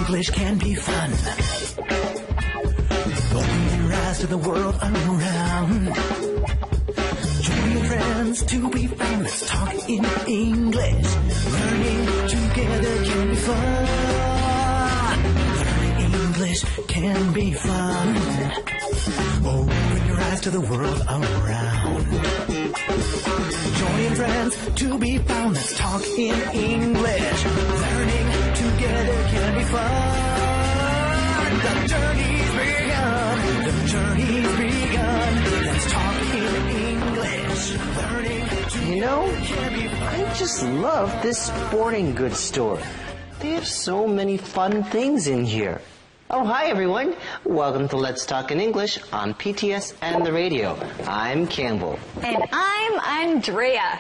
English can be fun. Open your eyes to the world around. Join your friends to be found. Let's talk in English. Learning together can be fun. Learning English can be fun. Open your eyes to the world around. Join friends to be found. Let's talk in English. Learning together can be fun. The journey's begun. The journey's begun. Let's talk in English. Learning together can be fun. I just love this sporting goods store. They have so many fun things in here. Oh, hi, everyone. Welcome to Let's Talk in English on PTS and the radio. I'm Campbell. And I'm Andrea.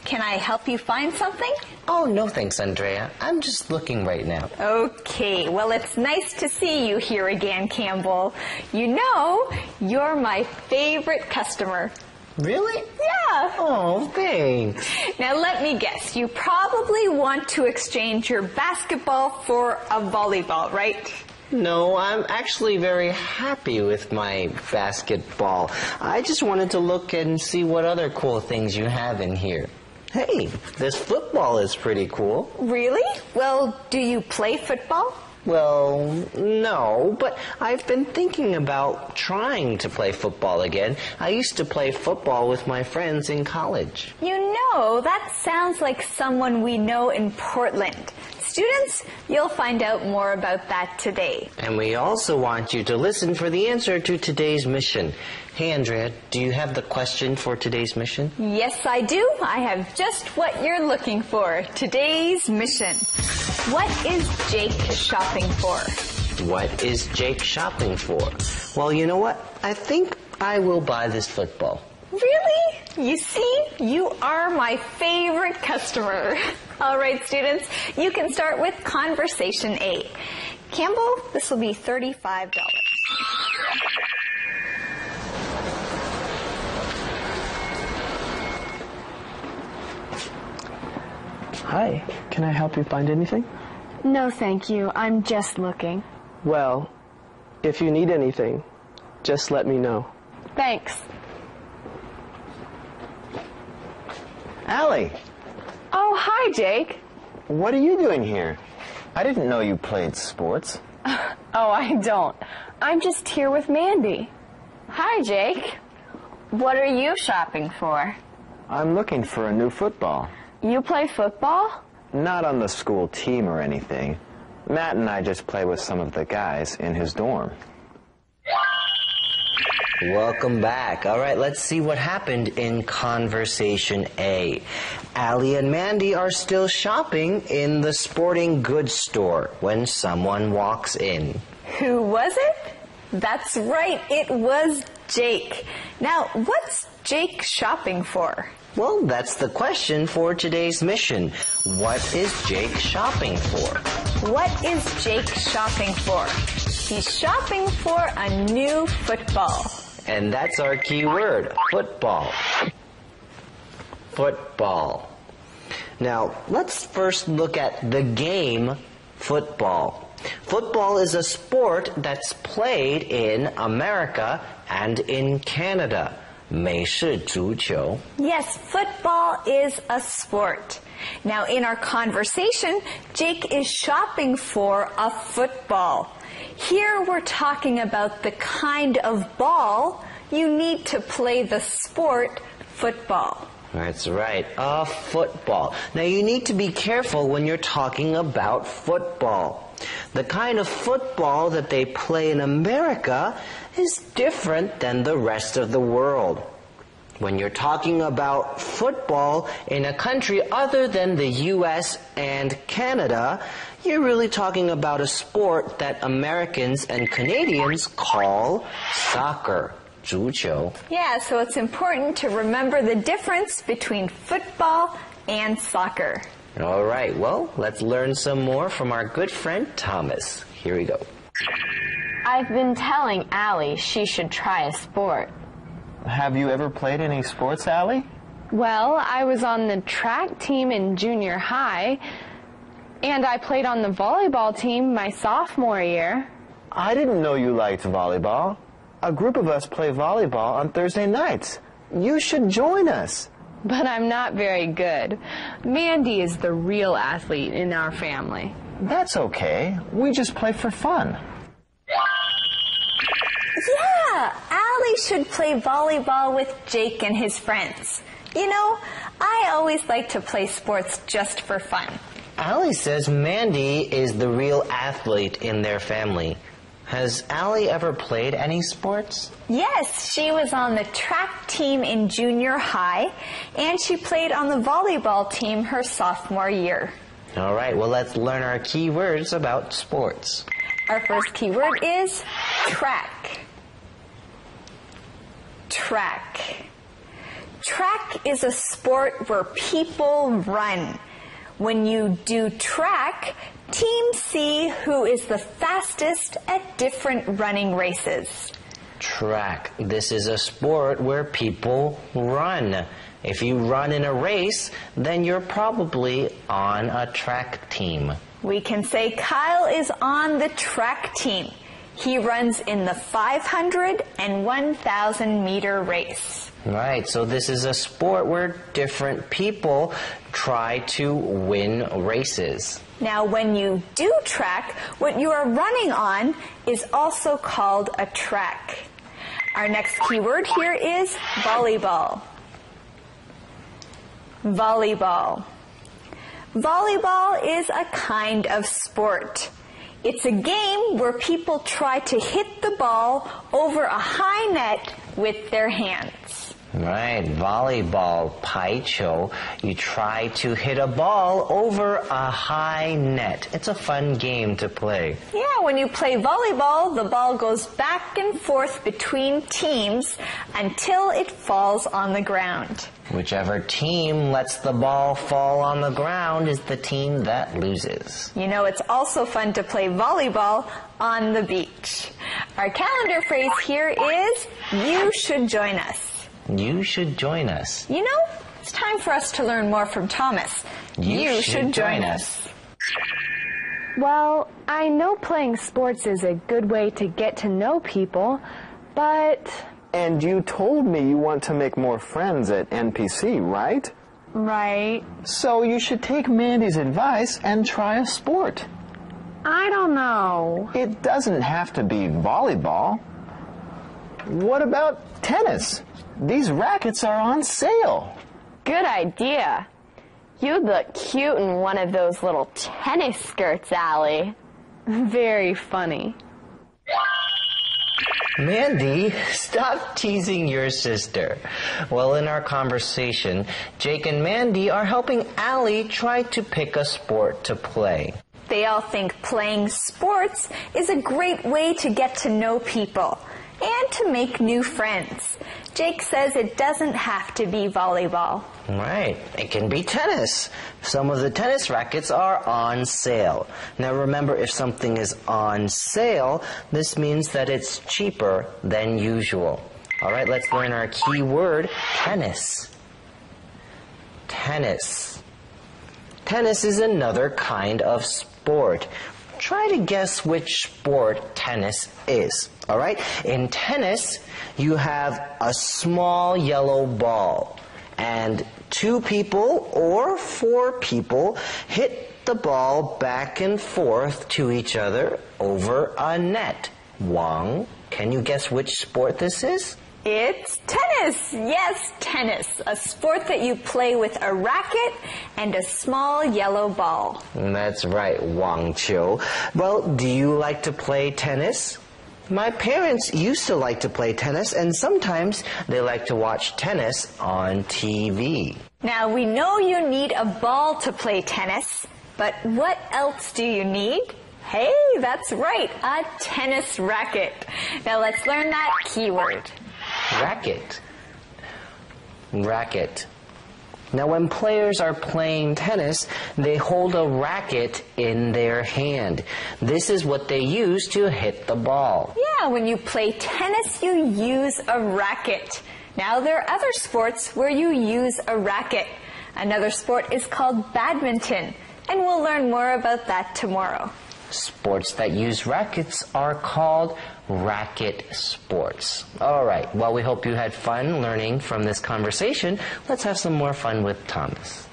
Can I help you find something? Oh, no thanks, Andrea. I'm just looking right now. Okay, well, it's nice to see you here again, Campbell. You know, you're my favorite customer. Really? Yeah. Oh, thanks. Now, let me guess. You probably want to exchange your basketball for a volleyball, right? No, I'm actually very happy with my basketball. I just wanted to look and see what other cool things you have in here. Hey, this football is pretty cool. Really? Well, do you play football? Well, no, but I've been thinking about trying to play football again. I used to play football with my friends in college. You know, that sounds like someone we know in Portland. Students, you'll find out more about that today. And we also want you to listen for the answer to today's mission. Hey, Andrea, do you have the question for today's mission? Yes, I do. I have just what you're looking for. Today's mission. What is Jake shopping for? What is Jake shopping for? Well, you know what? I think I will buy this football. Really? You see, you are my favorite customer. All right, students, you can start with Conversation A. Campbell, this will be $35. Hi, can I help you find anything? No, thank you. I'm just looking. Well, if you need anything, just let me know. Thanks. Allie! Oh, hi, Jake. What are you doing here? I didn't know you played sports. Oh, I don't. I'm just here with Mandy. Hi, Jake. What are you shopping for? I'm looking for a new football. You play football? Not on the school team or anything. Matt and I just play with some of the guys in his dorm. Welcome back. All right, let's see what happened in Conversation A. Allie and Mandy are still shopping in the sporting goods store when someone walks in. Who was it? That's right, it was Jake. Now, what's Jake shopping for? Well, that's the question for today's mission. What is Jake shopping for? What is Jake shopping for? He's shopping for a new football. And that's our key word, football. Football. Now, let's first look at the game football. Football is a sport that's played in America and in Canada. 美式足球. Yes, football is a sport. Now, in our conversation, Jake is shopping for a football. Here we're talking about the kind of ball you need to play the sport football. That's right, a football. Now you need to be careful when you're talking about football. The kind of football that they play in America is different than the rest of the world. When you're talking about football in a country other than the U.S. and Canada, you're really talking about a sport that Americans and Canadians call soccer, 足球. Yeah, so it's important to remember the difference between football and soccer. All right, well, let's learn some more from our good friend Thomas. Here we go. I've been telling Allie she should try a sport. Have you ever played any sports, Allie? Well, I was on the track team in junior high. And I played on the volleyball team my sophomore year. I didn't know you liked volleyball. A group of us play volleyball on Thursday nights. You should join us. But I'm not very good. Mandy is the real athlete in our family. That's okay. We just play for fun. Yeah, Allie should play volleyball with Jake and his friends. You know, I always like to play sports just for fun. Allie says Mandy is the real athlete in their family. Has Allie ever played any sports? Yes, she was on the track team in junior high, and she played on the volleyball team her sophomore year. All right, well, let's learn our key words about sports. Our first key word is track. Track. Track is a sport where people run. When you do track, teams see who is the fastest at different running races. Track. This is a sport where people run. If you run in a race, then you're probably on a track team. We can say Kyle is on the track team. He runs in the 500 and 1,000 meter race. Right, so this is a sport where different people try to win races. Now, when you do track, what you are running on is also called a track. Our next keyword here is volleyball. Volleyball. Volleyball is a kind of sport. It's a game where people try to hit the ball over a high net with their hands. Right, volleyball, paicho. You try to hit a ball over a high net. It's a fun game to play. Yeah, when you play volleyball, the ball goes back and forth between teams until it falls on the ground. Whichever team lets the ball fall on the ground is the team that loses. You know, it's also fun to play volleyball on the beach. Our calendar phrase here is, you should join us. You should join us. You know, it's time for us to learn more from Thomas. You should join us. Well, I know playing sports is a good way to get to know people, but... And you told me you want to make more friends at NPC, right? Right. So you should take Mandy's advice and try a sport. I don't know. It doesn't have to be volleyball. What about tennis? These rackets are on sale. Good idea. You'd look cute in one of those little tennis skirts, Allie. Very funny. Mandy, stop teasing your sister. Well, in our conversation, Jake and Mandy are helping Allie try to pick a sport to play. They all think playing sports is a great way to get to know people and to make new friends. Jake says it doesn't have to be volleyball. Right. It can be tennis. Some of the tennis rackets are on sale. Now remember, if something is on sale, this means that it's cheaper than usual. All right, let's learn our key word, tennis. Tennis. Tennis is another kind of sport. Try to guess which sport tennis is. All right? In tennis, you have a small yellow ball, and 2 people or 4 people hit the ball back and forth to each other over a net. Wang, can you guess which sport this is? It's tennis. Yes, tennis. A sport that you play with a racket and a small yellow ball. That's right, Wang Qiu. Well, do you like to play tennis? My parents used to like to play tennis, and sometimes they like to watch tennis on TV. Now, we know you need a ball to play tennis, but what else do you need? Hey, that's right, a tennis racket. Now let's learn that keyword. Racket. Racket. Now when players are playing tennis, they hold a racket in their hand. This is what they use to hit the ball. Yeah, when you play tennis, you use a racket. Now there are other sports where you use a racket. Another sport is called badminton. And we'll learn more about that tomorrow. Sports that use rackets are called racket sports. All right, well, we hope you had fun learning from this conversation. Let's have some more fun with Thomas.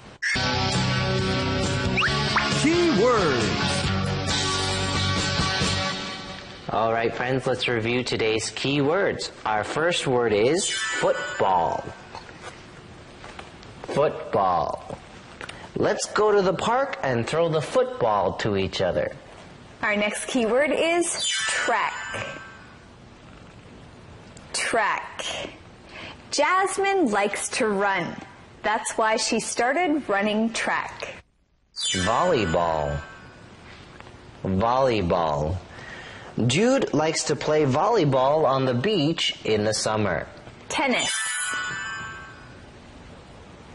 Key words. All right, friends, let's review today's key words. Our first word is football. Football. Let's go to the park and throw the football to each other. Our next key word is track. Track. Jasmine likes to run. That's why she started running track. Volleyball. Volleyball. Jude likes to play volleyball on the beach in the summer. Tennis.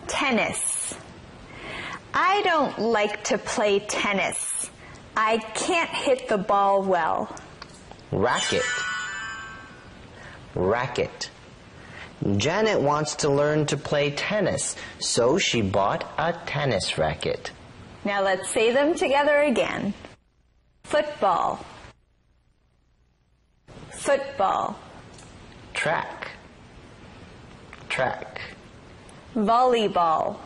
Tennis. I don't like to play tennis. I can't hit the ball well. Racket. Racket. Janet wants to learn to play tennis, so she bought a tennis racket. Now let's say them together again. Football. Football. Track. Track. Volleyball.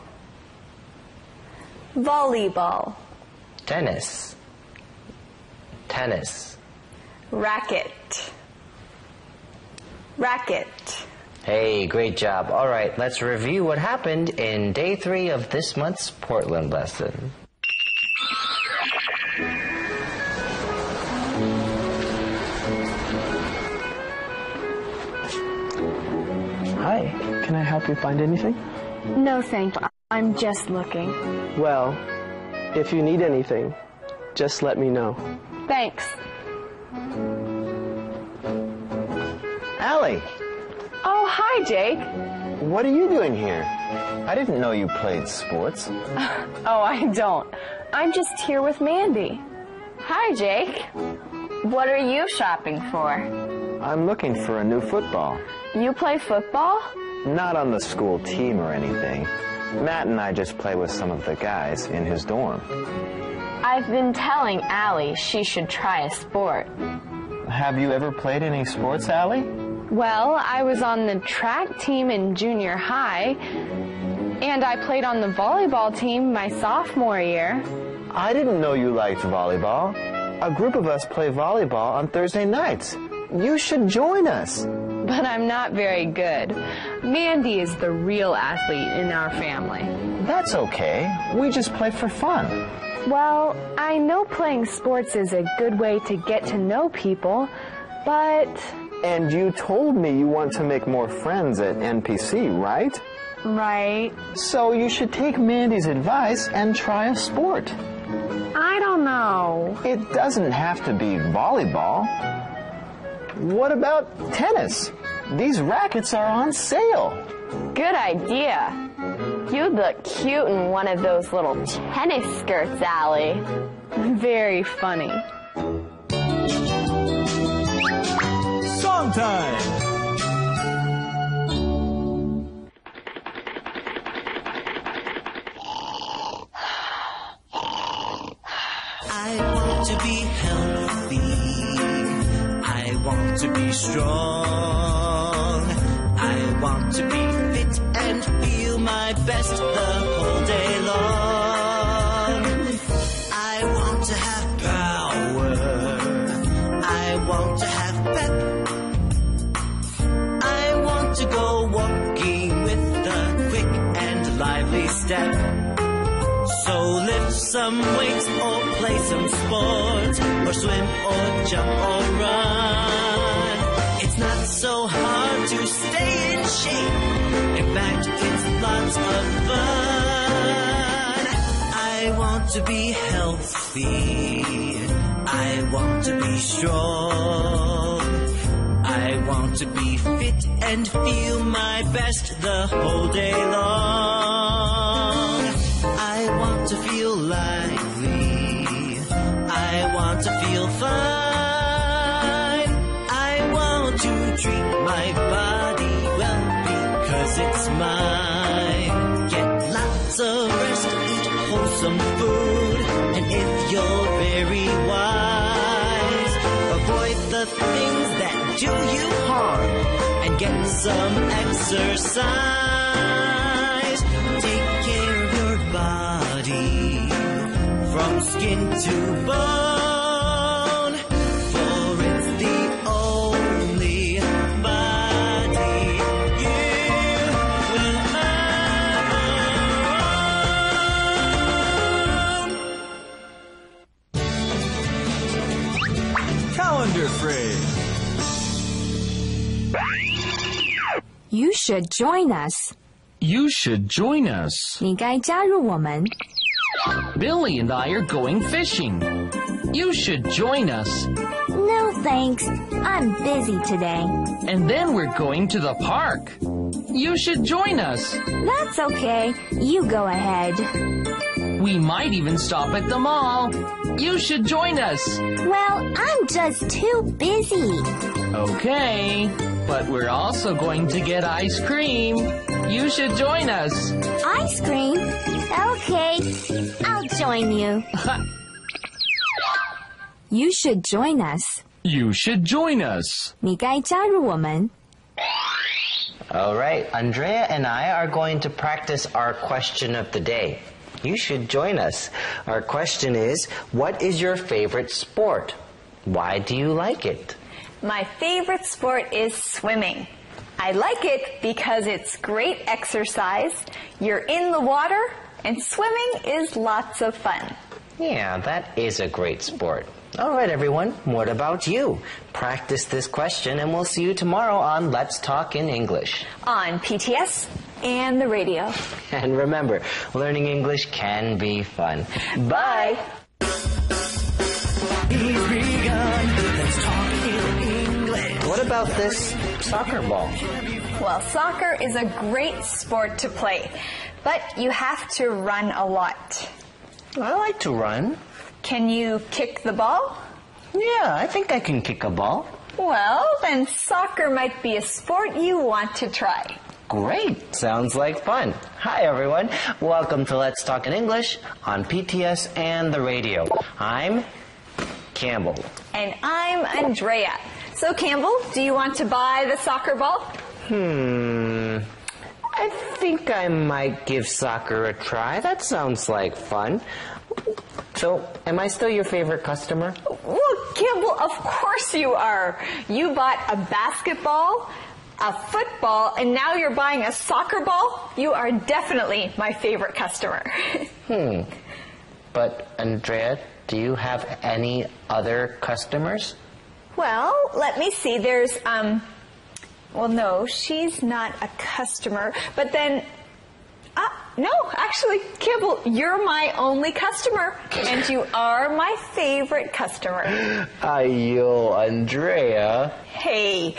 Volleyball. Tennis. Tennis. Racket. Racket. Hey, great job. All right, let's review what happened in day 3 of this month's Portland lesson. Hi, can I help you find anything? No, thank you. I'm just looking. Well, if you need anything, just let me know. Thanks. Allie, Oh, hi, Jake. what are you doing here? I didn't know you played sports. Oh, I don't. I'm just here with Mandy. Hi, Jake. What are you shopping for? I'm looking for a new football. You play football? Not on the school team or anything. Matt and I just play with some of the guys in his dorm. I've been telling Allie she should try a sport. Have you ever played any sports, Allie? Well, I was on the track team in junior high, and I played on the volleyball team my sophomore year. I didn't know you liked volleyball. A group of us play volleyball on Thursday nights. You should join us. But I'm not very good. Mandy is the real athlete in our family. That's okay. We just play for fun. Well, I know playing sports is a good way to get to know people, but... And you told me you want to make more friends at NPC, right? Right. So you should take Mandy's advice and try a sport. I don't know. It doesn't have to be volleyball. What about tennis? These rackets are on sale. Good idea. You'd look cute in one of those little tennis skirts, Allie. Very funny. Song time. I want to be healthy. I want to be strong. I want to be fit and feel my best the whole day long. I want to have power. I want to have pep. I want to go walking with a quick and lively step. So lift some weights or play some sports, or swim or jump or run. It's not so hard to stay in shape. In fact, it's lots of fun. I want to be healthy. I want to be strong. I want to be fit and feel my best the whole day long. I want to feel lively. I want to feel fine. I want to treat my body well because it's mine. Get lots of rest, eat wholesome food. the things that do you harm and get some exercise. Take care of your body from skin to bone, for it's the only body you will ever own. Calendar phrase. You should join us. You should join us. 你该加入我们。 Billy and I are going fishing. You should join us. No thanks. I'm busy today. And then we're going to the park. You should join us. That's okay. You go ahead. We might even stop at the mall. You should join us. Well, I'm just too busy. Okay, but we're also going to get ice cream. You should join us. Ice cream? Okay, I'll join you. You should join us. You should join us. 你该加入我们。 All right, Andrea and I are going to practice our question of the day. You should join us. Our question is, what is your favorite sport? Why do you like it? My favorite sport is swimming. I like it because it's great exercise, you're in the water, and swimming is lots of fun. Yeah, that is a great sport. All right, everyone, what about you? Practice this question, and we'll see you tomorrow on Let's Talk in English. On PTS and the radio. And remember, learning English can be fun. Bye! He's begun. Let's talk in English. What about this soccer ball? Well, soccer is a great sport to play, but you have to run a lot. I like to run. Can you kick the ball? Yeah, I think I can kick a ball. Well, then soccer might be a sport you want to try. Great. Sounds like fun. Hi, everyone. Welcome to Let's Talk in English on PTS and the radio. I'm Campbell. And I'm Andrea. So, Campbell, do you want to buy the soccer ball? I think I might give soccer a try. That sounds like fun. So, am I still your favorite customer? Well, Campbell, of course you are. You bought a basketball, a football, and now you're buying a soccer ball? You are definitely my favorite customer. But, Andrea, do you have any other customers? Well, let me see. There's, well, no, she's not a customer. But then, no, actually, Campbell, you're my only customer, and you are my favorite customer. Ayo, Andrea. Hey,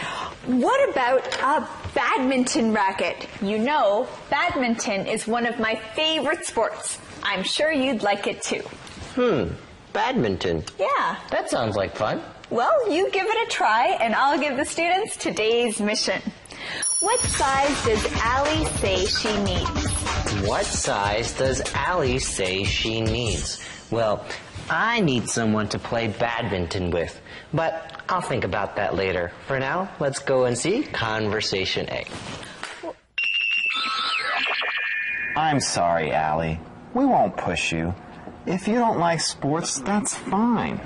what about a badminton racket? You know, badminton is one of my favorite sports. I'm sure you'd like it too. Badminton. Yeah. That sounds like fun. Well, you give it a try, and I'll give the students today's mission. What size does Allie say she needs? What size does Allie say she needs? Well, I need someone to play badminton with, but I'll think about that later. For now, let's go and see Conversation A. I'm sorry, Allie. We won't push you. If you don't like sports, that's fine.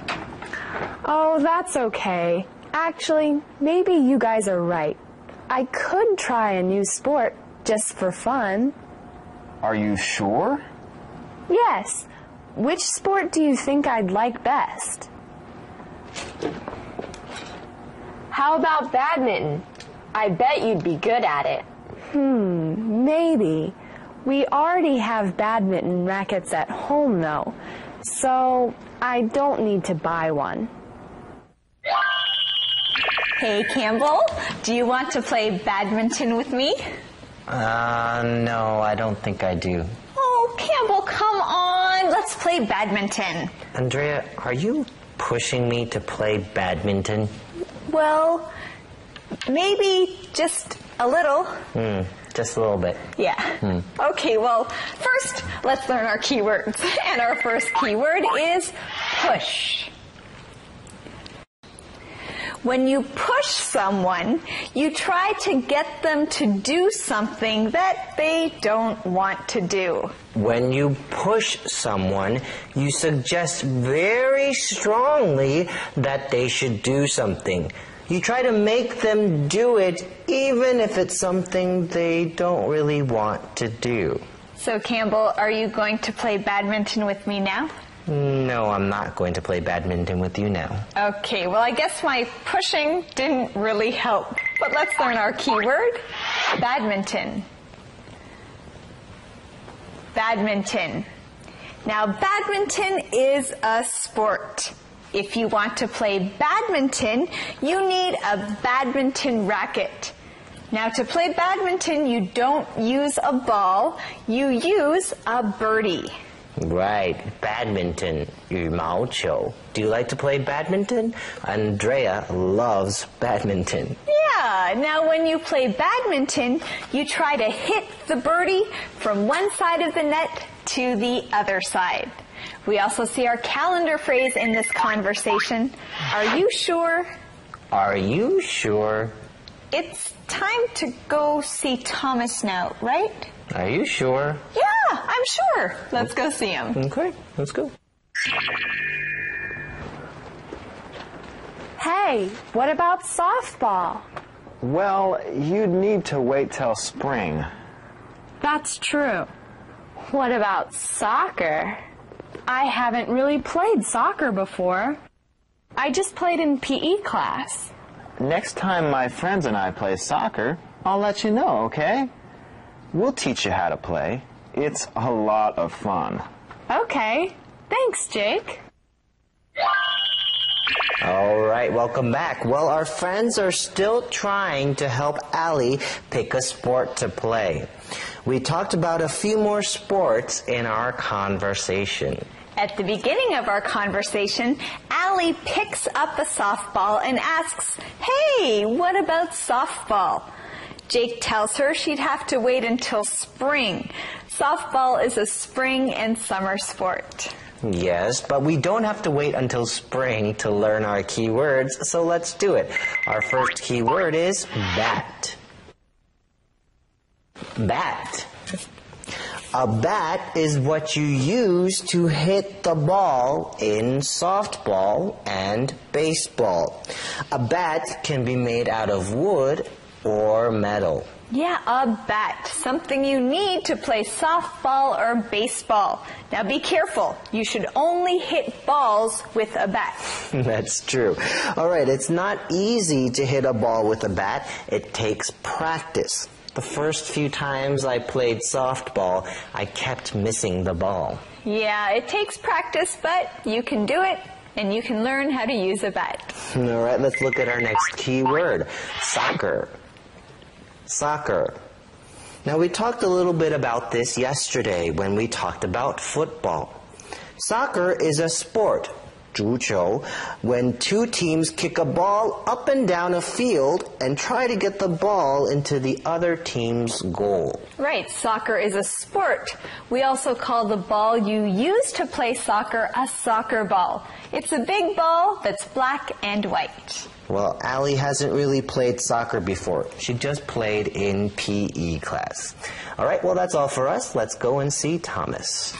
Oh, that's okay. Actually, maybe you guys are right. I could try a new sport just for fun. Are you sure? Yes. Which sport do you think I'd like best? How about badminton? I bet you'd be good at it. Maybe. We already have badminton rackets at home, though, so I don't need to buy one. Hey, Campbell, do you want to play badminton with me? No, I don't think I do. Oh, Campbell, come on. Let's play badminton. Andrea, are you pushing me to play badminton? Well, maybe just a little. Just a little bit. Yeah. Okay, well, first, let's learn our keywords. And our first keyword is push. When you push someone, you try to get them to do something that they don't want to do. When you push someone, you suggest very strongly that they should do something. You try to make them do it even if it's something they don't really want to do. So, Campbell, are you going to play badminton with me now? No, I'm not going to play badminton with you now. Okay, well, I guess my pushing didn't really help. But let's learn our keyword. Badminton. Badminton. Now, badminton is a sport. If you want to play badminton, you need a badminton racket. Now, to play badminton, you don't use a ball, you use a birdie. Right, badminton, 羽毛球. Do you like to play badminton? Andrea loves badminton. Yeah, now when you play badminton, you try to hit the birdie from one side of the net to the other side. We also see our calendar phrase in this conversation. Are you sure? Are you sure? It's time to go see Thomas now, right? Are you sure? Yeah, I'm sure. Let's go see him. Okay, let's go. Hey, what about softball? Well, you'd need to wait till spring. That's true. What about soccer? I haven't really played soccer before. I just played in PE class. Next time my friends and I play soccer, I'll let you know, okay? We'll teach you how to play. It's a lot of fun. Okay. Thanks, Jake. All right, welcome back. Well, our friends are still trying to help Allie pick a sport to play. We talked about a few more sports in our conversation. At the beginning of our conversation, Allie picks up a softball and asks, "Hey, what about softball?" Jake tells her she'd have to wait until spring. Softball is a spring and summer sport. Yes, but we don't have to wait until spring to learn our key words, so let's do it. Our first key word is bat. Bat. A bat is what you use to hit the ball in softball and baseball. A bat can be made out of wood or metal. Yeah, a bat. Something you need to play softball or baseball. Now be careful. You should only hit balls with a bat. That's true. All right, it's not easy to hit a ball with a bat. It takes practice. The first few times I played softball, I kept missing the ball. Yeah, it takes practice, but you can do it, and you can learn how to use a bat. All right, let's look at our next key word, soccer. Soccer. Now, we talked a little bit about this yesterday when we talked about football. Soccer is a sport, 足球, when two teams kick a ball up and down a field and try to get the ball into the other team's goal. Right, soccer is a sport. We also call the ball you use to play soccer a soccer ball. It's a big ball that's black and white. Well, Allie hasn't really played soccer before. She just played in PE class. All right, well, that's all for us. Let's go and see Thomas.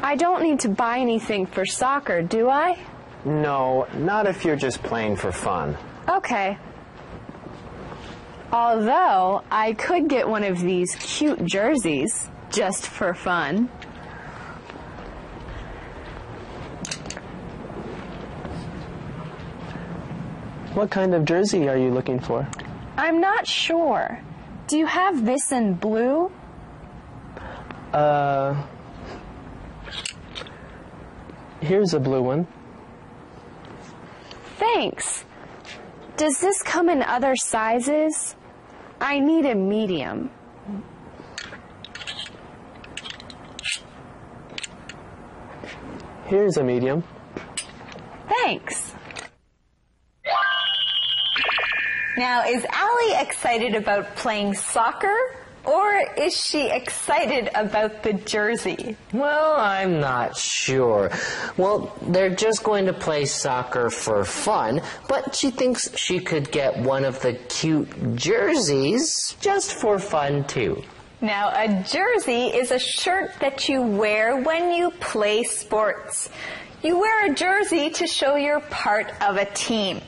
I don't need to buy anything for soccer, do I? No, not if you're just playing for fun. Okay. Although, I could get one of these cute jerseys just for fun. What kind of jersey are you looking for? I'm not sure. Do you have this in blue? Here's a blue one. Thanks. Does this come in other sizes? I need a medium. Here's a medium. Thanks. Now, is Allie excited about playing soccer Or is she excited about the jersey? Well, I'm not sure. Well, they're just going to play soccer for fun, but she thinks she could get one of the cute jerseys just for fun, too. Now, a jersey is a shirt that you wear when you play sports. You wear a jersey to show you're part of a team.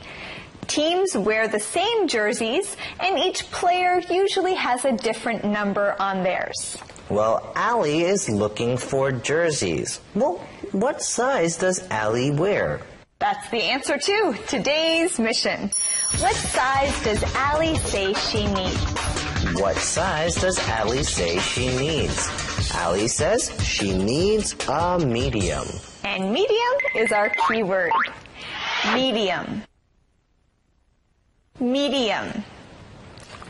Teams wear the same jerseys, and each player usually has a different number on theirs. Well, Allie is looking for jerseys. Well, what size does Allie wear? That's the answer to today's mission. What size does Allie say she needs? What size does Allie say she needs? Allie says she needs a medium. And medium is our key word. Medium. Medium.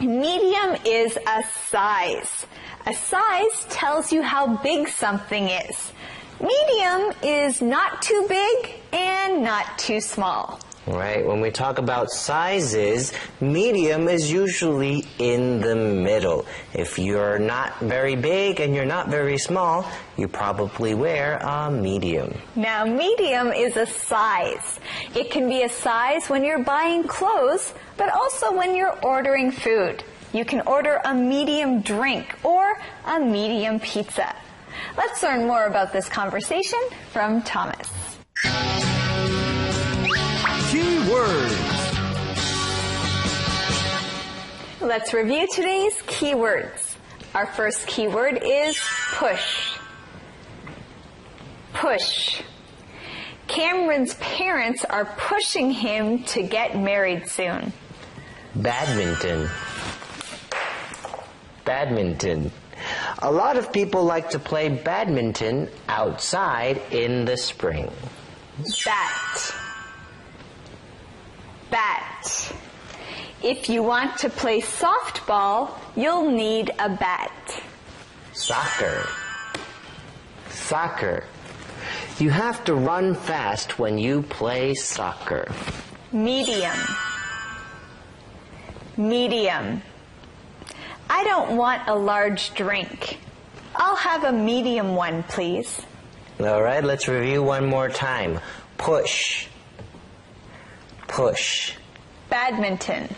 Medium is a size. A size tells you how big something is. Medium is not too big and not too small. Right, when we talk about sizes, medium is usually in the middle. If you're not very big and you're not very small, you probably wear a medium. Now, medium is a size. It can be a size when you're buying clothes, but also when you're ordering food. You can order a medium drink or a medium pizza. Let's learn more about this conversation from Thomas. Key words. Let's review today's keywords. Our first keyword is push. Push. Cameron's parents are pushing him to get married soon. Badminton. Badminton. A lot of people like to play badminton outside in the spring. Bat. Bat. If you want to play softball, you'll need a bat. Soccer. Soccer. You have to run fast when you play soccer. Medium. Medium. I don't want a large drink. I'll have a medium one, please. All right, let's review one more time. Push. Push. Badminton.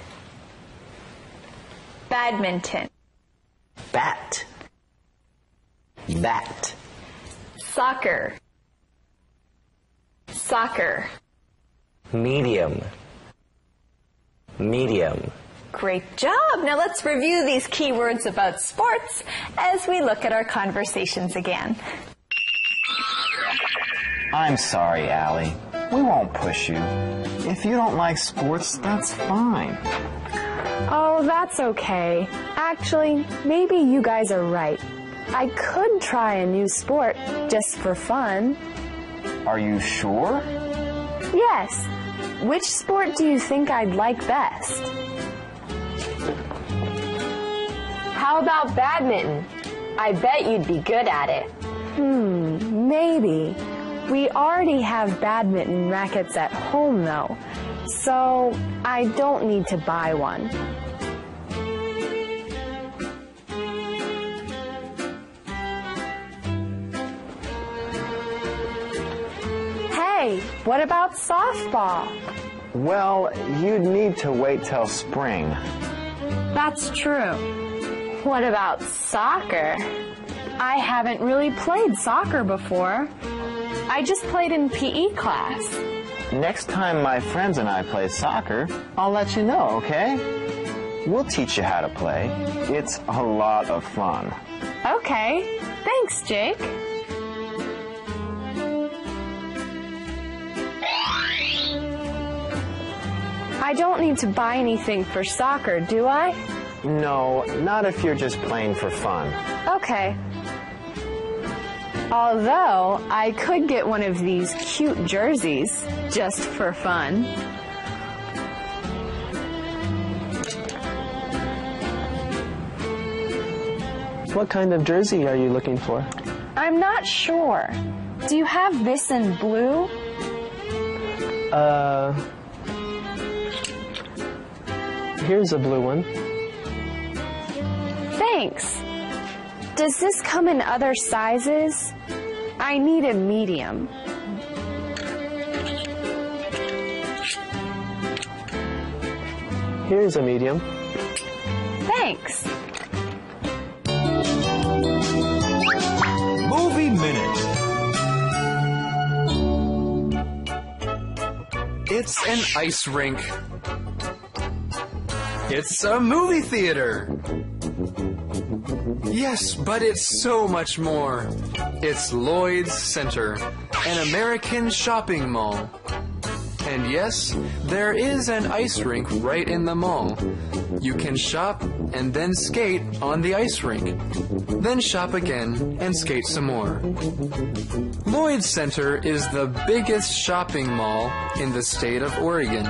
Badminton. Bat. Bat. Soccer. Soccer. Medium. Medium. Great job. Now let's review these keywords about sports as we look at our conversations again. I'm sorry, Allie. We won't push you. If you don't like sports, that's fine. Oh, that's okay. Actually, maybe you guys are right. I could try a new sport just for fun. Are you sure? Yes. Which sport do you think I'd like best? How about badminton? I bet you'd be good at it. Maybe. We already have badminton rackets at home, though, so I don't need to buy one. Hey, what about softball? Well, you'd need to wait till spring. That's true. What about soccer? I haven't really played soccer before. I just played in PE class. Next time my friends and I play soccer, I'll let you know, okay? We'll teach you how to play. It's a lot of fun. Okay. Thanks, Jake. I don't need to buy anything for soccer, do I? No, not if you're just playing for fun. Okay. Although, I could get one of these cute jerseys just for fun. What kind of jersey are you looking for? I'm not sure. Do you have this in blue? Here's a blue one. Thanks. Does this come in other sizes? I need a medium. Here's a medium. Thanks. Movie Minute. It's an ice rink. It's a movie theater. Yes, but it's so much more. It's Lloyd's Center, an American shopping mall. And yes, there is an ice rink right in the mall. You can shop and then skate on the ice rink. Then shop again and skate some more. Lloyd's Center is the biggest shopping mall in the state of Oregon.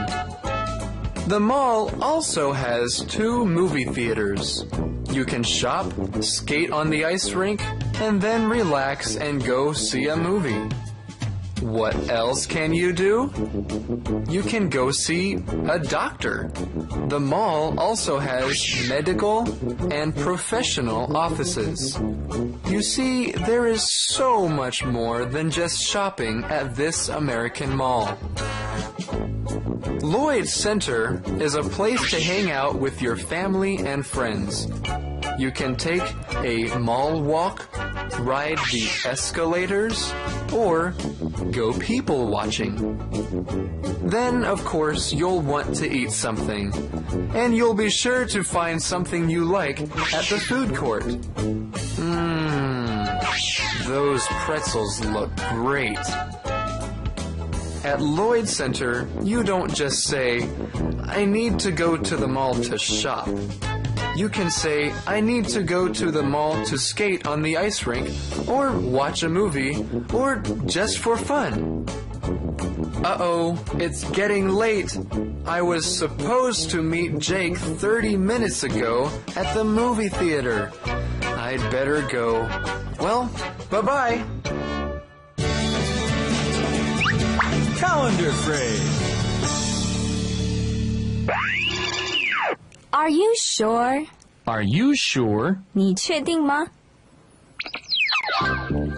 The mall also has 2 movie theaters. You can shop, skate on the ice rink, and then relax and go see a movie. What else can you do? You can go see a doctor. The mall also has medical and professional offices. You see, there is so much more than just shopping at this American mall. Lloyd's Center is a place to hang out with your family and friends. You can take a mall walk, ride the escalators, or go people watching. Then, of course, you'll want to eat something, and you'll be sure to find something you like at the food court. Those pretzels look great. At Lloyd's Center, you don't just say, I need to go to the mall to shop. You can say, I need to go to the mall to skate on the ice rink, or watch a movie, or just for fun. Uh-oh, it's getting late. I was supposed to meet Jake 30 minutes ago at the movie theater. I'd better go. Well, bye-bye. Calendar phrase. Are you sure? Are you sure? 你确定吗?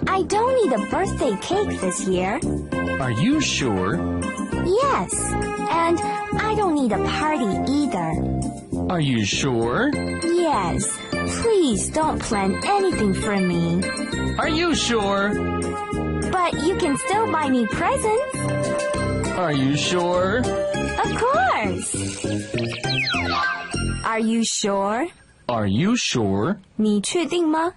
I don't need a birthday cake this year. Are you sure? Yes, and I don't need a party either. Are you sure? Yes, please don't plan anything for me. Are you sure? But you can still buy me presents. Are you sure? Of course. Are you sure? Are you sure? 你确定吗?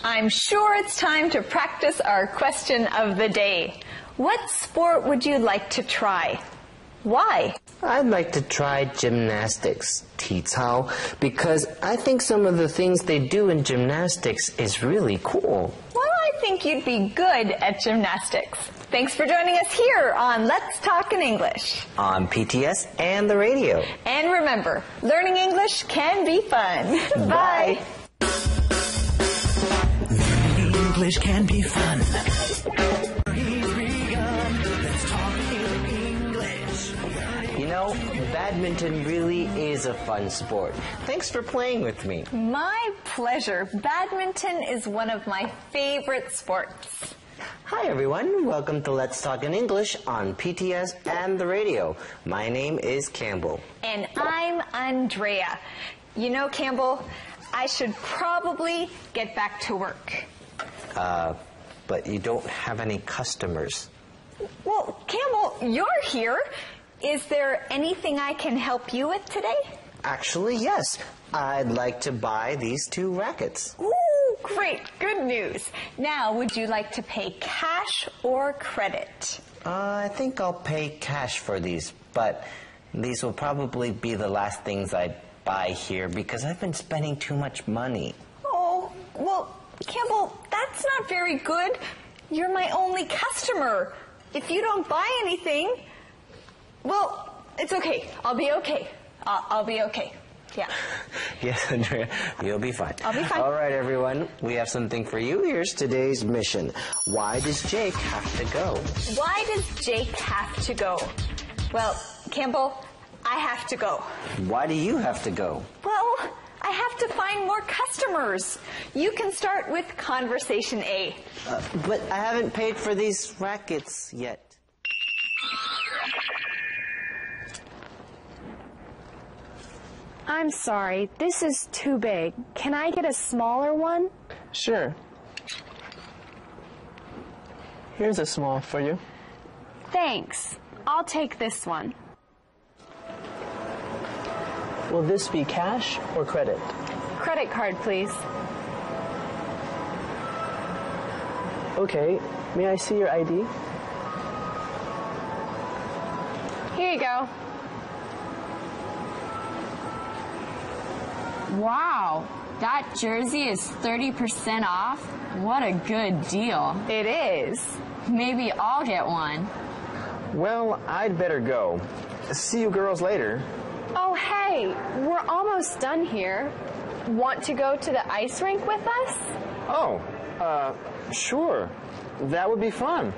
I'm sure it's time to practice our question of the day. What sport would you like to try? Why? I'd like to try gymnastics, 体操, because I think some of the things they do in gymnastics is really cool. Well, I think you'd be good at gymnastics. Thanks for joining us here on Let's Talk in English. On PTS and the radio. And remember, learning English can be fun. Bye. Learning English can be fun. Let's talk in English. You know, badminton really is a fun sport. Thanks for playing with me. My pleasure. Badminton is one of my favorite sports. Hi everyone, welcome to Let's Talk in English on PTS and the radio. My name is Campbell. And I'm Andrea. You know, Campbell, I should probably get back to work. But you don't have any customers. Well, Campbell, you're here. Is there anything I can help you with today? Actually, yes. I'd like to buy these 2 rackets. Ooh, great. Good news. Now, would you like to pay cash or credit? I think I'll pay cash for these, but these will probably be the last things I buy here because I've been spending too much money. Oh, well, Campbell, that's not very good. You're my only customer. If you don't buy anything, well, it's okay. I'll be okay. I'll be okay. Yeah. Yes, Andrea, you'll be fine. I'll be fine. All right, everyone, we have something for you. Here's today's mission. Why does Jake have to go? Why does Jake have to go? Well, Campbell, I have to go. Why do you have to go? Well, I have to find more customers. You can start with conversation A. But I haven't paid for these rackets yet. I'm sorry, this is too big. Can I get a smaller one? Sure. Here's a small for you. Thanks. I'll take this one. Will this be cash or credit? Credit card, please. Okay, may I see your ID? Here you go. Wow, that jersey is 30% off? What a good deal. It is. Maybe I'll get one. Well, I'd better go. See you girls later. Oh, hey, we're almost done here. Want to go to the ice rink with us? Oh, sure. That would be fun.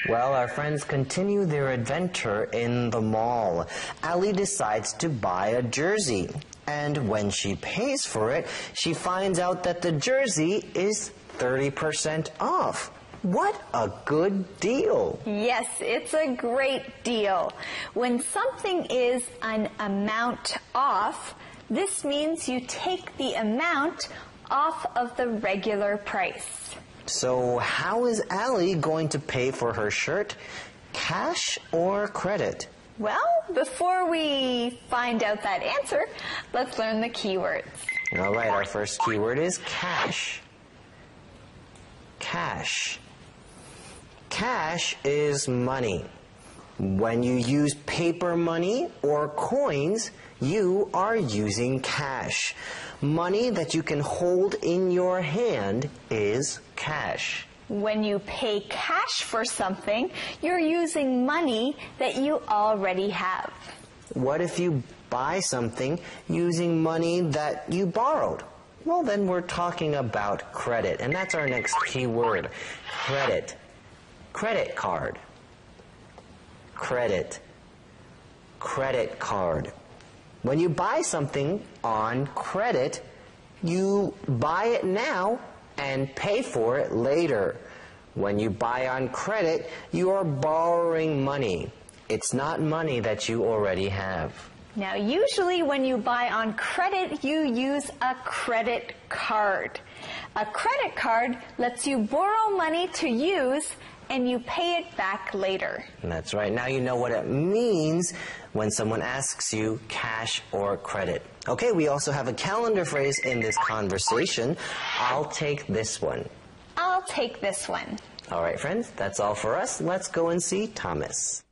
Well, our friends continue their adventure in the mall. Allie decides to buy a jersey. And when she pays for it, she finds out that the jersey is 30% off. What a good deal. Yes, it's a great deal. When something is an amount off, this means you take the amount off of the regular price. So how is Allie going to pay for her shirt? Cash or credit? Well, before we find out that answer, let's learn the keywords. All right, our first keyword is cash. Cash. Cash is money. When you use paper money or coins, you are using cash. Money that you can hold in your hand is cash. When you pay cash for something, you're using money that you already have. What if you buy something using money that you borrowed? Well, then we're talking about credit, and that's our next key word, credit. Credit card. Credit. Credit card. When you buy something on credit, you buy it now and pay for it later. When you buy on credit, you are borrowing money. It's not money that you already have. Now, usually when you buy on credit, you use a credit card. A credit card lets you borrow money to use and you pay it back later. That's right. Now you know what it means when someone asks you cash or credit. Okay, we also have a calendar phrase in this conversation. I'll take this one. I'll take this one. All right, friends, that's all for us. Let's go and see Thomas.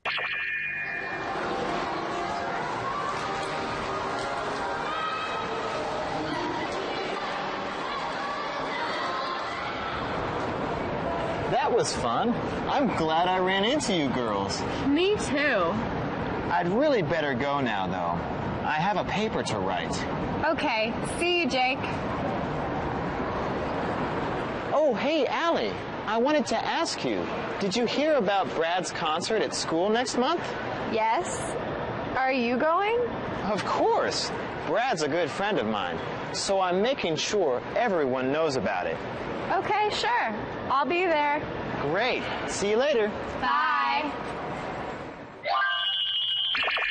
That was fun. I'm glad I ran into you girls. Me too. I'd really better go now, though. I have a paper to write. Okay, see you, Jake. Oh, hey, Allie. I wanted to ask you, did you hear about Brad's concert at school next month? Yes. Are you going? Of course. Brad's a good friend of mine, so I'm making sure everyone knows about it. Okay, sure. I'll be there. Great. See you later. Bye.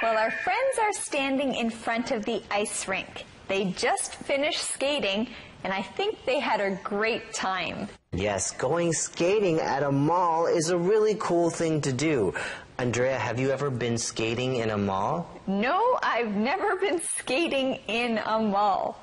Well, our friends are standing in front of the ice rink. They just finished skating, and I think they had a great time. Yes, going skating at a mall is a really cool thing to do. Andrea, have you ever been skating in a mall? No, I've never been skating in a mall.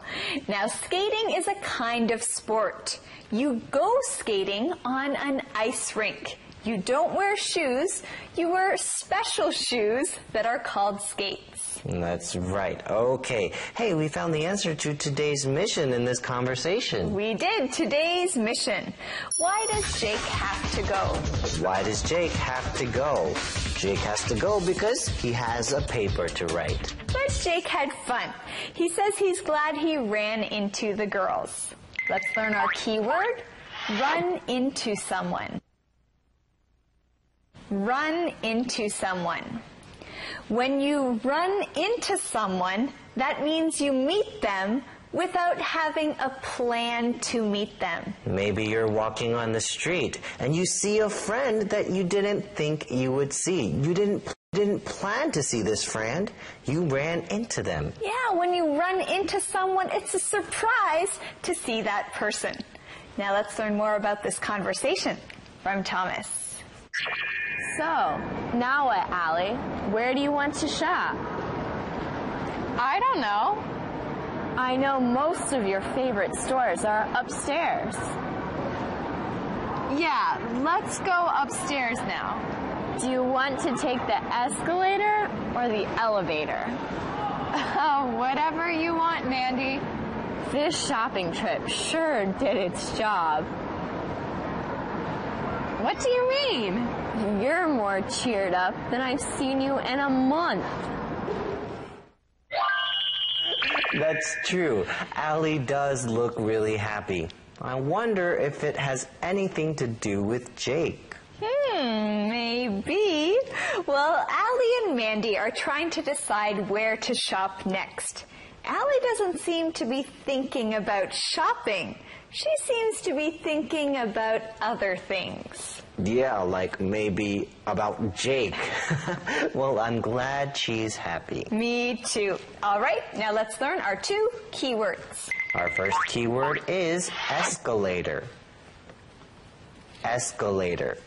Now, skating is a kind of sport. You go skating on an ice rink. You don't wear shoes, you wear special shoes that are called skates. That's right. Okay. Hey, we found the answer to today's mission in this conversation. We did. Today's mission. Why does Jake have to go? Why does Jake have to go? Jake has to go because he has a paper to write. But Jake had fun. He says he's glad he ran into the girls. Let's learn our keyword. Run into someone. Run into someone. When you run into someone, that means you meet them without having a plan to meet them. Maybe you're walking on the street and you see a friend that you didn't think you would see. You didn't plan to see this friend. You ran into them. Yeah, when you run into someone, it's a surprise to see that person. Now let's learn more about this conversation from Thomas. So, now what, Allie? Where do you want to shop? I don't know. I know most of your favorite stores are upstairs. Yeah, let's go upstairs now. Do you want to take the escalator or the elevator? Whatever you want, Mandy. This shopping trip sure did its job. What do you mean? You're more cheered up than I've seen you in a month. That's true. Allie does look really happy. I wonder if it has anything to do with Jake. Maybe. Well, Allie and Mandy are trying to decide where to shop next. Allie doesn't seem to be thinking about shopping. She seems to be thinking about other things. Yeah, like maybe about Jake. Well, I'm glad she's happy. Me too. All right, now let's learn our 2 keywords. Our first keyword is escalator. Escalator.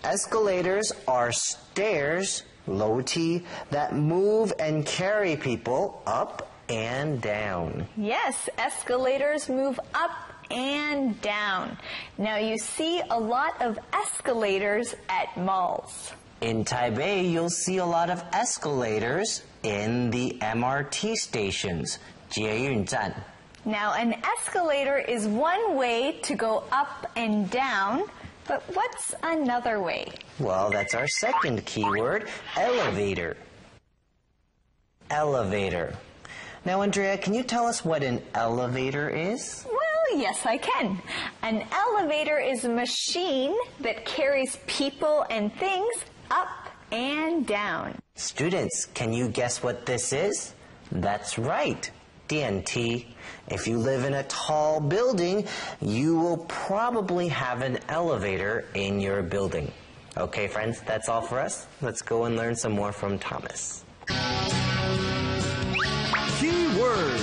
Escalators are stairs, 楼梯, that move and carry people up and down. Yes, escalators move up and down. Now you see a lot of escalators at malls. In Taipei, you'll see a lot of escalators in the MRT stations, 捷运站. Now an escalator is one way to go up and down, but what's another way? Well, that's our second keyword, elevator. Elevator. Now, Andrea, can you tell us what an elevator is? Well, yes, I can. An elevator is a machine that carries people and things up and down. Students, can you guess what this is? That's right, 电梯. If you live in a tall building, you will probably have an elevator in your building. Okay, friends, that's all for us. Let's go and learn some more from Thomas. Keywords.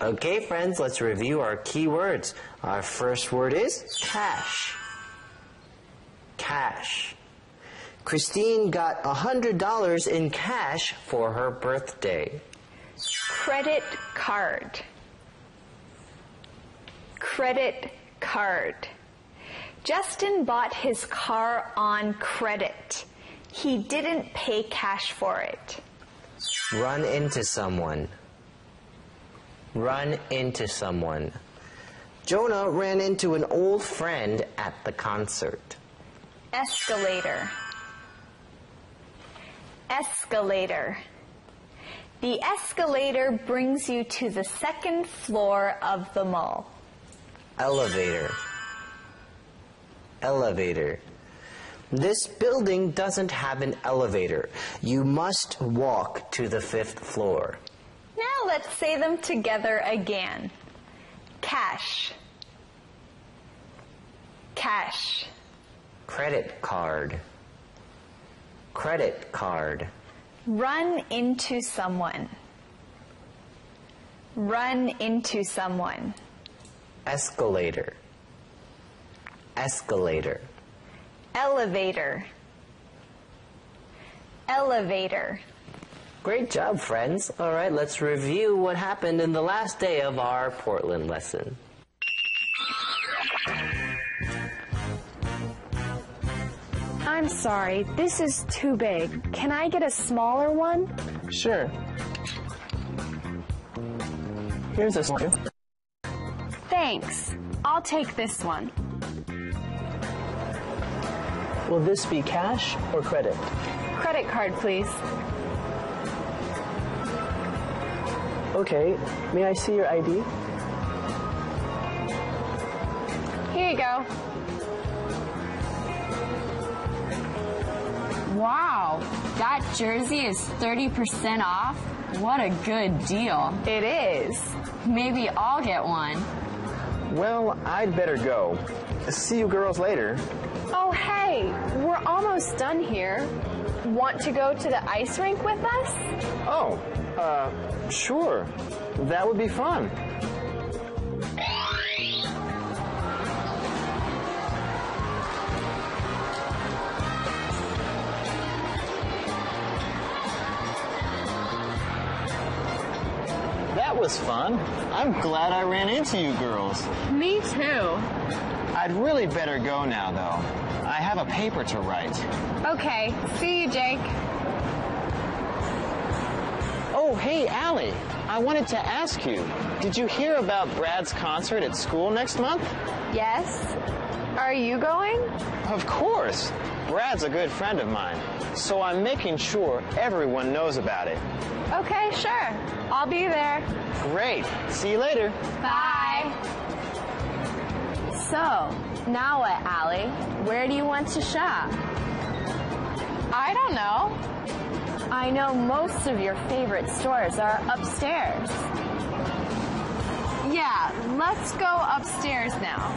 Okay, friends, let's review our keywords. Our first word is cash. Cash. Christine got $100 in cash for her birthday. Credit card. Credit card. Justin bought his car on credit. He didn't pay cash for it. Run into someone. Run into someone. Jonah ran into an old friend at the concert. Escalator. Escalator. The escalator brings you to the second floor of the mall. Elevator. Elevator. This building doesn't have an elevator. You must walk to the 5th floor. Now let's say them together again. Cash. Cash. Credit card. Credit card. Run into someone. Run into someone. Escalator. Escalator. Elevator. Elevator. Great job, friends. All right, let's review what happened in the last day of our Portland lesson. I'm sorry, this is too big. Can I get a smaller one? Sure. Here's this one. Thanks. I'll take this one. Will this be cash or credit? Credit card, please. Okay, may I see your ID? Here you go. Wow, that jersey is 30% off? What a good deal. It is. Maybe I'll get one. Well, I'd better go. See you girls later. Oh, hey, we're almost done here. Want to go to the ice rink with us? Oh, sure. That would be fun. That was fun. I'm glad I ran into you girls. Me too. I'd really better go now, though. I have a paper to write. Okay, see you, Jake. Oh, hey, Allie. I wanted to ask you, did you hear about Brad's concert at school next month? Yes. Are you going? Of course. Brad's a good friend of mine, so I'm making sure everyone knows about it. Okay, sure. I'll be there. Great. See you later. Bye. So, now what, Allie? Where do you want to shop? I don't know. I know most of your favorite stores are upstairs. Yeah, let's go upstairs now.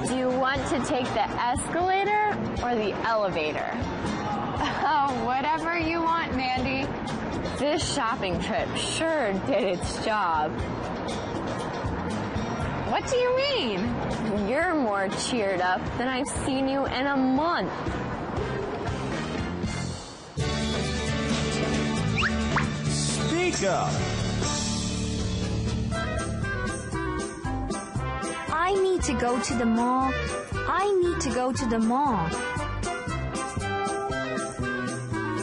Do you want to take the escalator or the elevator? Oh, whatever you want, Mandy. This shopping trip sure did its job. What do you mean? You're more cheered up than I've seen you in a month. Speak up. I need to go to the mall. I need to go to the mall.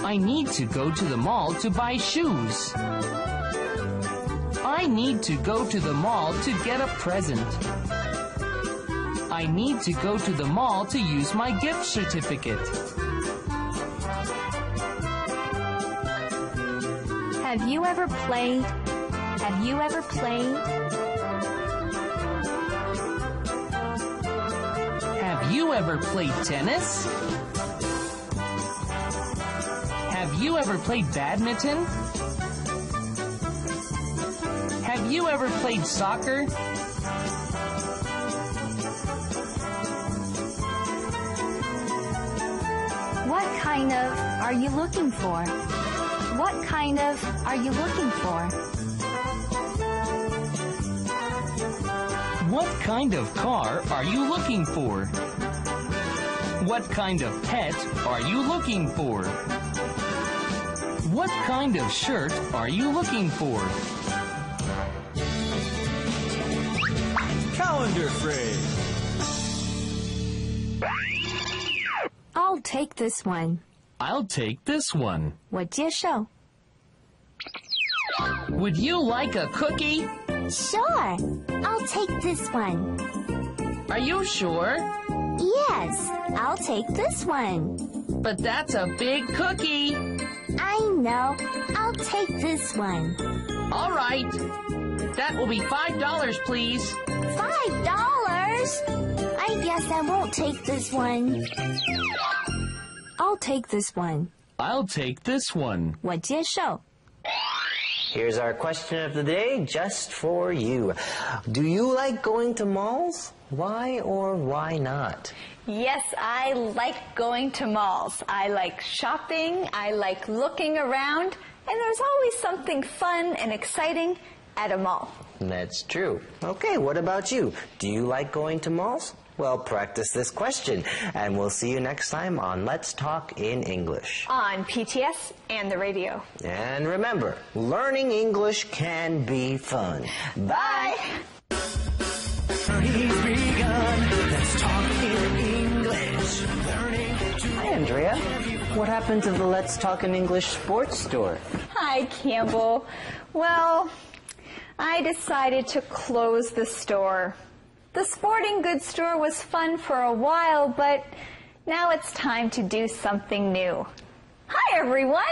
I need to go to the mall to buy shoes. I need to go to the mall to get a present. I need to go to the mall to use my gift certificate. Have you ever played? Have you ever played? Have you ever played tennis? Have you ever played badminton? Have you ever played soccer? What kind of are you looking for? What kind of are you looking for? What kind of car are you looking for? What kind of pet are you looking for? What kind of shirt are you looking for? Calendar phrase. I'll take this one. I'll take this one. 我接受. Would you like a cookie? Sure. I'll take this one. Are you sure? Yes, I'll take this one. But that's a big cookie. I know. I'll take this one. All right. That will be $5, please. $5? I guess I won't take this one. I'll take this one. I'll take this one. 我接受. Here's our question of the day just for you. Do you like going to malls? Why or why not? Yes, I like going to malls. I like shopping. I like looking around. And there's always something fun and exciting at a mall. That's true. Okay, what about you? Do you like going to malls? Well, practice this question, and we'll see you next time on Let's Talk in English. On PTS and the radio. And remember, learning English can be fun. Bye! Learning's begun. Let's talk in English. Learning to... Hi, Andrea. What happened to the Let's Talk in English sports store? Hi, Campbell. Well, I decided to close the store. The sporting goods store was fun for a while, but now it's time to do something new. Hi, everyone.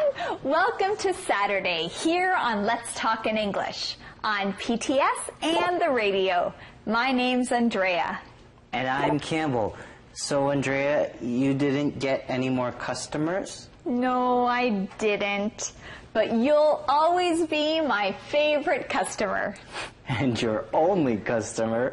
Welcome to Saturday here on Let's Talk in English on PTS and the radio. My name's Andrea. And I'm Campbell. So, Andrea, you didn't get any more customers? No, I didn't. But you'll always be my favorite customer. And your only customer?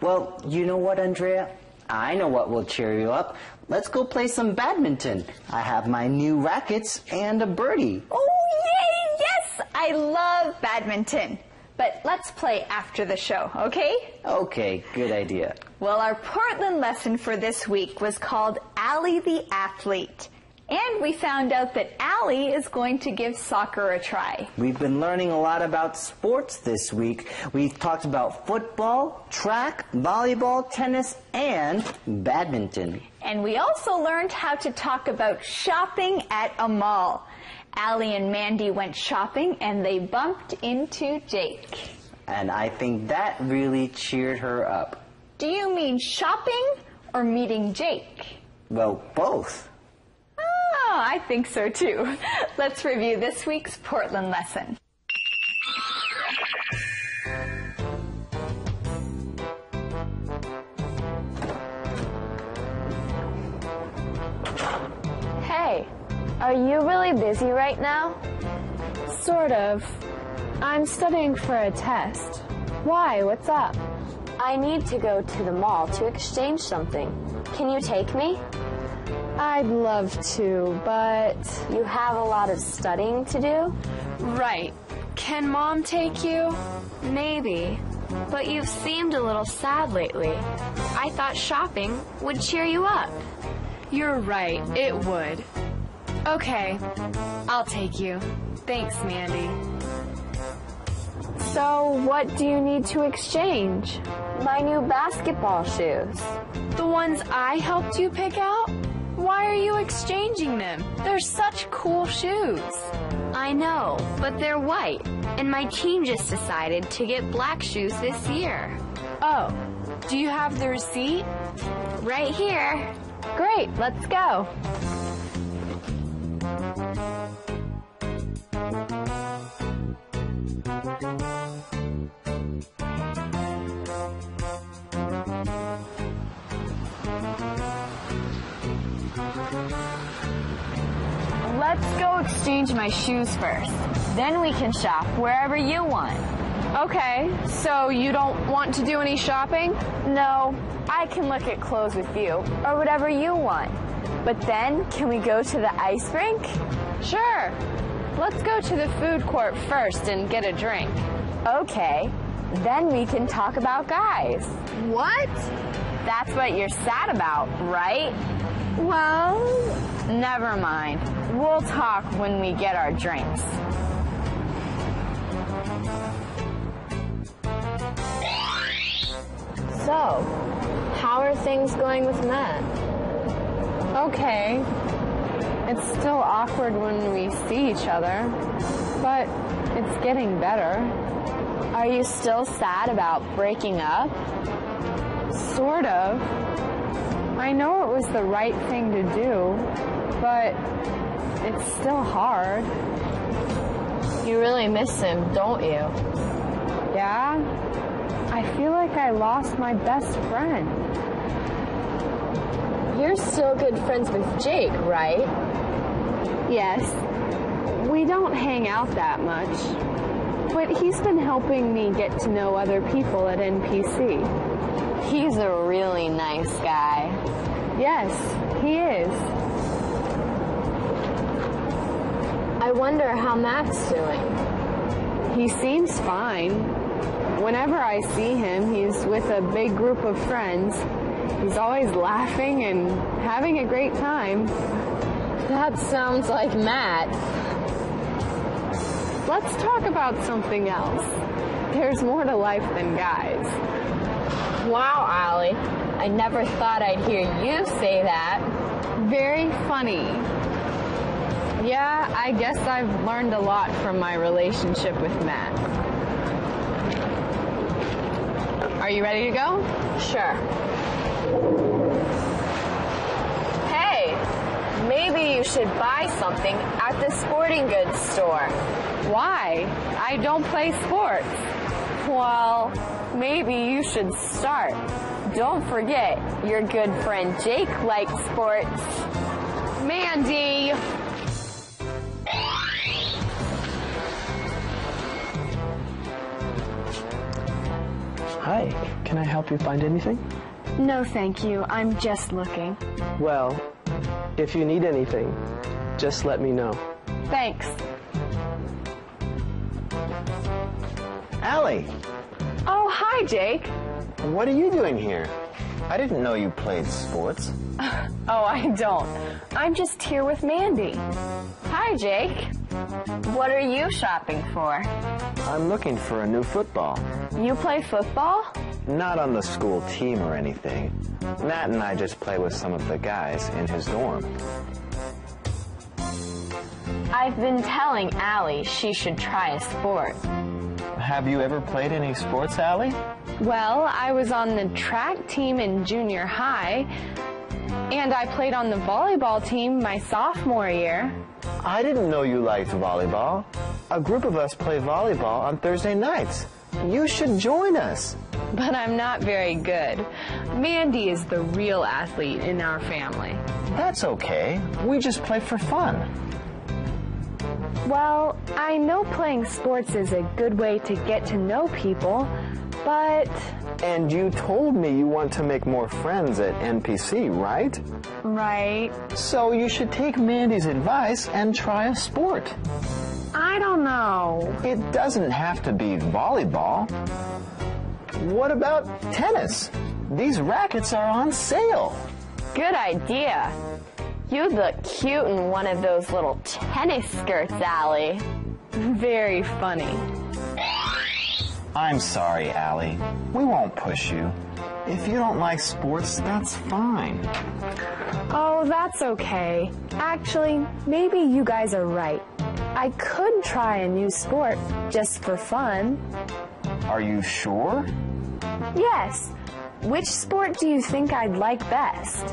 Well, you know what, Andrea? I know what will cheer you up. Let's go play some badminton. I have my new rackets and a birdie. Oh, yay! Yes! I love badminton. But let's play after the show, okay? Okay, good idea. Well, our Portland lesson for this week was called Allie the Athlete. And we found out that Allie is going to give soccer a try. We've been learning a lot about sports this week. We've talked about football, track, volleyball, tennis, and badminton. And we also learned how to talk about shopping at a mall. Allie and Mandy went shopping and they bumped into Jake. And I think that really cheered her up. Do you mean shopping or meeting Jake? Well, both. Oh, I think so too. Let's review this week's Portland lesson. Hey, are you really busy right now? Sort of. I'm studying for a test. Why? What's up? I need to go to the mall to exchange something. Can you take me? I'd love to, but... You have a lot of studying to do? Right. Can Mom take you? Maybe. But you've seemed a little sad lately. I thought shopping would cheer you up. You're right, it would. Okay, I'll take you. Thanks, Mandy. So, what do you need to exchange? My new basketball shoes. The ones I helped you pick out? Why are you exchanging them? They're such cool shoes. I know, but they're white, and my team just decided to get black shoes this year. Oh, do you have the receipt? Right here. Great, let's go. Let's go exchange my shoes first. Then we can shop wherever you want. Okay, so you don't want to do any shopping? No, I can look at clothes with you, or whatever you want. But then, can we go to the ice rink? Sure. Let's go to the food court first and get a drink. Okay, then we can talk about guys. What? That's what you're sad about, right? Well, never mind. We'll talk when we get our drinks. So, how are things going with Matt? Okay. It's still awkward when we see each other, but it's getting better. Are you still sad about breaking up? Sort of. I know it was the right thing to do, but it's still hard. You really miss him, don't you? Yeah? I feel like I lost my best friend. You're still good friends with Jake, right? Yes. We don't hang out that much, but he's been helping me get to know other people at NPC. He's a really nice guy. Yes, he is. I wonder how Matt's doing. He seems fine. Whenever I see him, he's with a big group of friends. He's always laughing and having a great time. That sounds like Matt. Let's talk about something else. There's more to life than guys. Wow, Allie. I never thought I'd hear you say that. Very funny. Yeah, I guess I've learned a lot from my relationship with Matt. Are you ready to go? Sure. Hey, maybe you should buy something at the sporting goods store. Why? I don't play sports. Well, maybe you should start. Don't forget, your good friend Jake likes sports. Mandy! Hi, can I help you find anything? No, thank you. I'm just looking. Well, if you need anything, just let me know. Thanks. Allie, Oh, hi, Jake. what are you doing here? I didn't know you played sports. Oh, I don't. I'm just here with Mandy. Hi, Jake. What are you shopping for? I'm looking for a new football. You play football? Not on the school team or anything. Matt and I just play with some of the guys in his dorm. I've been telling Allie she should try a sport. Have you ever played any sports, Allie? Well, I was on the track team in junior high, and I played on the volleyball team my sophomore year. I didn't know you liked volleyball. A group of us play volleyball on Thursday nights. You should join us. But I'm not very good. Mandy is the real athlete in our family. That's okay. We just play for fun. Well, I know playing sports is a good way to get to know people, but... And you told me you want to make more friends at NPC, right? Right. So you should take Mandy's advice and try a sport. I don't know. It doesn't have to be volleyball. What about tennis? These rackets are on sale. Good idea. You'd look cute in one of those little tennis skirts, Allie. Very funny. I'm sorry, Allie. We won't push you. If you don't like sports, that's fine. Oh, that's okay. Actually, maybe you guys are right. I could try a new sport just for fun. Are you sure? Yes. Which sport do you think I'd like best?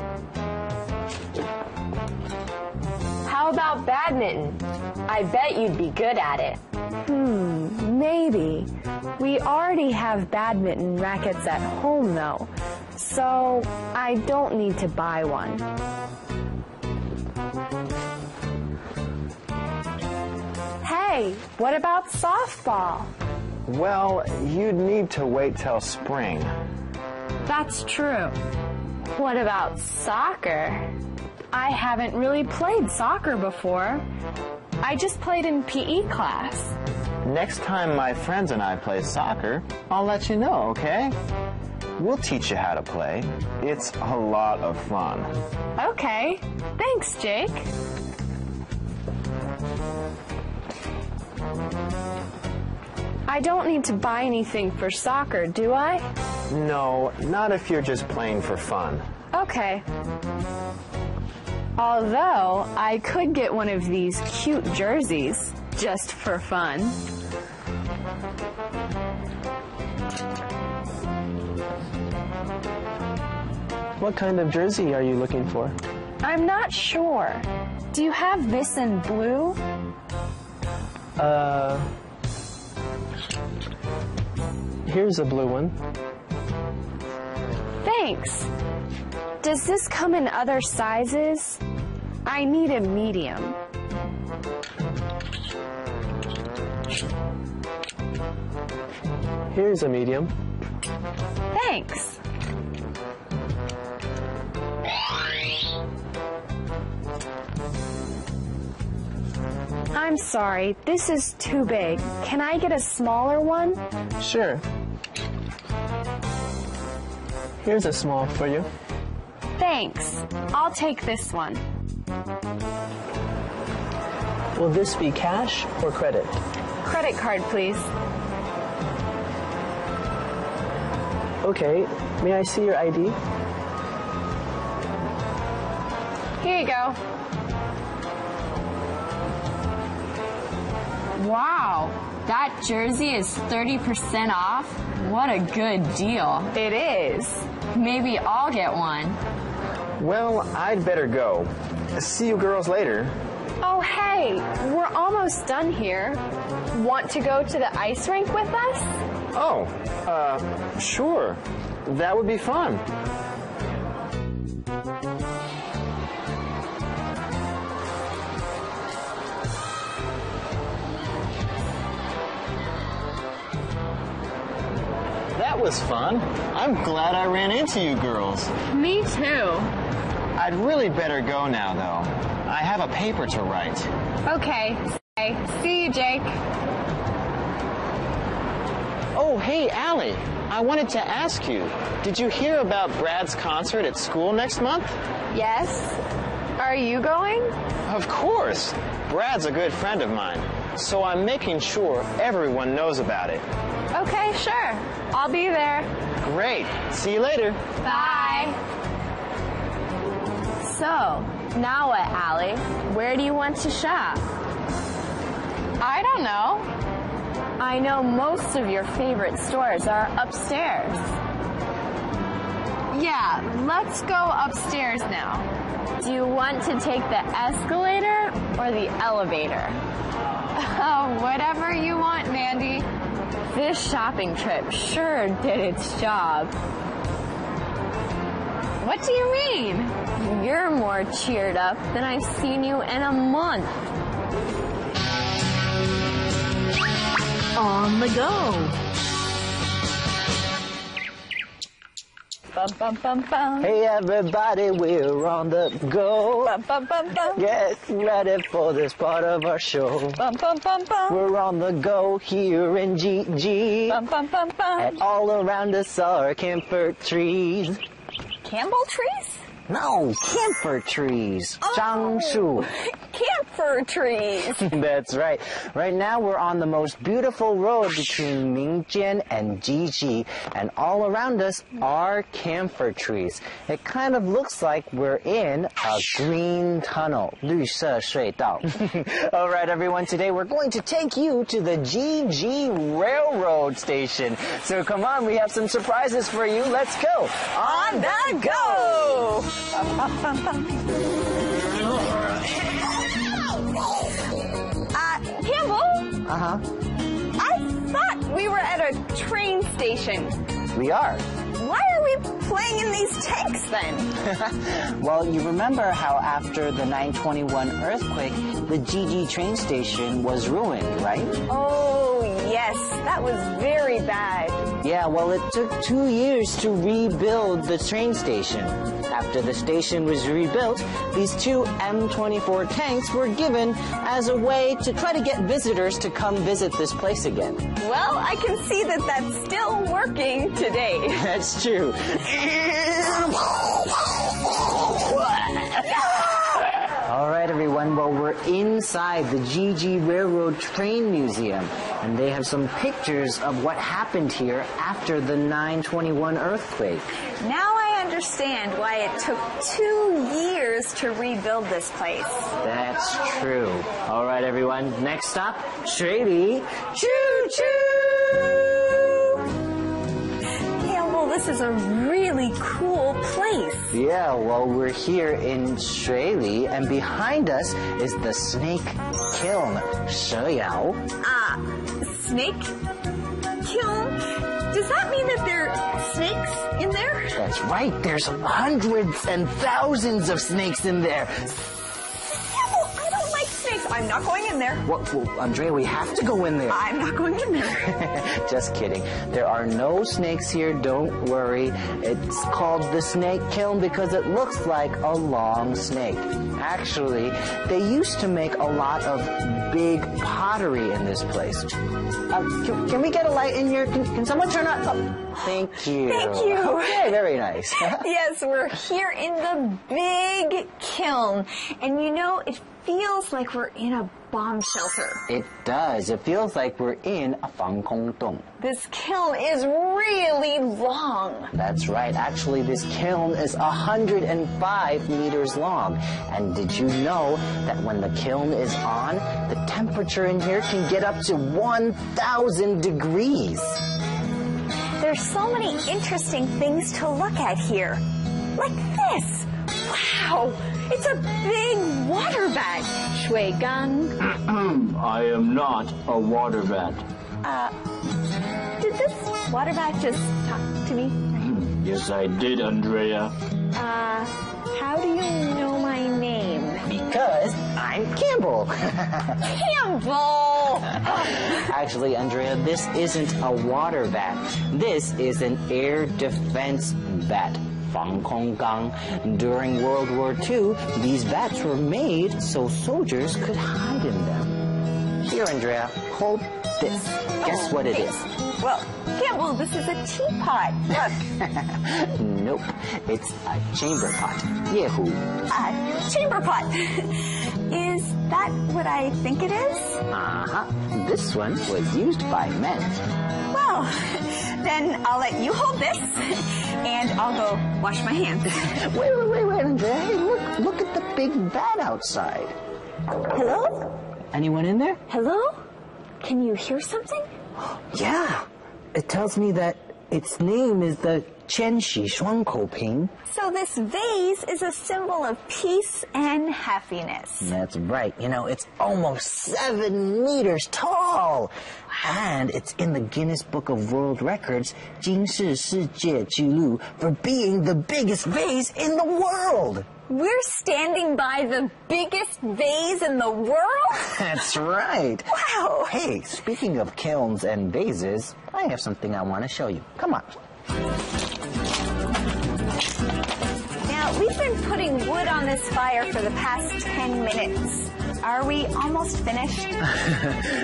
How about badminton? I bet you'd be good at it. Maybe. We already have badminton rackets at home, though, so I don't need to buy one. Hey, what about softball? Well, you'd need to wait till spring. That's true. What about soccer? I haven't really played soccer before. I just played in PE class. Next time my friends and I play soccer, I'll let you know, okay? We'll teach you how to play. It's a lot of fun. Okay. Thanks, Jake. I don't need to buy anything for soccer, do I? No, not if you're just playing for fun. Okay. Although, I could get one of these cute jerseys just for fun. What kind of jersey are you looking for? I'm not sure. Do you have this in blue? Here's a blue one. Thanks. Does this come in other sizes? I need a medium. Here's a medium. Thanks. I'm sorry, this is too big. Can I get a smaller one? Sure. Here's a small for you. Thanks. I'll take this one. Will this be cash or credit? Credit card, please. Okay, may I see your ID? Here you go. Wow, that jersey is 30% off? What a good deal. It is. Maybe I'll get one. Well, I'd better go. See you girls later. Oh, hey, we're almost done here. Want to go to the ice rink with us? Oh, sure. That would be fun. That was fun. I'm glad I ran into you girls. Me too. I'd really better go now, though. I have a paper to write. Okay. See you, Jake. Oh, hey, Allie. I wanted to ask you, did you hear about Brad's concert at school next month? Yes. Are you going? Of course. Brad's a good friend of mine, so I'm making sure everyone knows about it. Okay, sure. I'll be there. Great. See you later. Bye. So, now what, Allie? Where do you want to shop? I don't know. I know most of your favorite stores are upstairs. Yeah, let's go upstairs now. Do you want to take the escalator or the elevator? Whatever you want, Mandy. This shopping trip sure did its job. What do you mean? You're more cheered up than I've seen you in a month. On the go. Bum, bum, bum, bum. Hey everybody, we're on the go. Bum, bum, bum, bum. Get ready for this part of our show. Bum, bum, bum, bum. We're on the go here in GG. Bum, bum, bum, bum. And all around us are camphor trees. Campbell trees? No, camphor trees. Oh, 樟树. camphor trees. That's right. Right now we're on the most beautiful road between Mingjian and Jiji, and all around us are camphor trees. It kind of looks like we're in a green tunnel. 绿色隧道. All right, everyone. Today we're going to take you to the Jiji Railroad Station. So come on, we have some surprises for you. Let's go. On the go. Campbell? Uh-huh. I thought we were at a train station. We are. Why are we playing in these tanks then? Well, you remember how after the 9/21 earthquake, the Jiji train station was ruined, right? Oh, yes. That was very bad. Yeah, well, it took 2 years to rebuild the train station. After the station was rebuilt, these two M24 tanks were given as a way to try to get visitors to come visit this place again. Well, I can see that that's still working today. That's true. All right, everyone. Well, we're inside the Jiji Railroad Train Museum, and they have some pictures of what happened here after the 9/21 earthquake. Now I understand why it took 2 years to rebuild this place. That's true. All right, everyone. Next stop, Shui-Li. Choo-choo! Campbell, this is a really cool place. Yeah, well, we're here in Shui-Li, and behind us is the snake kiln, 蛇窑. Snake kiln? Does that mean that there are snakes in there? That's right. There's hundreds and thousands of snakes in there. Campbell, I don't like snakes. I'm not going in there. Well, Andrea, we have to go in there. I'm not going in there. Just kidding. There are no snakes here. Don't worry. It's called the snake kiln because it looks like a long snake. Actually, they used to make a lot of big pottery in this place. Can we get a light in here? Can someone turn on? Oh, thank you. Thank you. Okay, very nice. Yes, we're here in the big kiln. And you know, it feels like we're in a bomb shelter. It does. It feels like we're in a 防空洞. This kiln is really long. That's right. Actually, this kiln is 105 meters long. And did you know that when the kiln is on, the temperature in here can get up to 1,000 degrees? There's so many interesting things to look at here. Like this. Wow! It's a big water vat. 水缸. I am not a water vat. Did this water bat just talk to me? Yes, I did, Andrea. How do you know my name? Because I'm Campbell. Campbell! Actually, Andrea, this isn't a water vat. This is an air defense vat. 防空缸. During World War II, these vats were made so soldiers could hide in them. Here, Andrea, hold this. Guess what it is? Well, Campbell, this is a teapot. Look. Nope, it's a chamber pot. 夜壶. Chamber pot. Is that what I think it is? Uh-huh. This one was used by men. Well, then I'll let you hold this, and I'll go wash my hands. Wait, Andrea. Hey, look at the big vat outside. Hello? Anyone in there? Hello? Can you hear something? Yeah. It tells me that its name is the 千禧双口瓶. So this vase is a symbol of peace and happiness. That's right. You know, it's almost 7 meters tall. And it's in the Guinness Book of World Records, 金氏世界纪录, for being the biggest vase in the world. We're standing by the biggest vase in the world? That's right. Wow. Hey, speaking of kilns and vases, I have something I want to show you. Come on. Now, we've been putting wood on this fire for the past 10 minutes. Are we almost finished?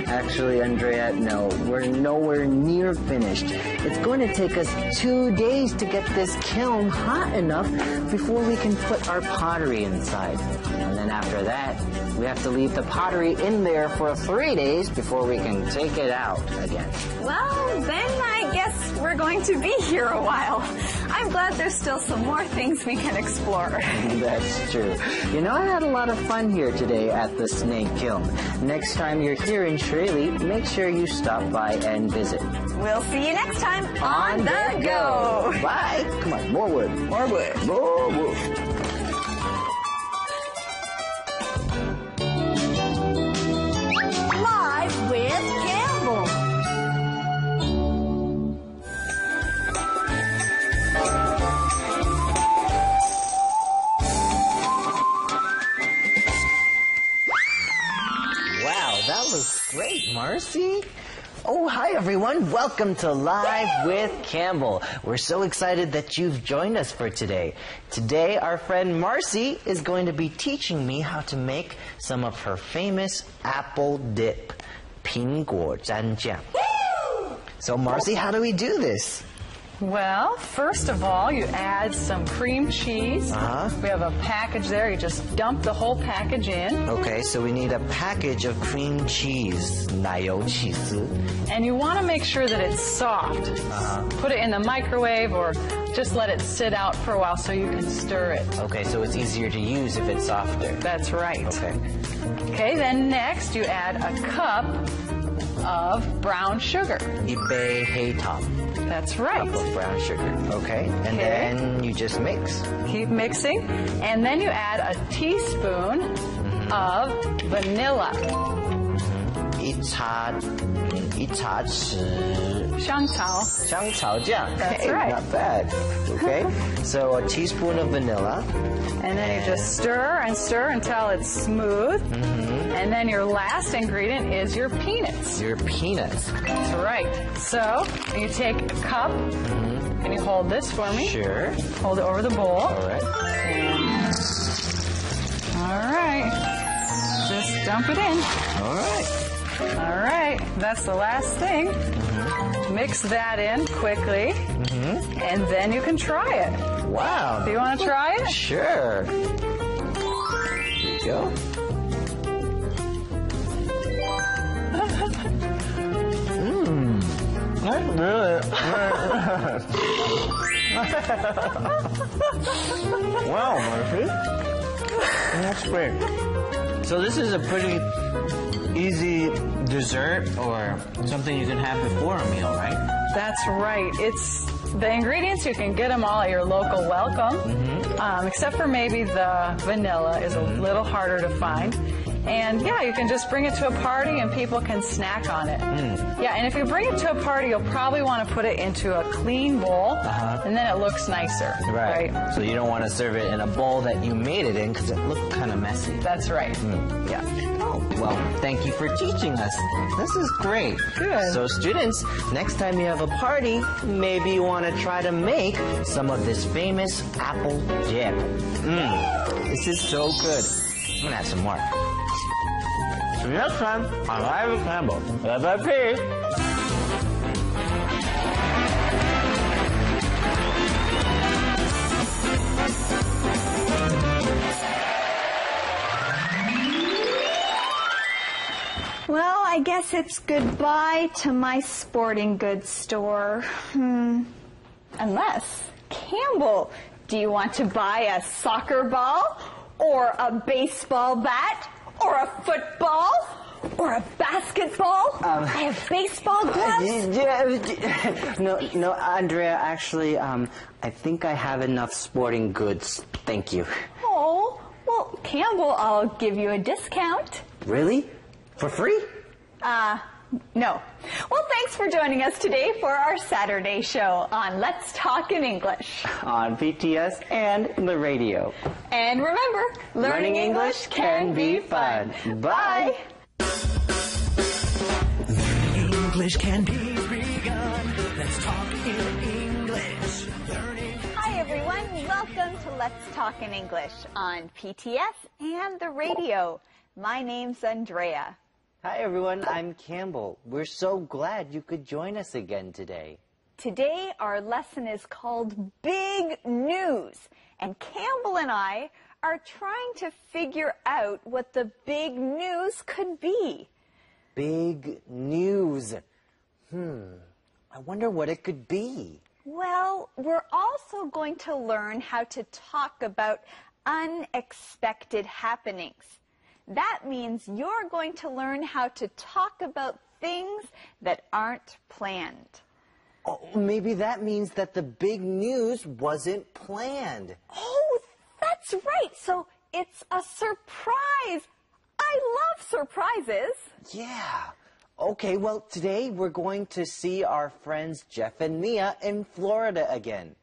Actually, Andrea, no. We're nowhere near finished. It's going to take us 2 days to get this kiln hot enough before we can put our pottery inside. And then after that, we have to leave the pottery in there for 3 days before we can take it out again. Well, then I guess we're going to be here a while. I'm glad there's still some more things we can explore. That's true. You know, I had a lot of fun here today at the Snake Kiln. Next time you're here in Shirley, make sure you stop by and visit. We'll see you next time on The Go. Bye. Come on, more wood. More wood. More wood. Live with Campbell. That was great, Marcy. Oh, hi, everyone. Welcome to Live with Campbell. We're so excited that you've joined us for today. Today, our friend Marcy is going to be teaching me how to make some of her famous apple dip, 苹果蘸酱. So, Marcy, how do we do this? Well, first of all, you add some cream cheese. We have a package there. You just dump the whole package in. Okay, so we need a package of cream cheese, 奶油起司. And you want to make sure that it's soft. Put it in the microwave or just let it sit out for a while so you can stir it. Okay, so it's easier to use if it's softer. That's right. Okay. Okay, then next you add a cup of brown sugar. 一杯黑糖. That's right. Cup of brown sugar. Okay. And then you just mix. Keep mixing. And then you add a teaspoon of vanilla. 一茶匙香草酱. That's hey, right. Not bad. Okay. So a teaspoon of vanilla. And then you just stir and stir until it's smooth. And then your last ingredient is your peanuts. Your peanuts. That's right. So you take a cup. Can you hold this for me? Sure. Hold it over the bowl. All right. All right. Just dump it in. All right. All right. That's the last thing. Mix that in quickly. And then you can try it. Wow. Do you want to try it? Sure. Here you go. That's really wow, Murphy. That's great. So this is a pretty easy dessert or something you can have before a meal, right? That's right. It's the ingredients, you can get them all at your local Welcome, except for maybe the vanilla is a little harder to find. And yeah, you can just bring it to a party and people can snack on it. Yeah, and if you bring it to a party, you'll probably want to put it into a clean bowl, and then it looks nicer. Right. So you don't want to serve it in a bowl that you made it in because it looked kind of messy. That's right. Yeah. Oh, well, thank you for teaching us. This is great. Good. So students, next time you have a party, maybe you want to try to make some of this famous apple dip. This is so good. I'm going to have some more. See you next time on Live with Campbell. Bye-bye. Well, I guess it's goodbye to my sporting goods store. Unless, Campbell, do you want to buy a soccer ball? Or a baseball bat? Or a football? Or a basketball? I have baseball gloves? No, Andrea, actually, I think I have enough sporting goods. Thank you. Oh, well, Campbell, I'll give you a discount. Really? For free? No. Well, thanks for joining us today for our Saturday show on Let's Talk in English. On PTS and the radio. And remember, learning English can be fun. Bye. Learning English can be begun. Let's talk in English. Hi, everyone. Welcome to Let's Talk in English on PTS and the radio. My name's Andrea. Hi, everyone. I'm Campbell. We're so glad you could join us again today. Today, our lesson is called Big News. And Campbell and I are trying to figure out what the big news could be. Big news. I wonder what it could be. Well, we're also going to learn how to talk about unexpected happenings. That means you're going to learn how to talk about things that aren't planned. Oh, maybe that means that the big news wasn't planned. Oh, that's right. So it's a surprise. I love surprises. Yeah. Okay, well, today we're going to see our friends Jeff and Mia in Florida again.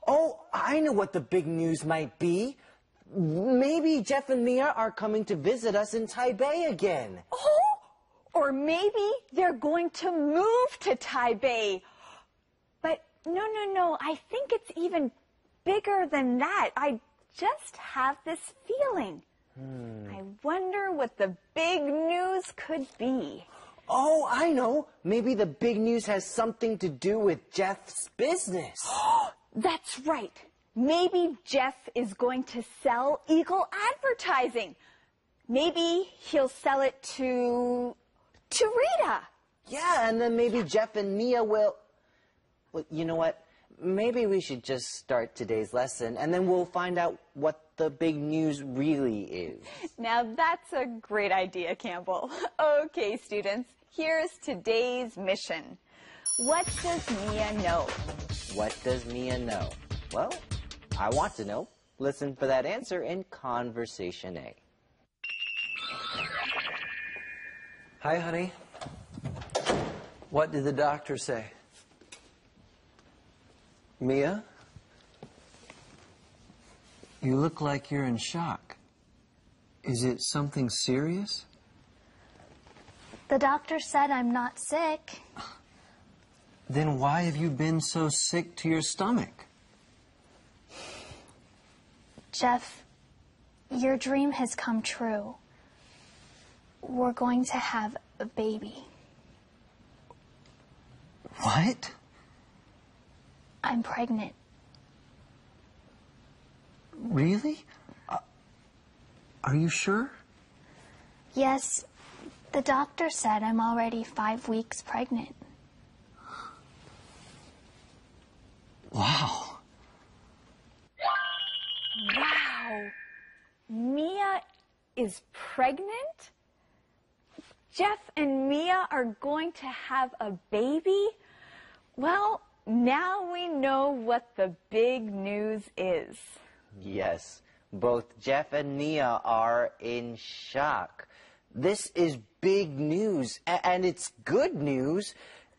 Oh, I know what the big news might be. Maybe Jeff and Mia are coming to visit us in Taipei again. Oh, or maybe they're going to move to Taipei. But no, I think it's even bigger than that. I just have this feeling. I wonder what the big news could be. Oh, I know. Maybe the big news has something to do with Jeff's business. That's right. Maybe Jeff is going to sell Eagle Advertising. Maybe he'll sell it to Rita. Yeah, and then maybe Jeff and Mia will... Well, you know what? Maybe we should just start today's lesson, and then we'll find out what the big news really is. Now, that's a great idea, Campbell. Okay, students, here's today's mission. What does Mia know? What does Mia know? Well, I want to know. Listen for that answer in Conversation A. Hi, honey. What did the doctor say? Mia? You look like you're in shock. Is it something serious? The doctor said I'm not sick. Then why have you been so sick to your stomach? Jeff, your dream has come true. We're going to have a baby. What? I'm pregnant. Really? Are you sure? Yes, the doctor said I'm already 5 weeks pregnant. Wow. Wow. Mia is pregnant? Jeff and Mia are going to have a baby? Well, now we know what the big news is. Yes, Both Jeff and Mia are in shock. This is big news, and it's good news.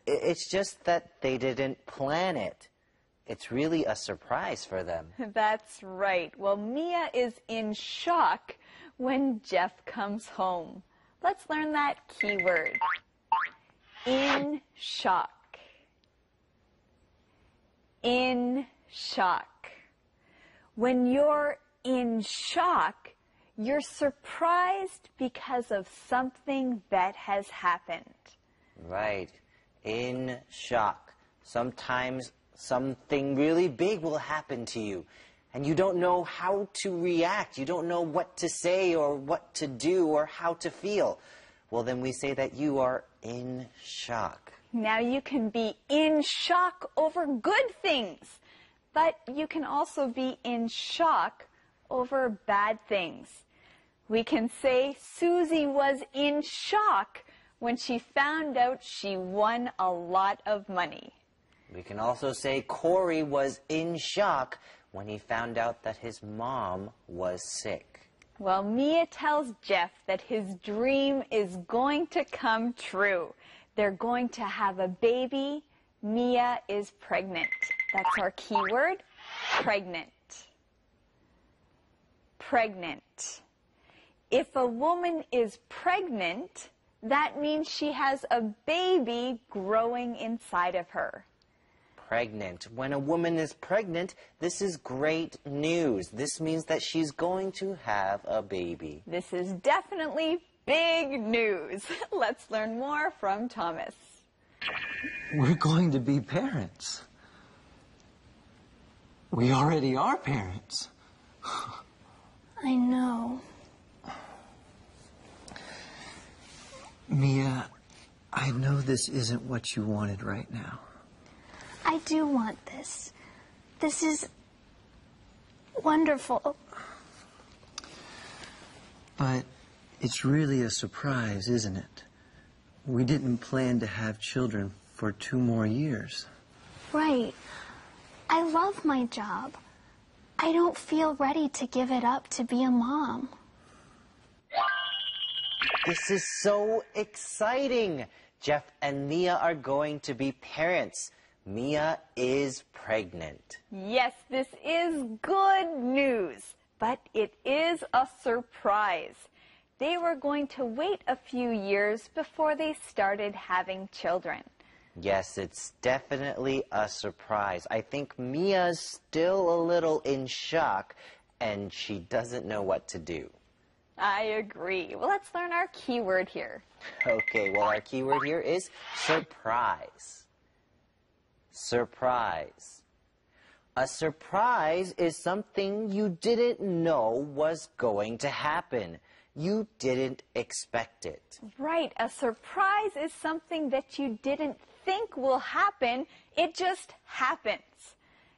It's just that they didn't plan it. It's really a surprise for them. That's right. Well, Mia is in shock when Jeff comes home. Let's learn that keyword. In shock. In shock. When you're in shock, you're surprised because of something that has happened. Right. In shock. Sometimes something really big will happen to you, and you don't know how to react. You don't know what to say or what to do or how to feel. Well, then we say that you are in shock. Now, you can be in shock over good things, but you can also be in shock over bad things. We can say Susie was in shock when she found out she won a lot of money. We can also say Corey was in shock when he found out that his mom was sick. Well, Mia tells Jeff that his dream is going to come true. They're going to have a baby. Mia is pregnant. That's our keyword, pregnant. Pregnant. If a woman is pregnant, that means she has a baby growing inside of her. Pregnant. When a woman is pregnant, this is great news. This means that she's going to have a baby. This is definitely big news. Let's learn more from Thomas. We're going to be parents. We already are parents. I know. Mia, I know this isn't what you wanted right now. I do want this. This is wonderful. But it's really a surprise, isn't it? We didn't plan to have children for 2 more years. Right. I love my job. I don't feel ready to give it up to be a mom. This is so exciting. Jeff and Mia are going to be parents. Mia is pregnant. Yes, this is good news, but it is a surprise. They were going to wait a few years before they started having children. Yes, it's definitely a surprise. I think Mia's still a little in shock, and she doesn't know what to do. I agree. Well, let's learn our keyword here. Okay, well, our keyword here is surprise. Surprise. A surprise is something you didn't know was going to happen. You didn't expect it. Right. A surprise is something that you didn't think will happen. It just happens.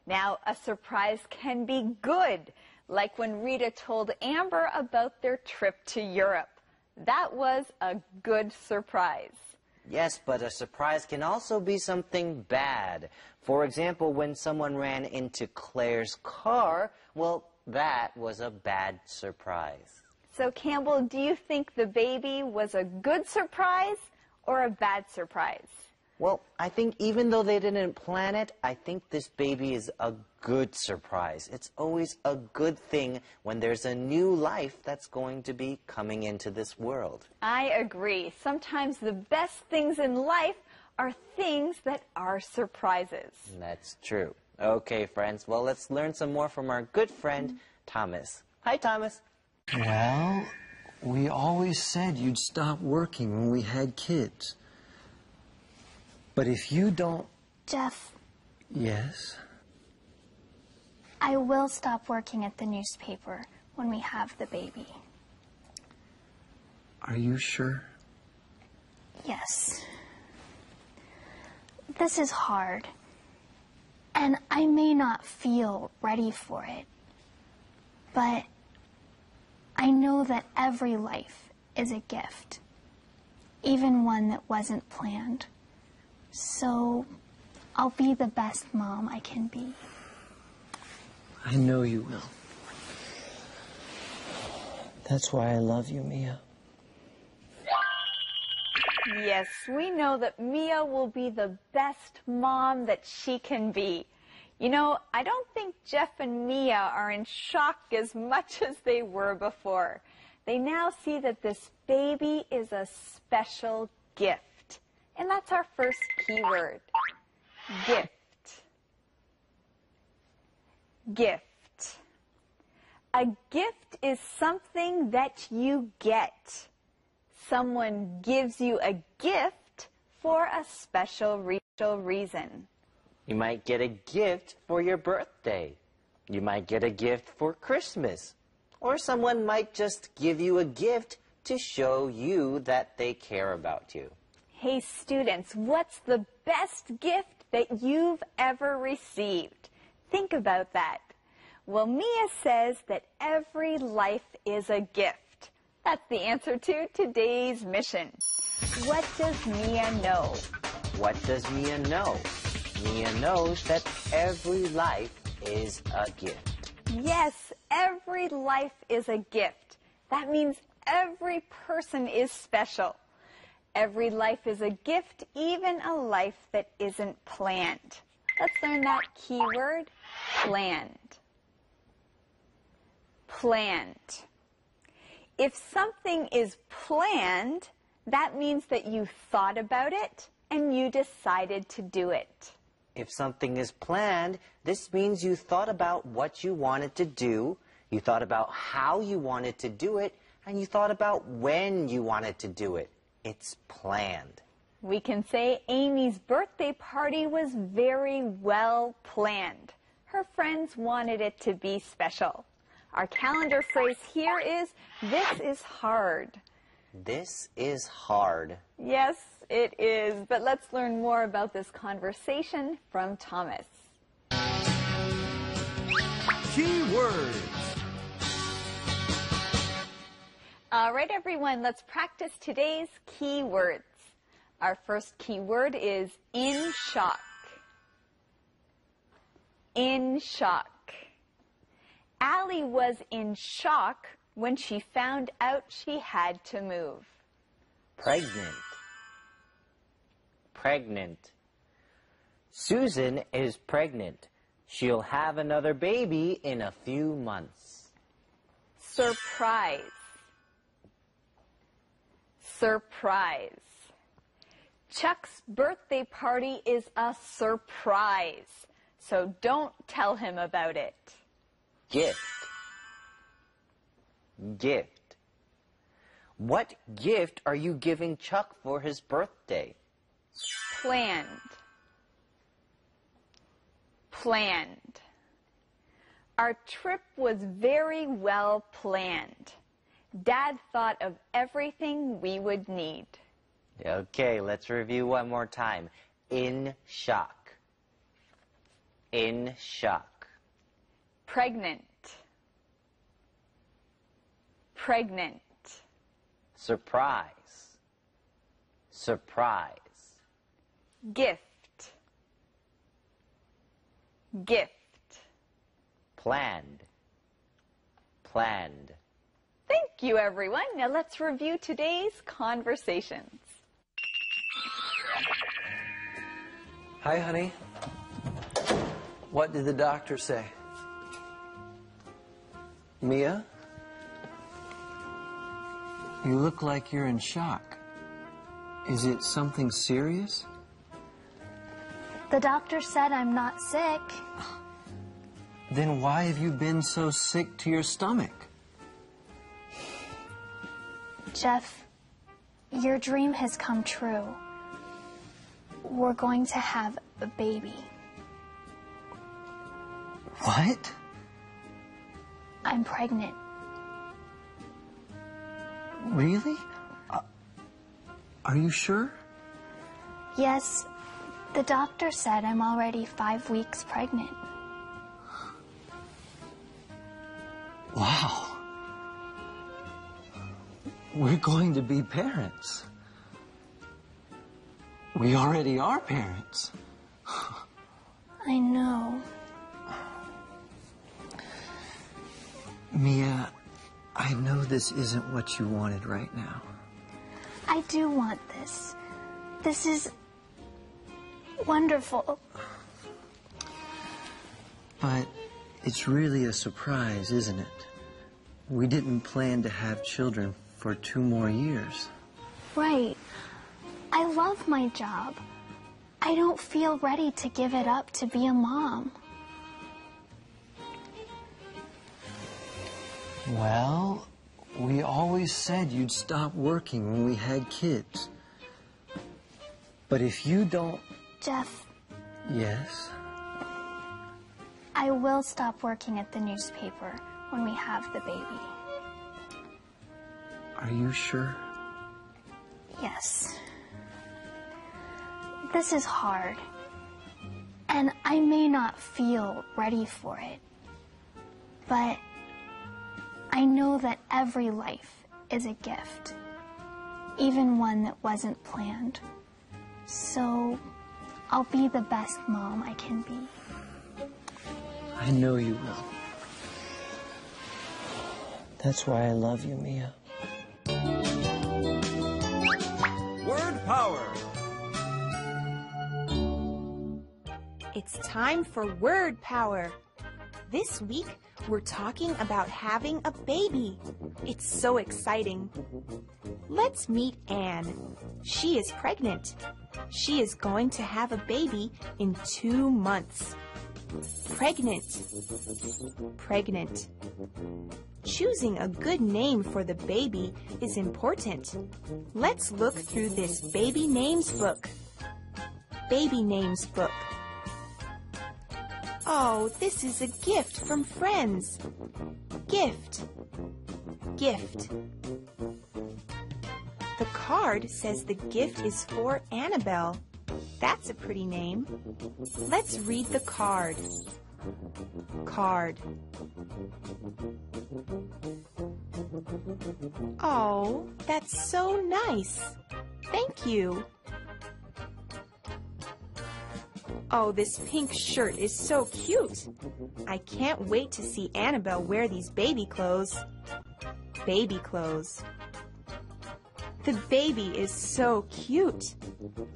Now, a surprise can be good, like when Rita told Amber about their trip to Europe. That was a good surprise. Yes, but a surprise can also be something bad. For example, when someone ran into Claire's car, well, that was a bad surprise. So, Campbell, do you think the baby was a good surprise or a bad surprise? Well, I think even though they didn't plan it, I think this baby is a good surprise. It's always a good thing when there's a new life that's going to be coming into this world. I agree. Sometimes the best things in life are things that are surprises. That's true. Okay, friends. Well, let's learn some more from our good friend, Thomas. Hi, Thomas. Well, we always said you'd stop working when we had kids. But if you don't... Jeff. Yes? I will stop working at the newspaper when we have the baby. Are you sure? Yes. This is hard, and I may not feel ready for it, but I know that every life is a gift, even one that wasn't planned. So I'll be the best mom I can be. I know you will. That's why I love you, Mia. Yes, we know that Mia will be the best mom that she can be. You know, I don't think Jeff and Mia are in shock as much as they were before. They now see that this baby is a special gift. And that's our first keyword. Gift. Gift. A gift is something that you get. Someone gives you a gift for a special reason. You might get a gift for your birthday. You might get a gift for Christmas. Or someone might just give you a gift to show you that they care about you. Hey students, what's the best gift that you've ever received? Think about that. Well, Mia says that every life is a gift. That's the answer to today's mission. What does Mia know? What does Mia know? Mia knows that every life is a gift. Yes, every life is a gift. That means every person is special. Every life is a gift, even a life that isn't planned. Let's learn that keyword, planned. Planned. If something is planned, that means that you thought about it and you decided to do it. If something is planned, this means you thought about what you wanted to do, you thought about how you wanted to do it, and you thought about when you wanted to do it. It's planned. We can say Amy's birthday party was very well planned. Her friends wanted it to be special. Our calendar phrase here is, this is hard. This is hard. Yes, it is. But let's learn more about this conversation from Thomas. Keywords. All right, everyone, let's practice today's keywords. Our first keyword is in shock. In shock. Allie was in shock when she found out she had to move. Pregnant. Pregnant. Susan is pregnant. She'll have another baby in a few months. Surprise. Surprise. Chuck's birthday party is a surprise, so don't tell him about it. Gift. Gift. What gift are you giving Chuck for his birthday? Planned. Planned. Our trip was very well planned. Dad thought of everything we would need. Okay, let's review one more time. In shock. In shock. Pregnant. Pregnant. Surprise. Surprise. Gift. Gift. Planned. Planned. Thank you, everyone. Now let's review today's conversations. Hi, honey. What did the doctor say? Mia? You look like you're in shock. Is it something serious? The doctor said I'm not sick. Then why have you been so sick to your stomach? Jeff, your dream has come true. We're going to have a baby. What? I'm pregnant. Really? Are you sure? Yes, the doctor said I'm already 5 weeks pregnant. Wow. We're going to be parents. We already are parents. I know. Mia, I I know this isn't what you wanted right now. I do want this. This is wonderful. But it's really a surprise, isn't it? We didn't plan to have children for 2 more years. Right. I love my job. I don't feel ready to give it up to be a mom. Well, we always said you'd stop working when we had kids. But if you don't... Jeff, Yes? I will stop working at the newspaper when we have the baby. Are you sure? Yes. This is hard, and I may not feel ready for it, but I know that every life is a gift, even one that wasn't planned. So I'll be the best mom I can be. I know you will. That's why I love you, Mia. Word power. It's time for Word Power. This week, we're talking about having a baby. It's so exciting. Let's meet Anne. She is pregnant. She is going to have a baby in 2 months. Pregnant. Pregnant. Choosing a good name for the baby is important. Let's look through this baby names book. Baby names book. Oh, this is a gift from friends. Gift. Gift. The card says the gift is for Annabelle. That's a pretty name. Let's read the card. Card. Oh, that's so nice. Thank you. Oh, this pink shirt is so cute. I can't wait to see Annabelle wear these baby clothes. Baby clothes. The baby is so cute.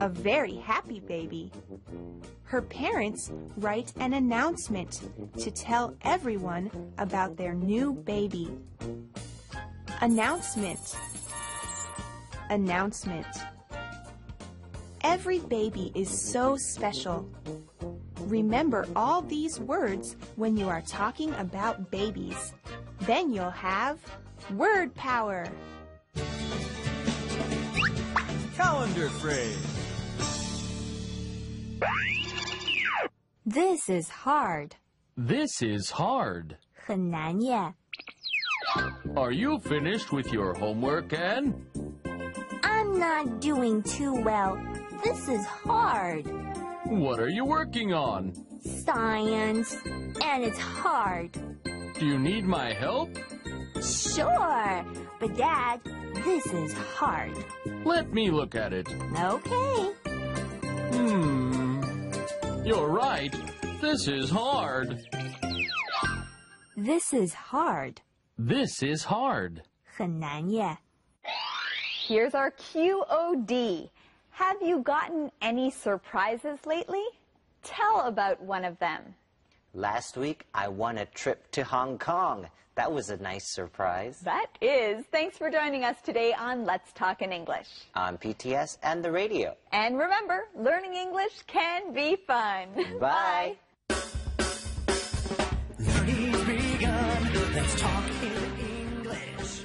A very happy baby. Her parents write an announcement to tell everyone about their new baby. Announcement. Announcement. Every baby is so special. Remember all these words when you are talking about babies. Then you'll have word power. Calendar phrase. This is hard. This is hard. 很难耶. Are you finished with your homework, Anne? I'm not doing too well. This is hard. What are you working on? Science. And it's hard. Do you need my help? Sure. But Dad, this is hard. Let me look at it. Okay. You're right. This is hard. This is hard. This is hard. 很难耶. Here's our QOD. Have you gotten any surprises lately? Tell about one of them. Last week, I won a trip to Hong Kong. That was a nice surprise. That is. Thanks for joining us today on Let's Talk in English. On PTS and the radio. And remember, learning English can be fun. Bye. Learning's begun. Let's talk in English.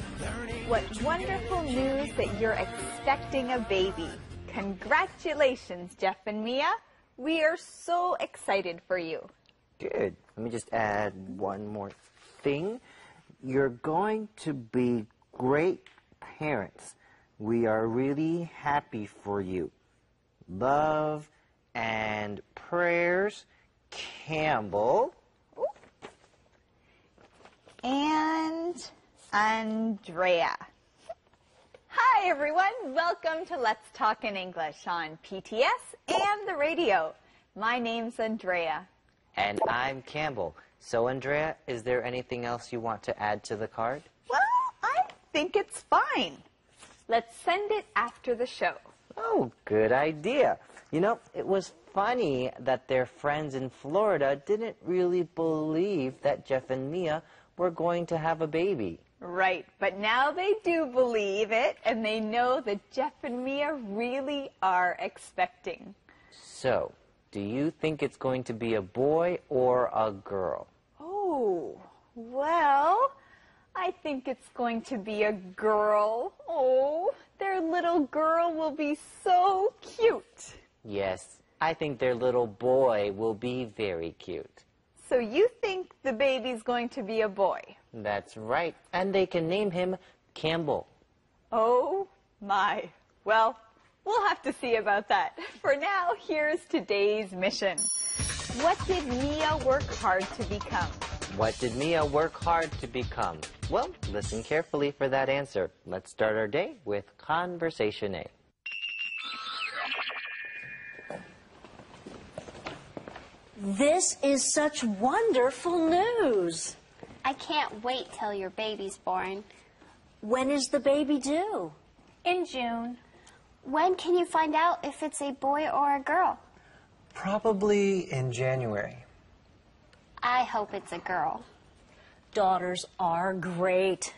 What wonderful news that you're expecting a baby. Congratulations, Jeff and Mia. We are so excited for you. Good. Let me just add one more thing. You're going to be great parents. We are really happy for you. Love and prayers, Campbell. And Andrea. Hi, everyone. Welcome to Let's Talk in English on PTS and the radio. My name's Andrea. And I'm Campbell. So, Andrea, is there anything else you want to add to the card? Well, think it's fine. Let's send it after the show. Oh, good idea. You know, it was funny that their friends in Florida didn't really believe that Jeff and Mia were going to have a baby. Right, but now they do believe it, and they know that Jeff and Mia really are expecting. So, do you think it's going to be a boy or a girl? Oh, well, I think it's going to be a girl. Oh, their little girl will be so cute. Yes, I think their little boy will be very cute. So you think the baby's going to be a boy? That's right, and they can name him Campbell. Oh, my. Well, we'll have to see about that. For now, here's today's mission. What did Mia work hard to become? What did Mia work hard to become? Well, listen carefully for that answer. Let's start our day with Conversation A. This is such wonderful news. I can't wait till your baby's born. When is the baby due? In June. When can you find out if it's a boy or a girl? Probably in January. I hope it's a girl. Daughters are great.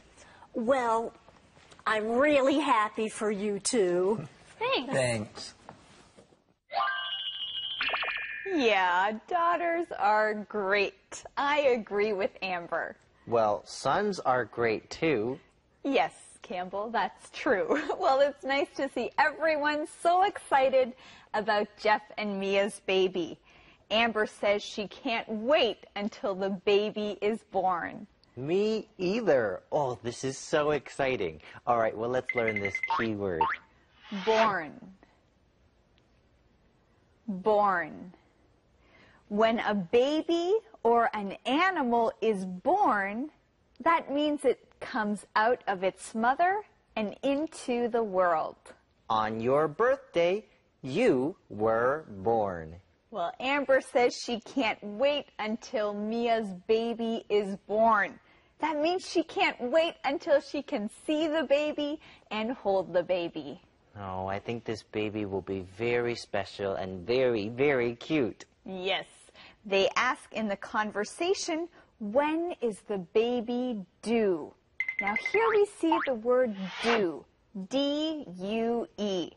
Well, I'm really happy for you two. Thanks. Thanks. Yeah, daughters are great. I agree with Amber. Well, sons are great too. Yes, Campbell, that's true. Well, it's nice to see everyone so excited about Jeff and Mia's baby. Amber says she can't wait until the baby is born. Me either. Oh, this is so exciting. All right, well, let's learn this key word. Born. Born. When a baby or an animal is born, that means it comes out of its mother and into the world. On your birthday, you were born. Well, Amber says she can't wait until Mia's baby is born. That means she can't wait until she can see the baby and hold the baby. Oh, I think this baby will be very special and very, very cute. Yes. They ask in the conversation, when is the baby due? Now here we see the word due, D-U-E.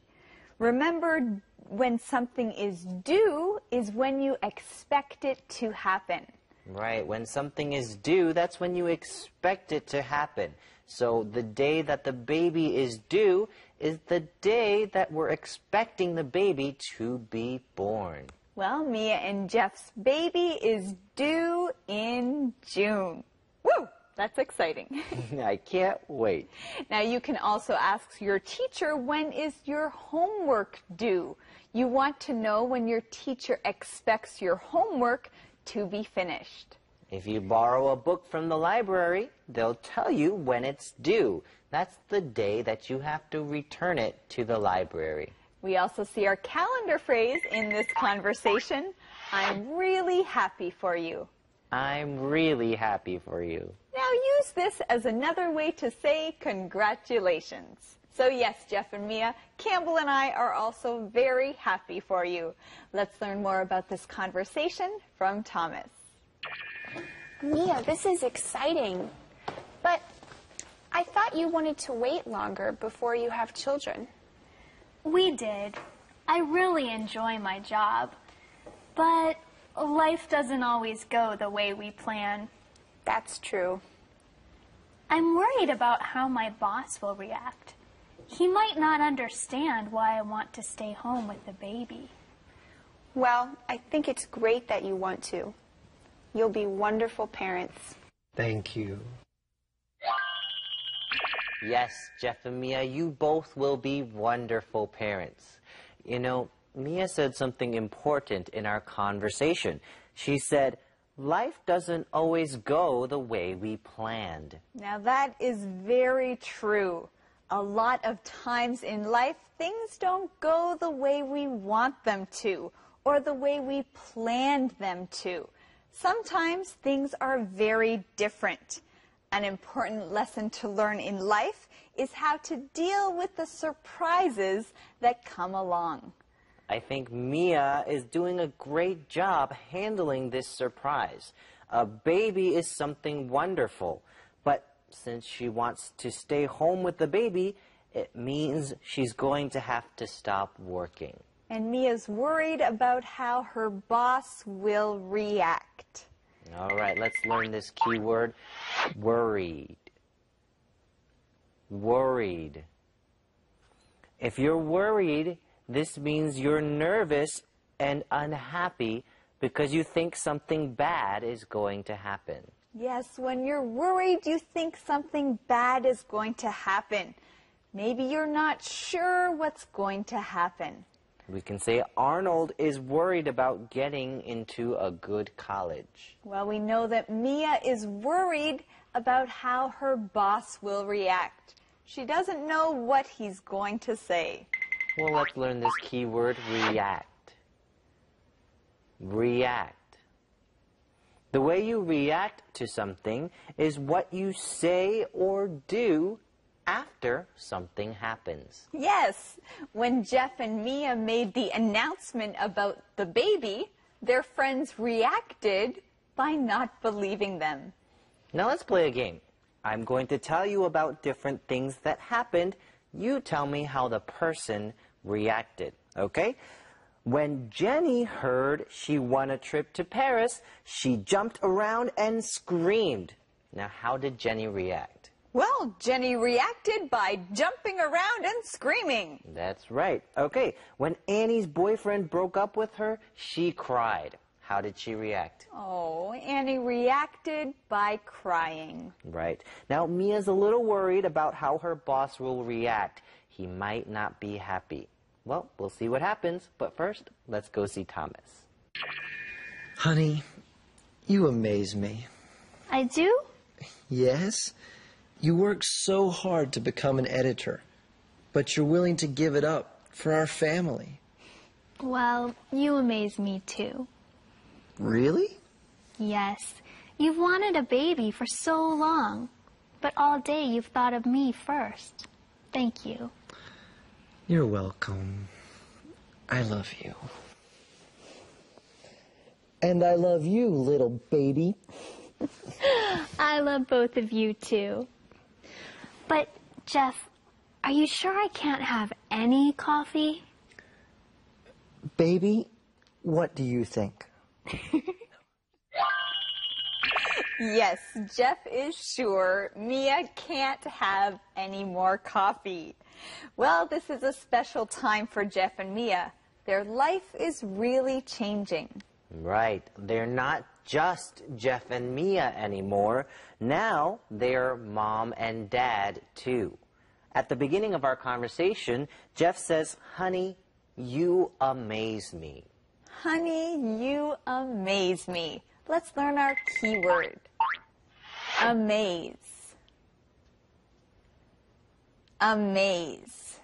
Remember, when something is due is when you expect it to happen. Right, when something is due, that's when you expect it to happen. So the day that the baby is due is the day that we're expecting the baby to be born. Well, Mia and Jeff's baby is due in June. Woo! That's exciting. I can't wait. Now, you can also ask your teacher, when is your homework due? You want to know when your teacher expects your homework to be finished. If you borrow a book from the library, they'll tell you when it's due. That's the day that you have to return it to the library. We also see our calendar phrase in this conversation. I'm really happy for you. I'm really happy for you. Now use this as another way to say congratulations. So yes, Jeff and Mia, Campbell and I are also very happy for you. Let's learn more about this conversation from Thomas. Mia, this is exciting. But I thought you wanted to wait longer before you have children. We did. I really enjoy my job. But life doesn't always go the way we plan. That's true. I'm worried about how my boss will react. He might not understand why I want to stay home with the baby. Well, I think it's great that you want to. You'll be wonderful parents. Thank you. Yes, Jeff and Mia, you both will be wonderful parents. You know, Mia said something important in our conversation. She said, life doesn't always go the way we planned. Now that is very true. A lot of times in life, things don't go the way we want them to, or the way we planned them to. Sometimes things are very different. An important lesson to learn in life is how to deal with the surprises that come along. I think Mia is doing a great job handling this surprise. A baby is something wonderful, but since she wants to stay home with the baby, it means she's going to have to stop working. And Mia's worried about how her boss will react. All right, let's learn this key word, worried. Worried. If you're worried, this means you're nervous and unhappy because you think something bad is going to happen. Yes, when you're worried, you think something bad is going to happen. Maybe you're not sure what's going to happen. We can say Arnold is worried about getting into a good college. Well, we know that Mia is worried about how her boss will react. She doesn't know what he's going to say. Well, let's learn this key word, react. React. The way you react to something is what you say or do after something happens. Yes, when Jeff and Mia made the announcement about the baby, their friends reacted by not believing them. Now let's play a game. I'm going to tell you about different things that happened. You tell me how the person reacted, okay? When Jenny heard she won a trip to Paris, she jumped around and screamed. Now, how did Jenny react? Well, Jenny reacted by jumping around and screaming. That's right. Okay, when Annie's boyfriend broke up with her, she cried. How did she react? Oh, Annie reacted by crying. Right. Now, Mia's a little worried about how her boss will react. He might not be happy. Well, we'll see what happens, but first, let's go see Thomas. Honey, you amaze me. I do? Yes. You work so hard to become an editor, but you're willing to give it up for our family. Well, you amaze me too. Really? Yes. You've wanted a baby for so long, but all day you've thought of me first. Thank you. You're welcome. I love you. And I love you, little baby. I love both of you too. But, Jeff, are you sure I can't have any coffee? Baby, what do you think? Yes, Jeff is sure Mia can't have any more coffee. Well, this is a special time for Jeff and Mia. Their life is really changing. Right. They're not just Jeff and Mia anymore. Now they're mom and dad too. At the beginning of our conversation, Jeff says, "Honey, you amaze me." Honey, you amaze me. Let's learn our keyword. Amaze. Amaze.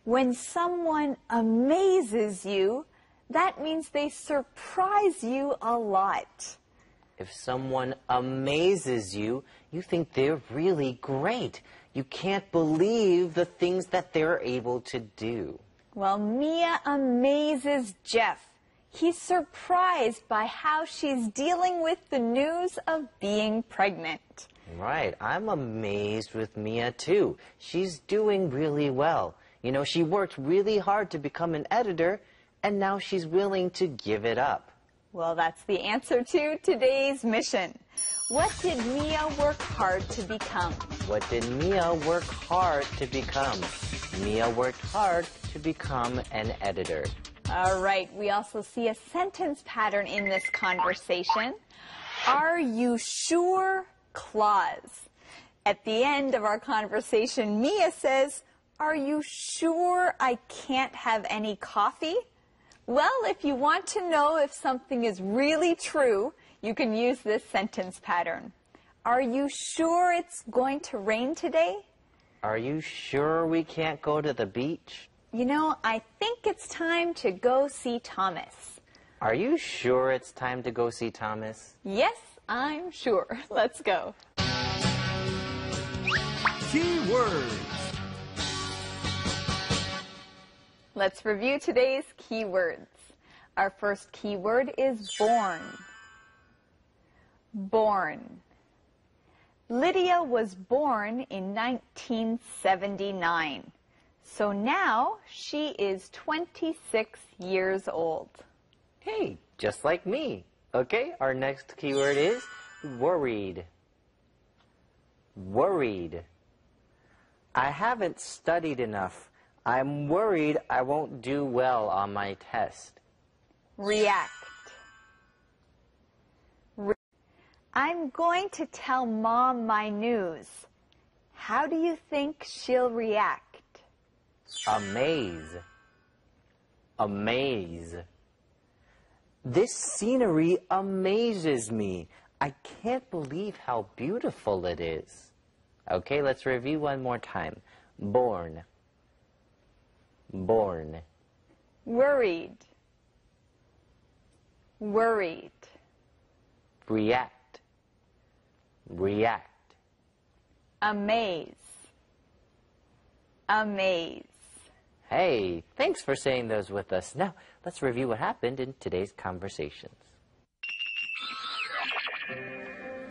When someone amazes you, that means they surprise you a lot. If someone amazes you, you think they're really great. You can't believe the things that they're able to do. Well, Mia amazes Jeff. He's surprised by how she's dealing with the news of being pregnant. Right. I'm amazed with Mia, too. She's doing really well. You know, she worked really hard to become an editor, and now she's willing to give it up. Well, that's the answer to today's mission. What did Mia work hard to become? What did Mia work hard to become? Mia worked hard to become an editor. All right, we also see a sentence pattern in this conversation. Are you sure? Clause. At the end of our conversation, Mia says, "Are you sure I can't have any coffee?" Well, if you want to know if something is really true, you can use this sentence pattern. Are you sure it's going to rain today? Are you sure we can't go to the beach? You know, I think it's time to go see Thomas. Are you sure it's time to go see Thomas? Yes, I'm sure. Let's go. Key words. Let's review today's keywords. Our first keyword is born. Born. Lydia was born in 1979. So now she is 26 years old. Hey, just like me. Okay, our next keyword is worried. Worried. I haven't studied enough. I'm worried I won't do well on my test. React. I'm going to tell Mom my news. How do you think she'll react? Amaze. Amaze. This scenery amazes me. I can't believe how beautiful it is. Okay, let's review one more time. Born. Born. Worried. Worried. React. React. Amaze. Amaze. Hey, thanks for saying those with us. Now, let's review what happened in today's conversations.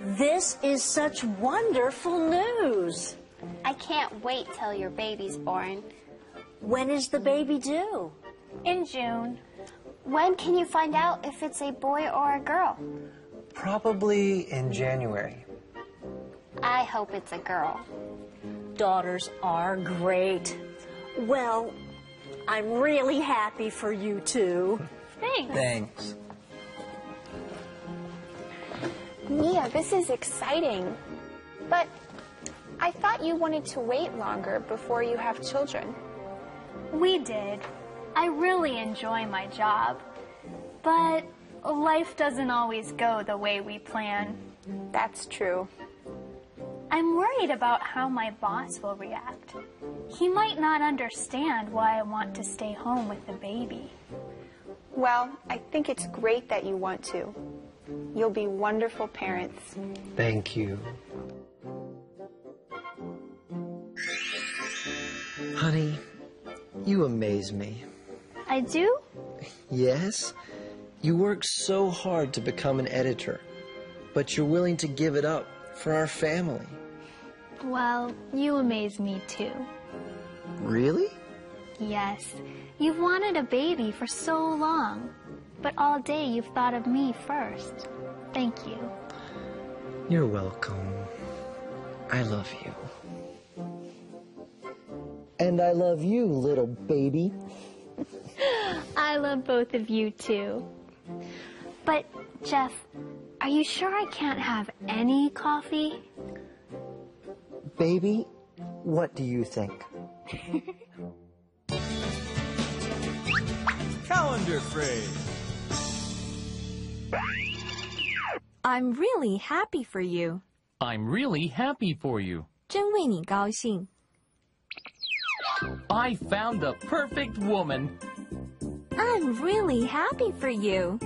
This is such wonderful news. I can't wait till your baby's born. When is the baby due? In June. When can you find out if it's a boy or a girl? Probably in January. I hope it's a girl. Daughters are great. Well, I'm really happy for you two. Thanks. Thanks. Mia, this is exciting. But I thought you wanted to wait longer before you have children. We did. I really enjoy my job. But life doesn't always go the way we plan. That's true. I'm worried about how my boss will react. He might not understand why I want to stay home with the baby. Well, I think it's great that you want to. You'll be wonderful parents. Thank you. Honey, you amaze me. I do? Yes? You work so hard to become an editor, but you're willing to give it up for our family. Well, you amaze me too. Really? Yes. You've wanted a baby for so long, but all day you've thought of me first. Thank you. You're welcome. I love you. And I love you, little baby. I love both of you too. But, Jeff, are you sure I can't have any coffee? Baby, what do you think? Calendar phrase. I'm really happy for you. I'm really happy for you. 真为你高兴. I found the perfect woman. I'm really happy for you.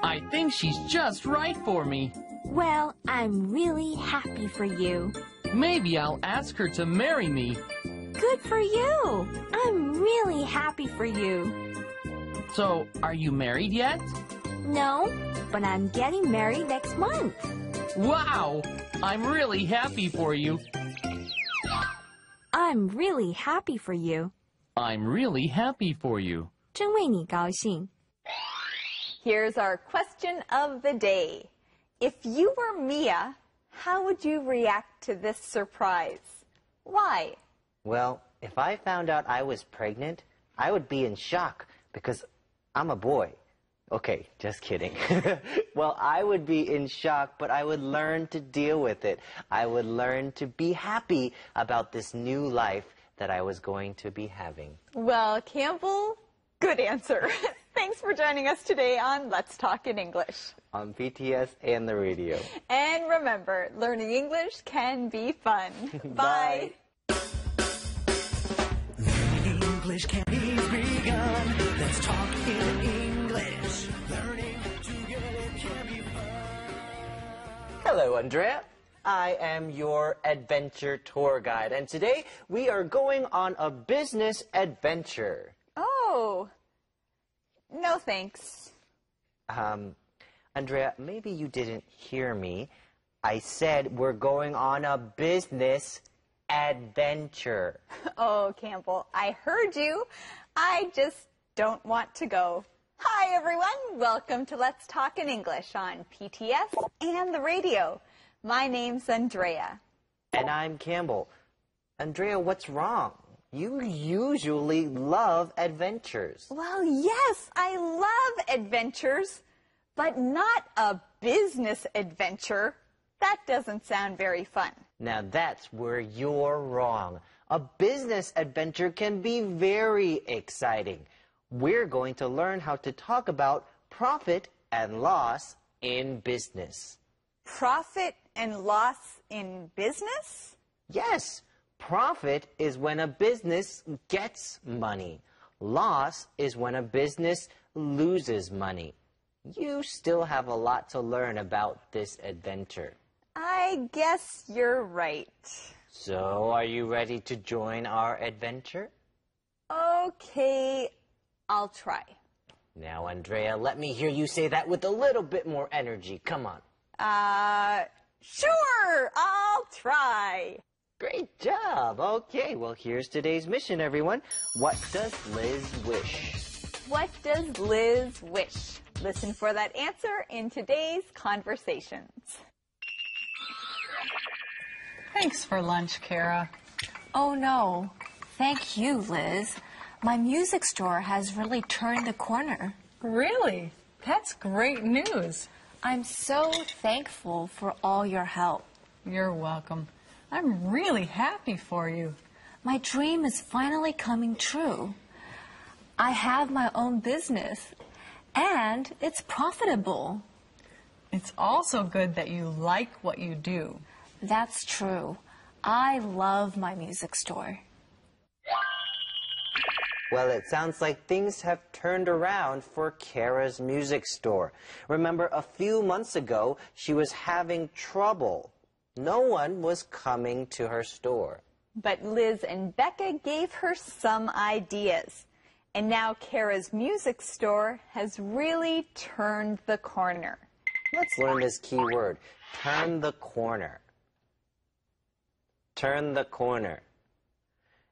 I think she's just right for me. Well, I'm really happy for you. Maybe I'll ask her to marry me. Good for you. I'm really happy for you. So, are you married yet? No, but I'm getting married next month. Wow! I'm really happy for you. I'm really happy for you. I'm really happy for you. 真为你高兴. Here's our question of the day. If you were Mia, how would you react to this surprise? Why? Well, if I found out I was pregnant, I would be in shock because I'm a boy. Okay, just kidding. Well, I would be in shock, but I would learn to deal with it. I would learn to be happy about this new life that I was going to be having. Well, Campbell, good answer. Thanks for joining us today on Let's Talk in English. On PTS and the radio. And remember, learning English can be fun. Bye. Learning English can be begun. Let's talk in English. Learning together can be fun. Hello, Andrea. I am your adventure tour guide, and today we are going on a business adventure. Oh, no thanks. Andrea, maybe you didn't hear me. I said we're going on a business adventure. Oh, Campbell, I heard you. I just don't want to go. Hi, everyone. Welcome to Let's Talk in English on PTS and the radio. My name's Andrea. And I'm Campbell. Andrea, what's wrong? You usually love adventures. Well, yes, I love adventures, but not a business adventure. That doesn't sound very fun. Now that's where you're wrong. A business adventure can be very exciting. We're going to learn how to talk about profit and loss in business. Profit and loss in business? Yes. Profit is when a business gets money. Loss is when a business loses money. You still have a lot to learn about this adventure. I guess you're right. So, are you ready to join our adventure? Okay, I'll try. Now, Andrea, let me hear you say that with a little bit more energy. Come on. Sure, I'll try. Great job. Okay, well, here's today's mission, everyone. What does Liz wish? What does Liz wish? Listen for that answer in today's conversations. Thanks for lunch, Kara. Oh, no. Thank you, Liz. My music store has really turned the corner. Really? That's great news. I'm so thankful for all your help. You're welcome. I'm really happy for you. My dream is finally coming true. I have my own business, and it's profitable. It's also good that you like what you do. That's true. I love my music store. Well, it sounds like things have turned around for Kara's music store. Remember, a few months ago, she was having trouble. No one was coming to her store. But Liz and Becca gave her some ideas. And now Kara's music store has really turned the corner. Let's learn this key word. Turn the corner. Turn the corner.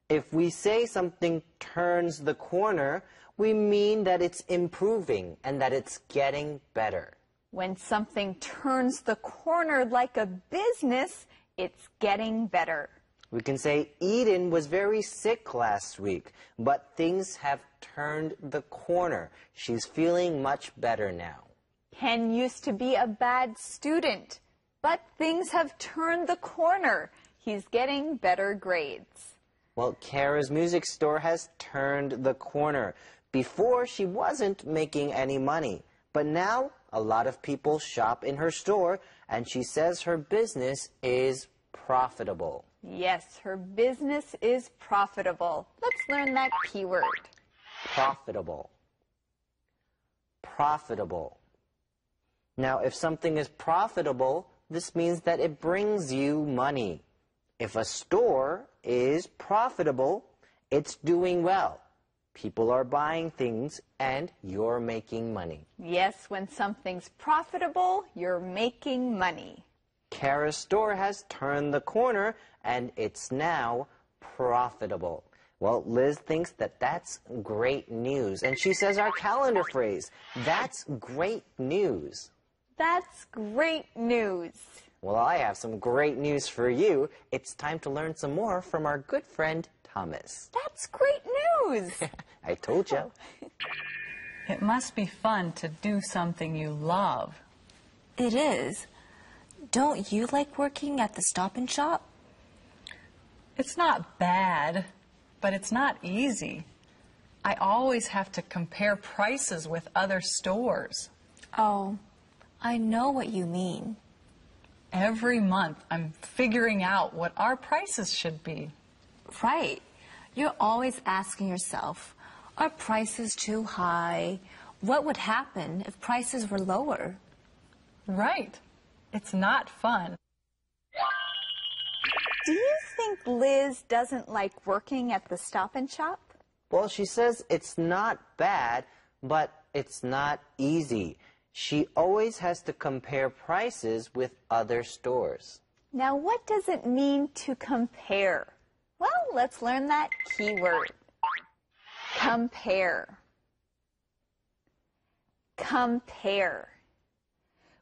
If we say something turns the corner, we mean that it's improving and that it's getting better. When something turns the corner like a business, it's getting better. We can say Eden was very sick last week, but things have turned the corner. She's feeling much better now. Ken used to be a bad student, but things have turned the corner. He's getting better grades. Well, Kara's music store has turned the corner. Before, she wasn't making any money, but now a lot of people shop in her store, and she says her business is profitable. Yes, her business is profitable. Let's learn that P word. Profitable. Profitable. Now, if something is profitable, this means that it brings you money. If a store is profitable, it's doing well. People are buying things and you're making money. Yes, when something's profitable, you're making money. Kara's store has turned the corner and it's now profitable. Well, Liz thinks that that's great news. And she says our calendar phrase, that's great news. That's great news. Well, I have some great news for you. It's time to learn some more from our good friend, Thomas. That's great news. I told you. It must be fun to do something you love. It is. Don't you like working at the Stop and Shop? It's not bad, but it's not easy. I always have to compare prices with other stores. Oh, I know what you mean. Every month, I'm figuring out what our prices should be. Right. You're always asking yourself, are prices too high? What would happen if prices were lower? Right. It's not fun. Do you think Liz doesn't like working at the Stop and Shop? Well, she says it's not bad, but it's not easy. She always has to compare prices with other stores. Now, what does it mean to compare? Well, let's learn that keyword. Compare. Compare.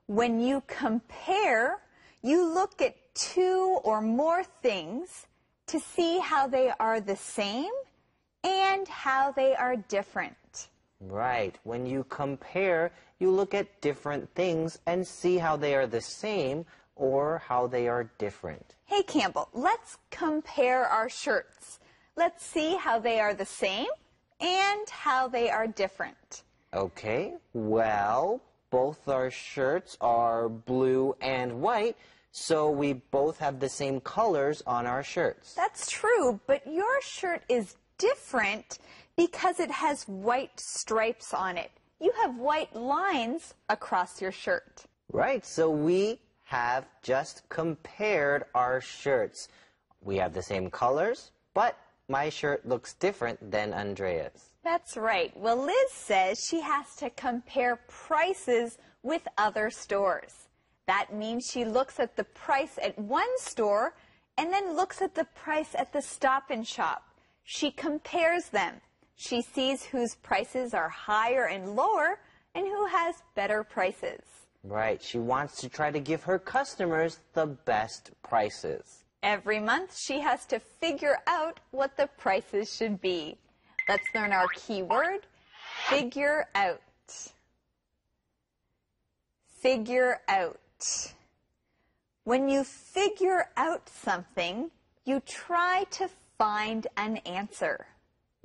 When you compare, you look at two or more things to see how they are the same and how they are different. Right. When you compare, you look at different things and see how they are the same or how they are different. Hey, Campbell, let's compare our shirts. Let's see how they are the same and how they are different. Okay, well, both our shirts are blue and white, so we both have the same colors on our shirts. That's true, but your shirt is different because it has white stripes on it. You have white lines across your shirt. Right, so we have just compared our shirts. We have the same colors, but my shirt looks different than Andrea's. That's right. Well, Liz says she has to compare prices with other stores. That means she looks at the price at one store and then looks at the price at the Stop and Shop. She compares them. She sees whose prices are higher and lower and who has better prices. Right, she wants to try to give her customers the best prices. Every month she has to figure out what the prices should be. Let's learn our keyword, figure out. Figure out. When you figure out something, you try to find an answer.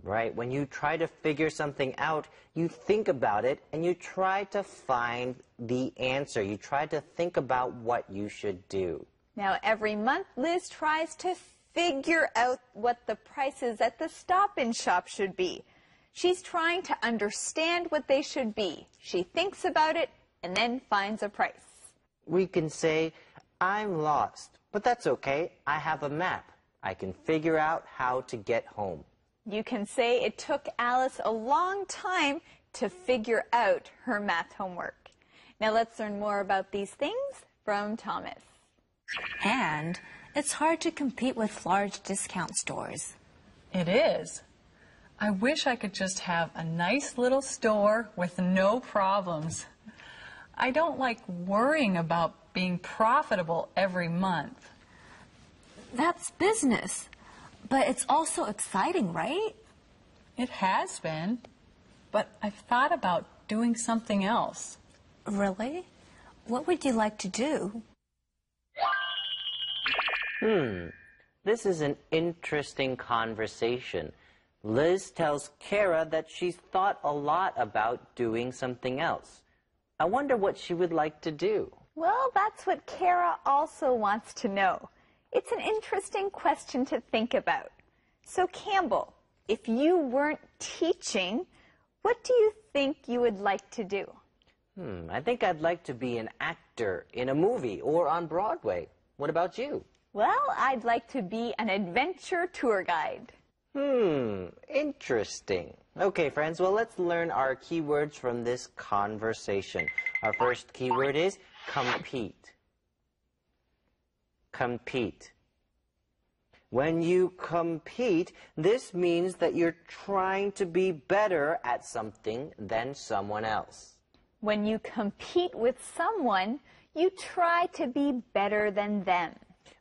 Right, when you try to figure something out, you think about it and you try to find the answer. You try to think about what you should do. Now, every month, Liz tries to figure out what the prices at the Stop and Shop should be. She's trying to understand what they should be. She thinks about it and then finds a price. We can say, I'm lost, but that's okay. I have a map. I can figure out how to get home. You can say it took Alice a long time to figure out her math homework. Now let's learn more about these things from Thomas. And it's hard to compete with large discount stores. It is. I wish I could just have a nice little store with no problems. I don't like worrying about being profitable every month. That's business, but it's also exciting, right? It has been, but I've thought about doing something else. Really? What would you like to do? This is an interesting conversation. Liz tells Kara that she's thought a lot about doing something else. I wonder what she would like to do. Well, that's what Kara also wants to know. It's an interesting question to think about. So, Campbell, if you weren't teaching, what do you think you would like to do? I think I'd like to be an actor in a movie or on Broadway. What about you? Well, I'd like to be an adventure tour guide. Interesting. Okay, friends, well, let's learn our keywords from this conversation. Our first keyword is compete. Compete. When you compete, this means that you're trying to be better at something than someone else. When you compete with someone, you try to be better than them.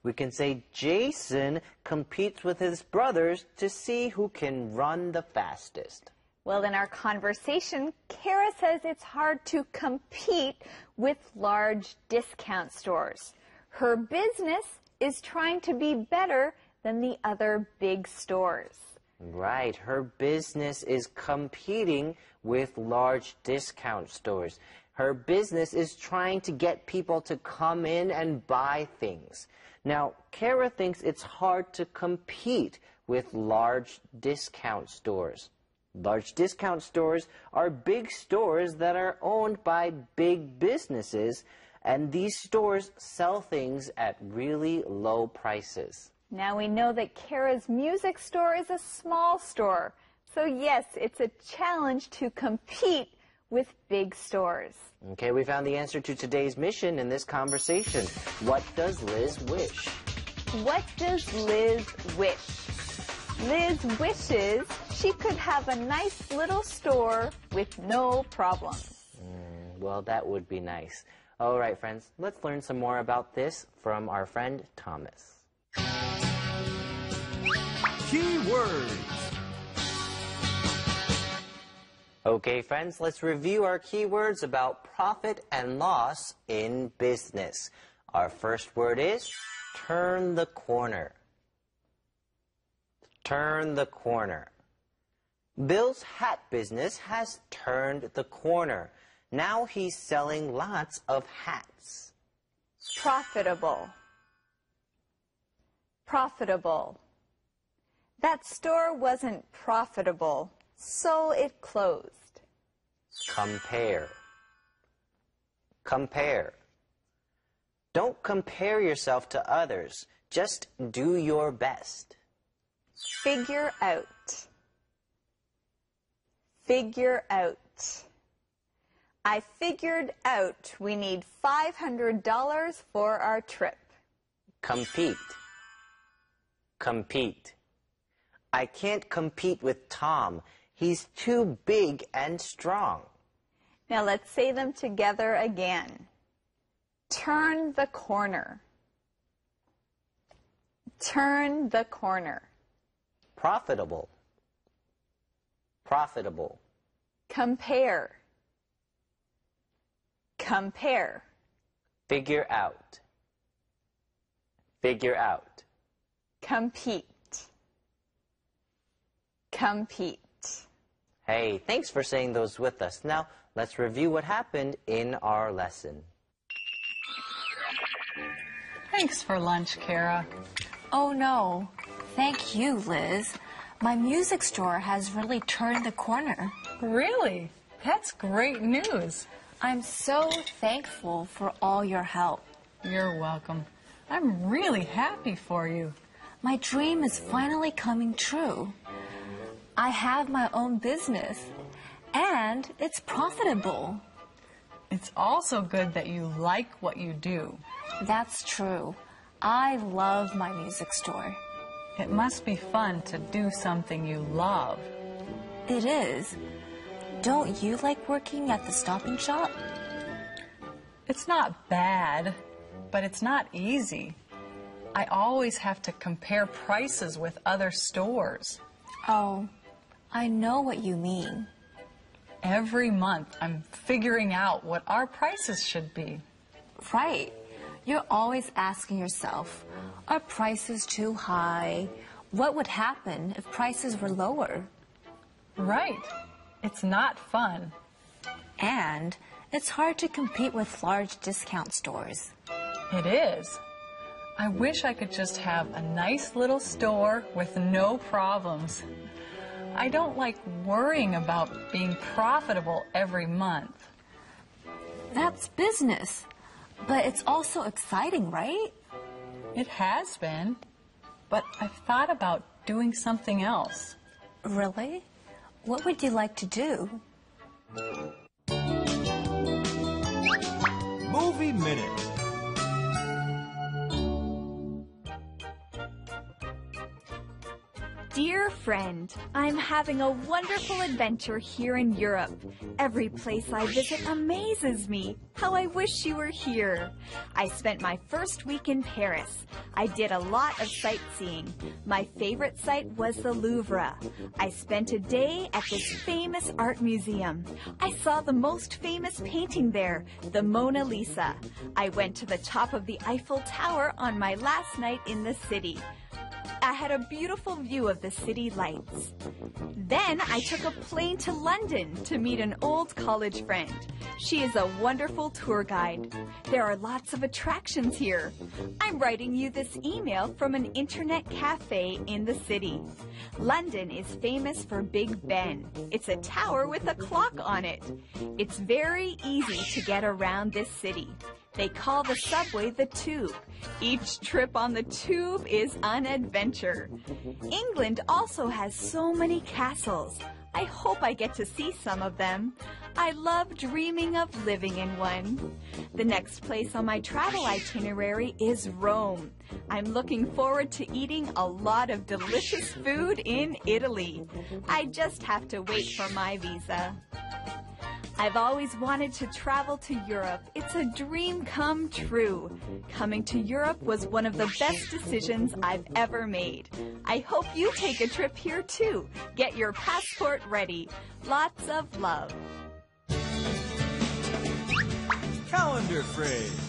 We can say Jason competes with his brothers to see who can run the fastest. Well, in our conversation, Kara says it's hard to compete with large discount stores. Her business is trying to be better than the other big stores. Right. Her business is competing with large discount stores. Her business is trying to get people to come in and buy things. Now, Kara thinks it's hard to compete with large discount stores. Large discount stores are big stores that are owned by big businesses, and these stores sell things at really low prices. Now we know that Kara's music store is a small store. So yes, it's a challenge to compete with big stores. Okay, we found the answer to today's mission in this conversation. What does Liz wish? What does Liz wish? Liz wishes she could have a nice little store with no problems. Well, that would be nice. All right, friends, let's learn some more about this from our friend Thomas. Key words. Okay, friends, let's review our keywords about profit and loss in business. Our first word is turn the corner. Turn the corner. Bill's hat business has turned the corner. Now he's selling lots of hats. Profitable. Profitable. That store wasn't profitable, so it closed. Compare. Compare. Don't compare yourself to others. Just do your best. Figure out. Figure out. I figured out we need $500 for our trip. Compete. Compete. I can't compete with Tom. He's too big and strong. Now let's say them together again. Turn the corner. Turn the corner. Profitable. Profitable. Compare. Compare. Figure out. Figure out. Compete. Compete. Hey, thanks for saying those with us. Now, let's review what happened in our lesson. Thanks for lunch, Kara. Oh no, thank you, Liz. My music store has really turned the corner. Really? That's great news. I'm so thankful for all your help. You're welcome. I'm really happy for you. My dream is finally coming true. I have my own business, and it's profitable. It's also good that you like what you do. That's true. I love my music store. It must be fun to do something you love. It is. Don't you like working at the Stop and Shop? It's not bad, but it's not easy. I always have to compare prices with other stores. Oh, I know what you mean. Every month, I'm figuring out what our prices should be. Right. You're always asking yourself, are prices too high? What would happen if prices were lower? Right. It's not fun. And it's hard to compete with large discount stores. It is. I wish I could just have a nice little store with no problems. I don't like worrying about being profitable every month. That's business, but it's also exciting, right? It has been, but I've thought about doing something else. Really? What would you like to do? Movie Minute. Dear friend, I'm having a wonderful adventure here in Europe. Every place I visit amazes me. How I wish you were here. I spent my first week in Paris. I did a lot of sightseeing. My favorite site was the Louvre. I spent a day at this famous art museum. I saw the most famous painting there, the Mona Lisa. I went to the top of the Eiffel Tower on my last night in the city. I had a beautiful view of the city lights. Then I took a plane to London to meet an old college friend. She is a wonderful tour guide. There are lots of attractions here. I'm writing you this email from an internet cafe in the city. London is famous for Big Ben. It's a tower with a clock on it. It's very easy to get around this city. They call the subway the Tube. Each trip on the Tube is an adventure. England also has so many castles. I hope I get to see some of them. I love dreaming of living in one. The next place on my travel itinerary is Rome. I'm looking forward to eating a lot of delicious food in Italy. I just have to wait for my visa. I've always wanted to travel to Europe. It's a dream come true. Coming to Europe was one of the best decisions I've ever made. I hope you take a trip here too. Get your passport ready. Lots of love. Calendar phrase.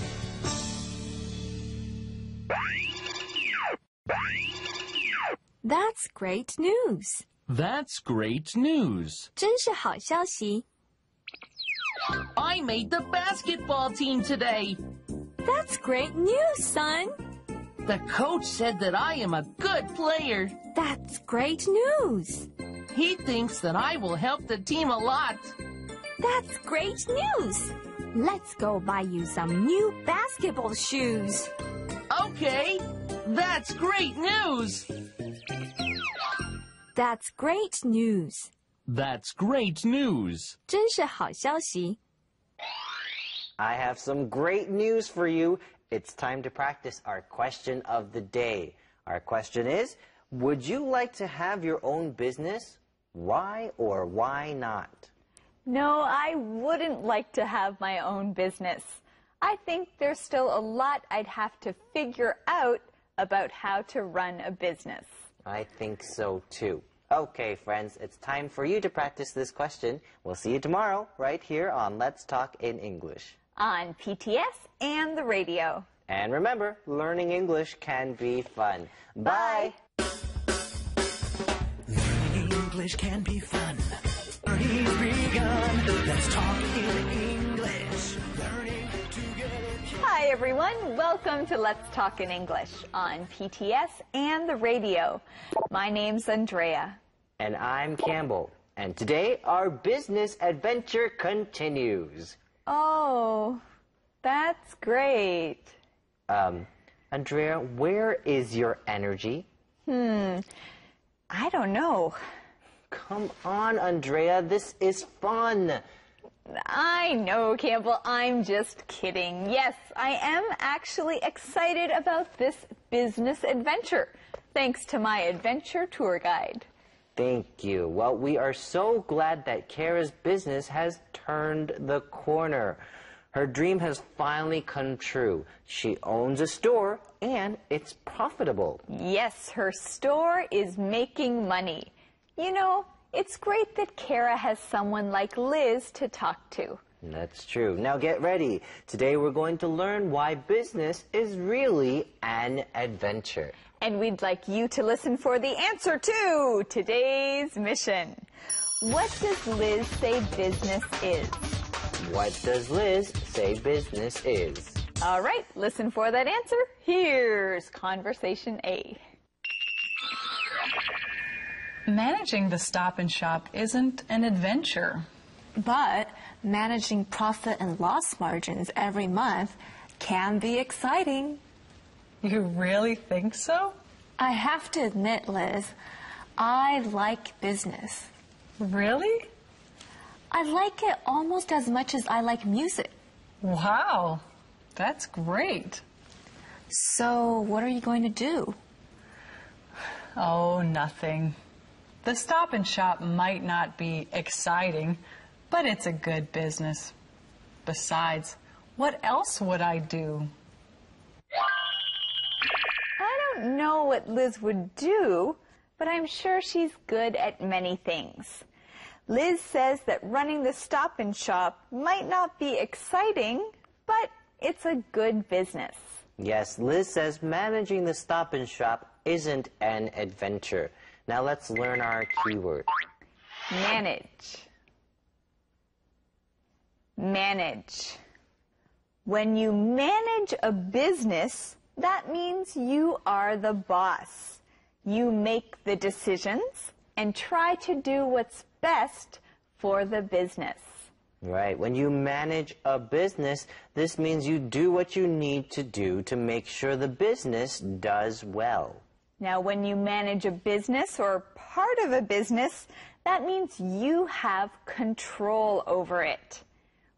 That's great news. That's great news. 真是好消息. I made the basketball team today. That's great news, son. The coach said that I am a good player. That's great news. He thinks that I will help the team a lot. That's great news. Let's go buy you some new basketball shoes. Okay, that's great news. That's great news. That's great news. 真是好消息. I have some great news for you. It's time to practice our question of the day. Our question is, would you like to have your own business? Why or why not? No, I wouldn't like to have my own business. I think there's still a lot I'd have to figure out about how to run a business. I think so too. Okay, friends, it's time for you to practice this question. We'll see you tomorrow right here on Let's Talk in English. On PTS and the radio. And remember, learning English can be fun. Bye! Learning English can be fun. Learning's begun. Let's talk in English. Learning together. Hi, everyone. Welcome to Let's Talk in English on PTS and the radio. My name's Andrea. And I'm Campbell. And today, our business adventure continues. Oh, that's great. Andrea, where is your energy? I don't know. Come on, Andrea, this is fun. I know, Campbell, I'm just kidding. Yes, I am actually excited about this business adventure, thanks to my adventure tour guide. Thank you. Well, we are so glad that Kara's business has turned the corner. Her dream has finally come true. She owns a store, and it's profitable. Yes, her store is making money. You know, it's great that Kara has someone like Liz to talk to. That's true. Now get ready. Today we're going to learn why business is really an adventure. And we'd like you to listen for the answer to today's mission. What does Liz say business is? What does Liz say business is? All right, listen for that answer. Here's Conversation A. Managing the Stop and Shop isn't an adventure. But managing profit and loss margins every month can be exciting. You really think so? I have to admit, Liz, I like business. Really? I like it almost as much as I like music. Wow, that's great. So what are you going to do? Oh, nothing. The Stop and Shop might not be exciting, but it's a good business. Besides, what else would I do? I don't know what Liz would do, but I'm sure she's good at many things. Liz says that running the Stop and Shop might not be exciting, but it's a good business. Yes, Liz says managing the Stop and Shop isn't an adventure. Now let's learn our keyword. Manage. Manage. When you manage a business, that means you are the boss. You make the decisions and try to do what's best for the business. Right. When you manage a business, this means you do what you need to do to make sure the business does well. Now, when you manage a business or part of a business, that means you have control over it.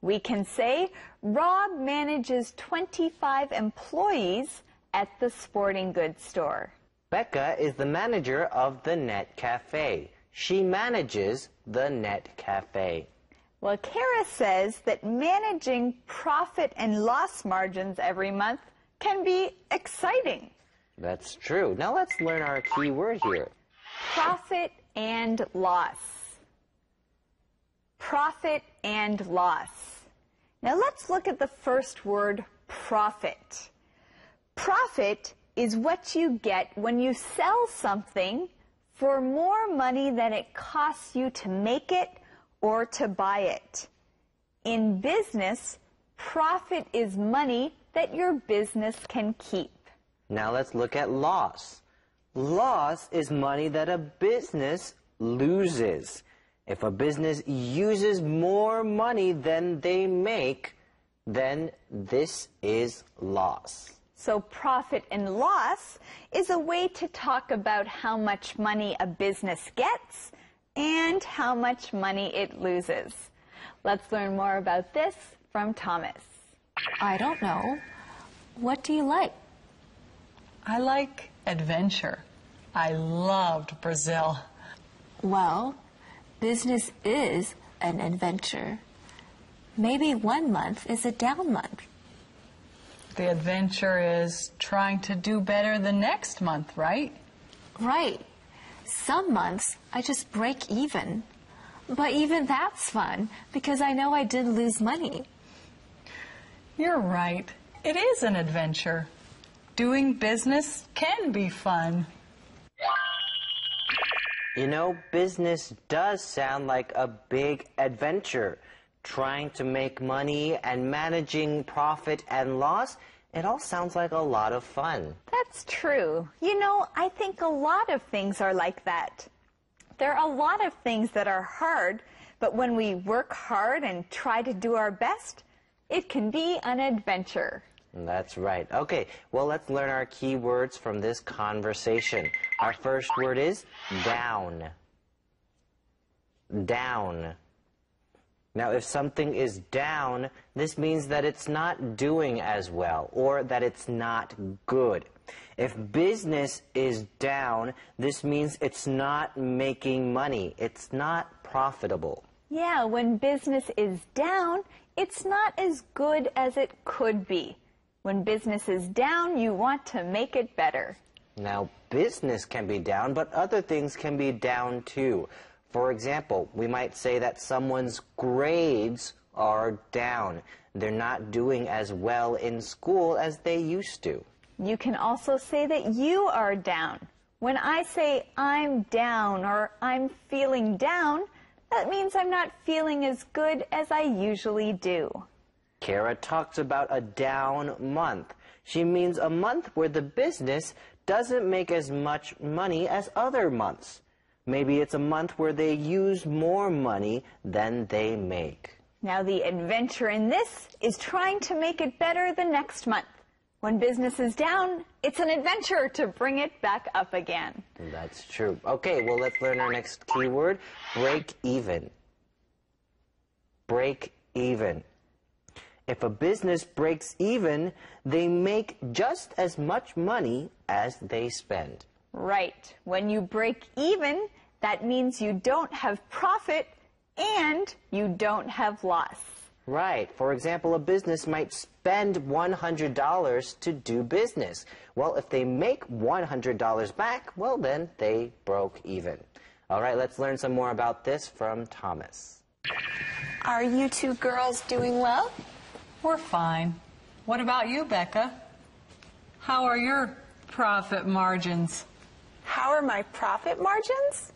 We can say, Rob manages 25 employees at the sporting goods store. Becca is the manager of the Net Cafe. She manages the Net Cafe. Well, Kara says that managing profit and loss margins every month can be exciting. That's true. Now let's learn our key word here. Profit and loss. Profit and loss. Now let's look at the first word, profit. Profit is what you get when you sell something for more money than it costs you to make it or to buy it. In business, profit is money that your business can keep. Now let's look at loss. Loss is money that a business loses. If a business uses more money than they make, then this is loss. So profit and loss is a way to talk about how much money a business gets and how much money it loses. Let's learn more about this from Thomas. I don't know. What do you like? I like adventure. I loved Brazil. Well, business is an adventure. Maybe 1 month is a down month. The adventure is trying to do better the next month, right? Right. Some months I just break even. But even that's fun because I know I didn't lose money. You're right. It is an adventure. Doing business can be fun. You know, business does sound like a big adventure. Trying to make money and managing profit and loss, it all sounds like a lot of fun. That's true. You know, I think a lot of things are like that. There are a lot of things that are hard, but when we work hard and try to do our best, it can be an adventure. That's right. Okay, well, let's learn our key words from this conversation. Our first word is down. Down. Now, if something is down, this means that it's not doing as well or that it's not good. If business is down, this means it's not making money. It's not profitable. Yeah, when business is down, it's not as good as it could be. When business is down, you want to make it better. Now, business can be down, but other things can be down too. For example, we might say that someone's grades are down. They're not doing as well in school as they used to. You can also say that you are down. When I say I'm down or I'm feeling down, that means I'm not feeling as good as I usually do. Kara talks about a down month. She means a month where the business doesn't make as much money as other months. Maybe it's a month where they use more money than they make. Now, the adventure in this is trying to make it better the next month. When business is down, it's an adventure to bring it back up again. That's true. Okay, well, let's learn our next key word, break even. Break even. If a business breaks even, they make just as much money as they spend. Right. When you break even, that means you don't have profit and you don't have loss. Right. For example, a business might spend $100 to do business. Well, if they make $100 back, well, then they broke even. All right, let's learn some more about this from Thomas. Are you two girls doing well? We're fine. What about you, Becca? How are your profit margins? How are my profit margins?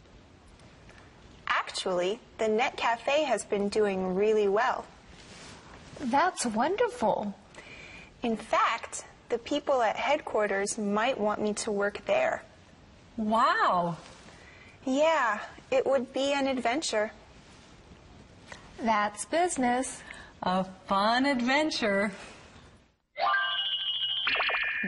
Actually, the Net Cafe has been doing really well. That's wonderful. In fact, the people at headquarters might want me to work there. Wow. Yeah, it would be an adventure. That's business. A fun adventure.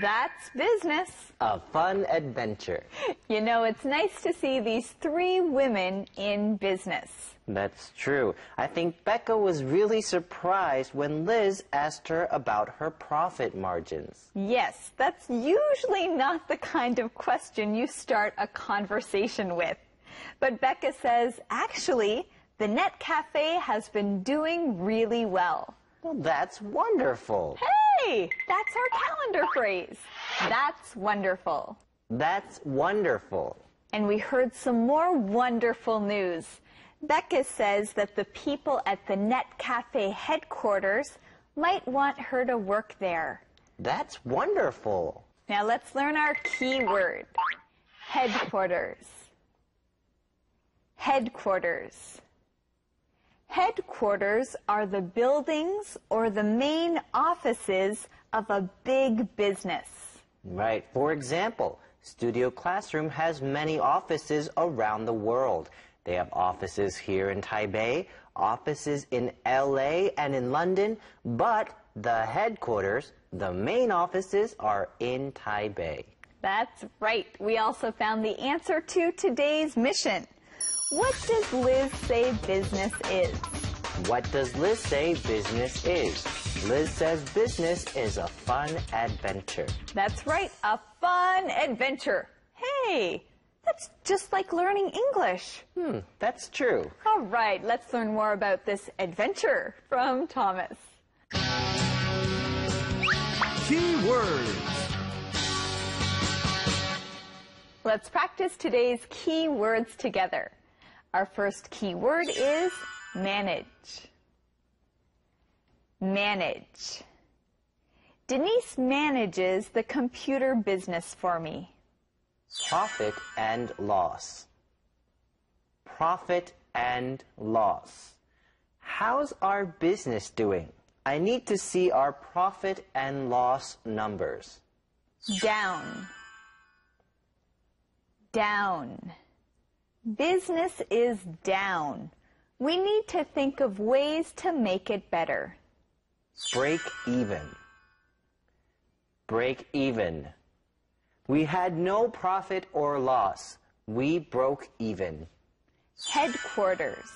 That's business. A fun adventure. You know, it's nice to see these three women in business. That's true. I think Becca was really surprised when Liz asked her about her profit margins. Yes, that's usually not the kind of question you start a conversation with. But Becca says, actually, the Net Cafe has been doing really well. Well, that's wonderful. Hey, that's our calendar phrase. That's wonderful. That's wonderful. And we heard some more wonderful news. Becca says that the people at the Net Cafe headquarters might want her to work there. That's wonderful. Now let's learn our key word. Headquarters. Headquarters. Headquarters are the buildings or the main offices of a big business. Right. For example, Studio Classroom has many offices around the world. They have offices here in Taipei, offices in LA and in London, but the headquarters, the main offices, are in Taipei. That's right. We also found the answer to today's mission. What does Liz say business is? What does Liz say business is? Liz says business is a fun adventure. That's right, a fun adventure. Hey, that's just like learning English. That's true. All right, let's learn more about this adventure from Thomas. Key words. Let's practice today's key words together. Our first key word is manage. Manage. Denise manages the computer business for me. Profit and loss. Profit and loss. How's our business doing? I need to see our profit and loss numbers. Down. Down. Business is down. We need to think of ways to make it better. Break even. Break even. We had no profit or loss. We broke even. Headquarters.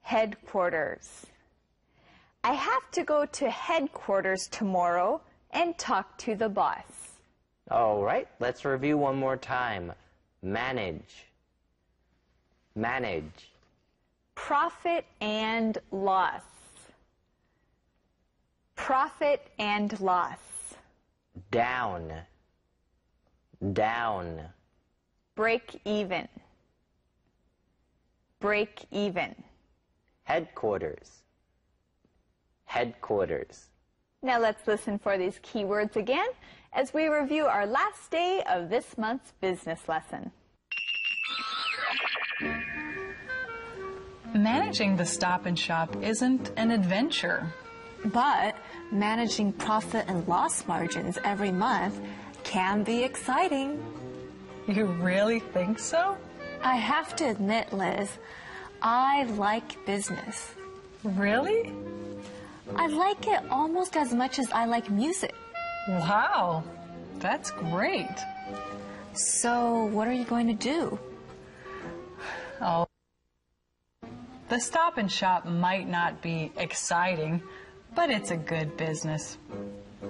Headquarters. I have to go to headquarters tomorrow and talk to the boss. All right, let's review one more time. Manage. Manage. Profit and loss. Profit and loss. Down. Down. Break even. Break even. Headquarters. Headquarters. Now let's listen for these keywords again as we review our last day of this month's business lesson. Managing the Stop and Shop isn't an adventure. But managing profit and loss margins every month can be exciting. You really think so? I have to admit, Liz, I like business. Really? I like it almost as much as I like music. Wow, that's great. So what are you going to do? Oh, the Stop and Shop might not be exciting, but it's a good business.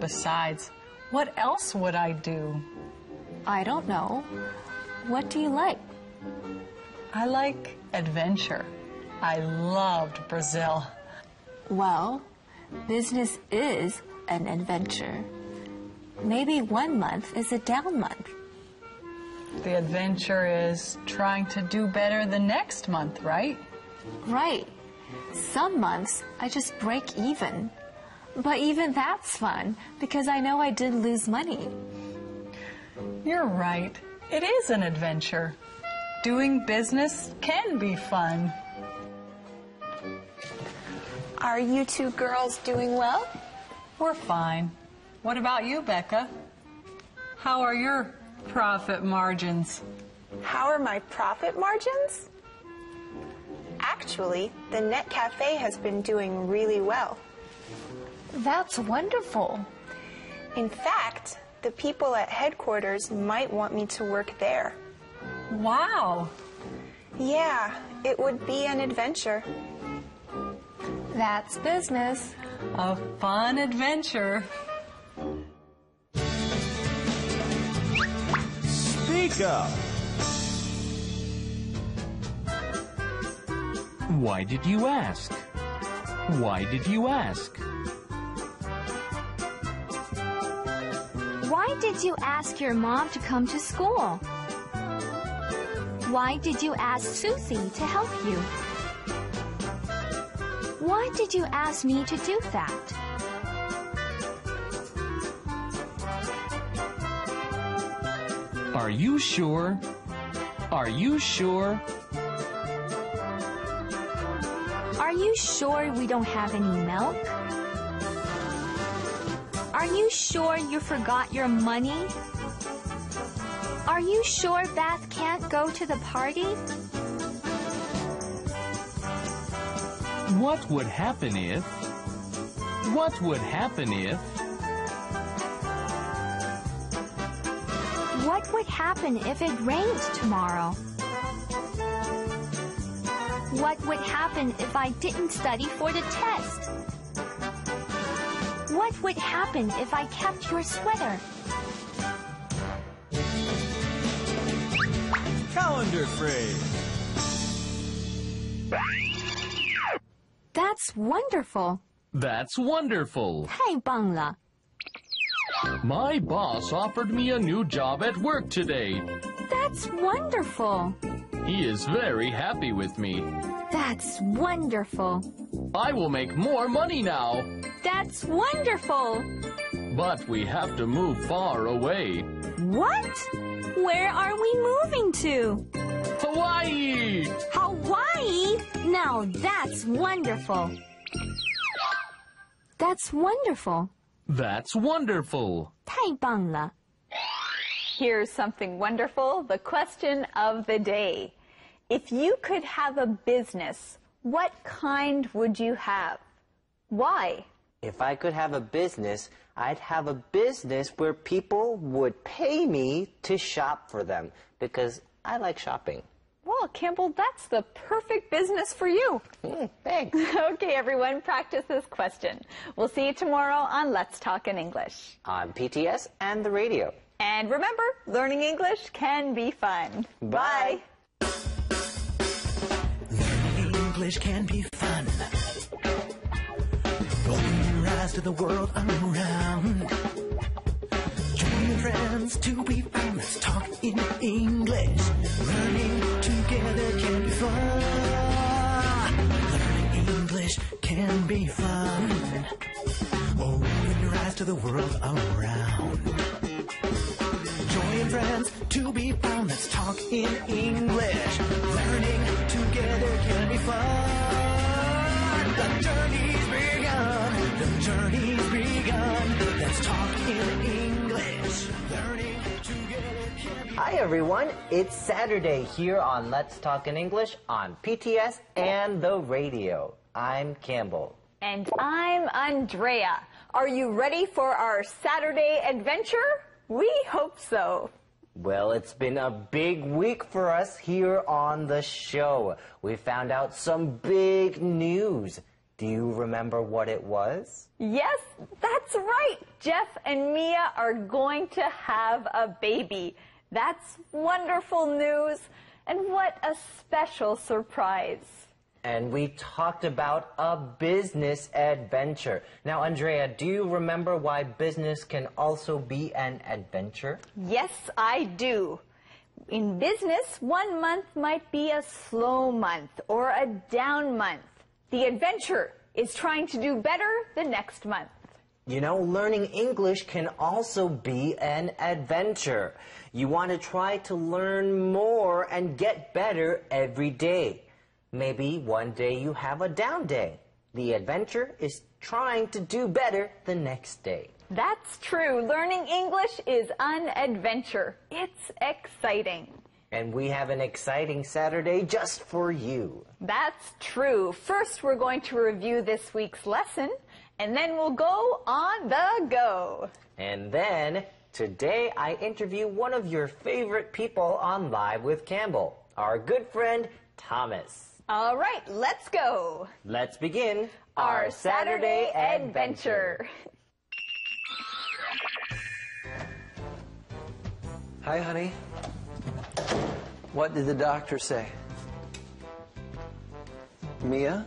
Besides, what else would I do? I don't know. What do you like? I like adventure. I loved Brazil. Well, business is an adventure. Maybe 1 month is a down month. The adventure is trying to do better the next month, right? Right. Some months I just break even. But even that's fun because I know I did lose money. You're right. It is an adventure. Doing business can be fun. Are you two girls doing well? We're fine. What about you, Becca? How are your profit margins? How are my profit margins? Actually, the Net Cafe has been doing really well. That's wonderful. In fact, the people at headquarters might want me to work there. Wow. Yeah, it would be an adventure. That's business. A fun adventure. Speak up. Why did you ask? Why did you ask? Why did you ask your mom to come to school? Why did you ask Susie to help you? Why did you ask me to do that? Are you sure? Are you sure? Are you sure we don't have any milk? Are you sure you forgot your money? Are you sure Beth can't go to the party? What would happen if? What would happen if? What would happen if it rains tomorrow? What would happen if I didn't study for the test? What would happen if I kept your sweater? Calendar phrase. That's wonderful. That's wonderful. 太棒了. My boss offered me a new job at work today. That's wonderful. He is very happy with me. That's wonderful. I will make more money now. That's wonderful. But we have to move far away. What? Where are we moving to? Hawaii! Hawaii? Now that's wonderful. That's wonderful. That's wonderful. 太棒了. Here's something wonderful, the question of the day. If you could have a business, what kind would you have? Why? If I could have a business, I'd have a business where people would pay me to shop for them because I like shopping. Well, Campbell, that's the perfect business for you. Thanks. Okay, everyone, practice this question. We'll see you tomorrow on Let's Talk in English. On PTS and the radio. And remember, learning English can be fun. Bye. Learning English can be fun. Open your eyes to the world around. Join your friends to be found. Let's talk in English. Learning together can be fun. Learning English can be fun. Open your eyes to the world around. Join friends to be found. Let's talk in English. Learning together can be fun. The journey's begun. The journey's begun. Let's talk in English. Learning together can be fun. Hi, everyone. It's Saturday here on Let's Talk in English on PTS and the radio. I'm Campbell. And I'm Andrea. Are you ready for our Saturday adventure? We hope so. Well, it's been a big week for us here on the show. We found out some big news. Do you remember what it was? Yes, that's right. Jeff and Mia are going to have a baby. That's wonderful news. And what a special surprise. And we talked about a business adventure. Now, Andrea, do you remember why business can also be an adventure? Yes, I do. In business, 1 month might be a slow month or a down month. The adventure is trying to do better the next month. You know, learning English can also be an adventure. You want to try to learn more and get better every day. Maybe one day you have a down day. The adventure is trying to do better the next day. That's true. Learning English is an adventure. It's exciting. And we have an exciting Saturday just for you. That's true. First, we're going to review this week's lesson, and then we'll go on the go. And then, today I interview one of your favorite people on Live with Campbell, our good friend, Thomas. All right, let's go. Let's begin our Saturday adventure. Hi, honey. What did the doctor say? Mia?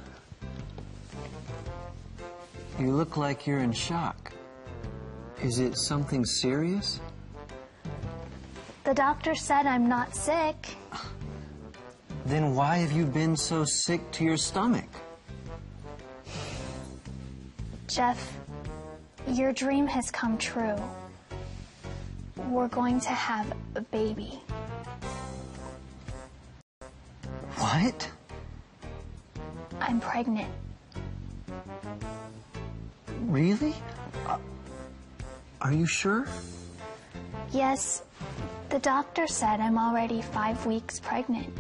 You look like you're in shock. Is it something serious? The doctor said I'm not sick. Then why have you been so sick to your stomach? Jeff, your dream has come true. We're going to have a baby. What? I'm pregnant. Really? Are you sure? Yes, the doctor said I'm already 5 weeks pregnant.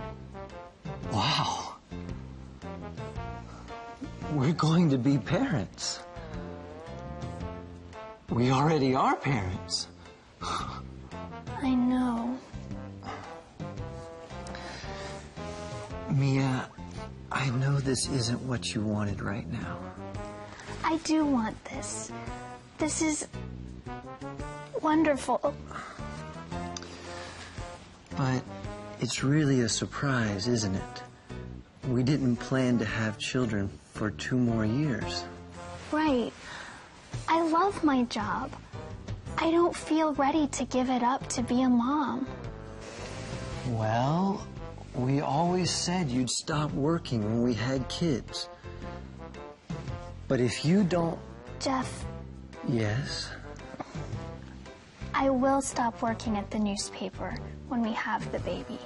Wow. We're going to be parents. We already are parents. I know. Mia, I know this isn't what you wanted right now. I do want this. This is wonderful. But it's really a surprise, isn't it? We didn't plan to have children for 2 more years. Right. I love my job. I don't feel ready to give it up to be a mom. Well, we always said you'd stop working when we had kids. But if you don't... Jeff. Yes? I will stop working at the newspaper when we have the baby.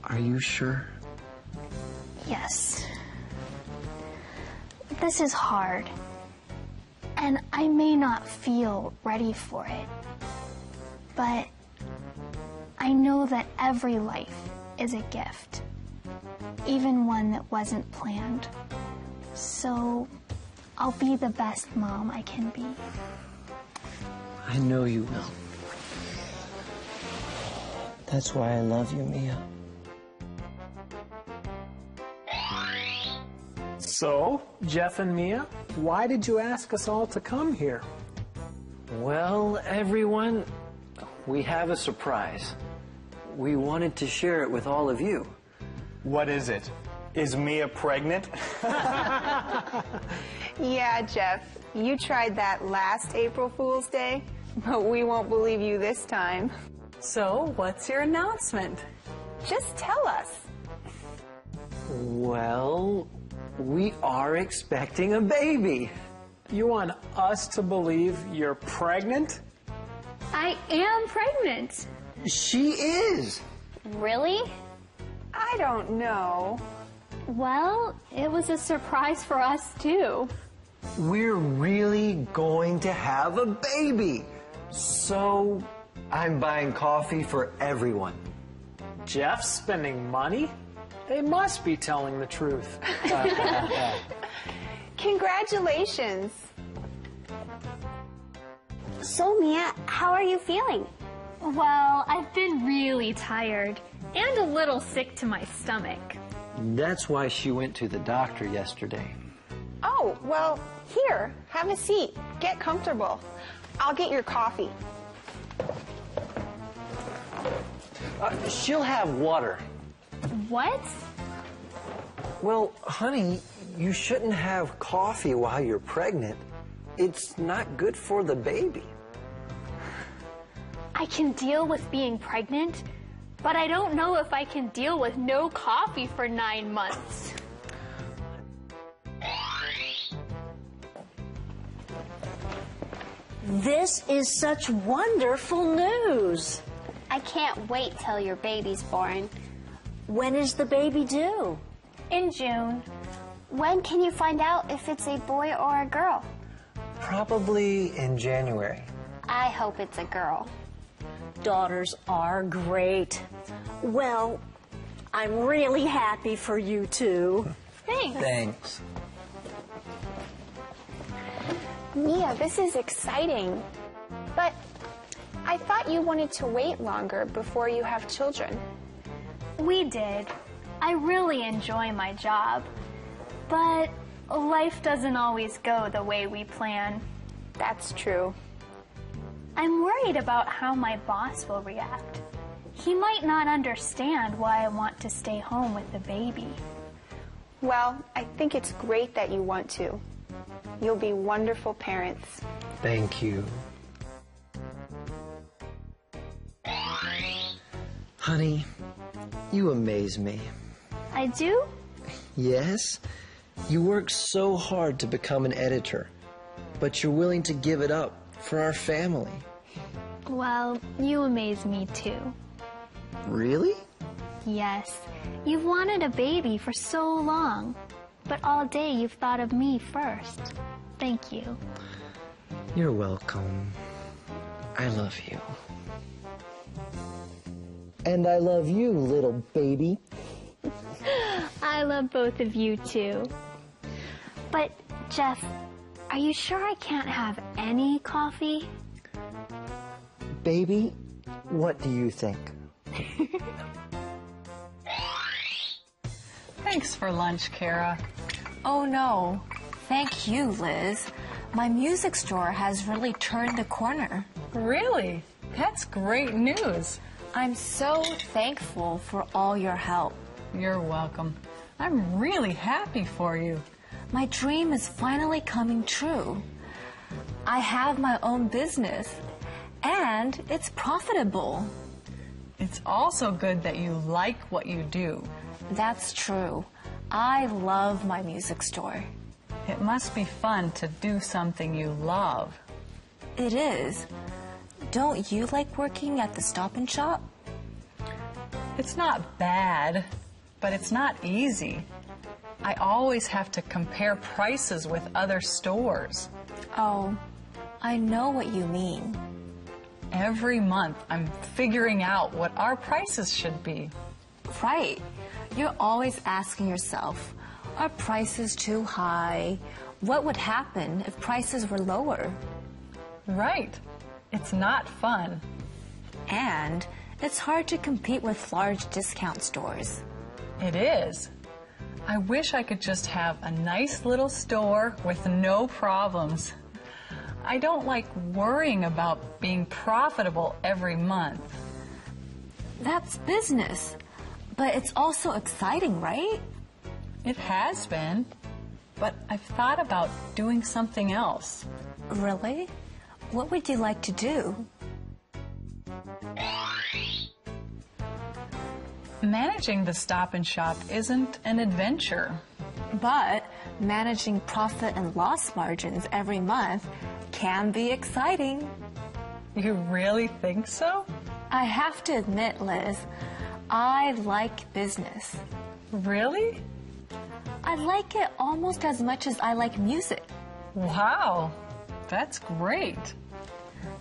Are you sure? Yes. This is hard. And I may not feel ready for it. But I know that every life is a gift. Even one that wasn't planned. So I'll be the best mom I can be. I know you will. That's why I love you, Mia. So, Jeff and Mia, why did you ask us all to come here? Well, everyone, we have a surprise. We wanted to share it with all of you. What is it? Is Mia pregnant? Yeah, Jeff, you tried that last April Fool's Day, but we won't believe you this time. So, what's your announcement? Just tell us. Well, we are expecting a baby. You want us to believe you're pregnant? I am pregnant. She is. Really? I don't know. Well, it was a surprise for us too. We're really going to have a baby. So, I'm buying coffee for everyone. Jeff's spending money? They must be telling the truth. Congratulations. So, Mia, how are you feeling? Well, I've been really tired and a little sick to my stomach. That's why she went to the doctor yesterday. Oh, well, here, have a seat. Get comfortable. I'll get your coffee. She'll have water. What? Well, honey, you shouldn't have coffee while you're pregnant. It's not good for the baby. I can deal with being pregnant, but I don't know if I can deal with no coffee for 9 months. This is such wonderful news. I can't wait till your baby's born. When is the baby due? In June. When can you find out if it's a boy or a girl? Probably in January. I hope it's a girl. Daughters are great. Well, I'm really happy for you two. Thanks. Thanks. Mia, this is exciting. But I thought you wanted to wait longer before you have children. We did. I really enjoy my job. But life doesn't always go the way we plan. That's true. I'm worried about how my boss will react. He might not understand why I want to stay home with the baby. Well, I think it's great that you want to. You'll be wonderful parents. Thank you. Honey, you amaze me. I do? Yes? You work so hard to become an editor, but you're willing to give it up for our family. Well, you amaze me too. Really? Yes. You've wanted a baby for so long, but all day you've thought of me first. Thank you. You're welcome. I love you. And I love you, little baby. I love both of you too. But, Jeff, are you sure I can't have any coffee? Baby, what do you think? Thanks for lunch, Kara. Oh no, thank you, Liz. My music store has really turned the corner. Really? That's great news. I'm so thankful for all your help. You're welcome. I'm really happy for you. My dream is finally coming true. I have my own business, and it's profitable. It's also good that you like what you do. That's true. I love my music store. It must be fun to do something you love. It is. Don't you like working at the Stop and Shop? It's not bad, but it's not easy. I always have to compare prices with other stores. Oh, I know what you mean. Every month, I'm figuring out what our prices should be. Right. You're always asking yourself, are prices too high? What would happen if prices were lower? Right. It's not fun. And it's hard to compete with large discount stores. It is. I wish I could just have a nice little store with no problems. I don't like worrying about being profitable every month. That's business, but it's also exciting, right? It has been, but I've thought about doing something else. Really? What would you like to do? Managing the Stop and Shop isn't an adventure. But managing profit and loss margins every month can be exciting. You really think so? I have to admit, Liz, I like business. Really? I like it almost as much as I like music. Wow, that's great.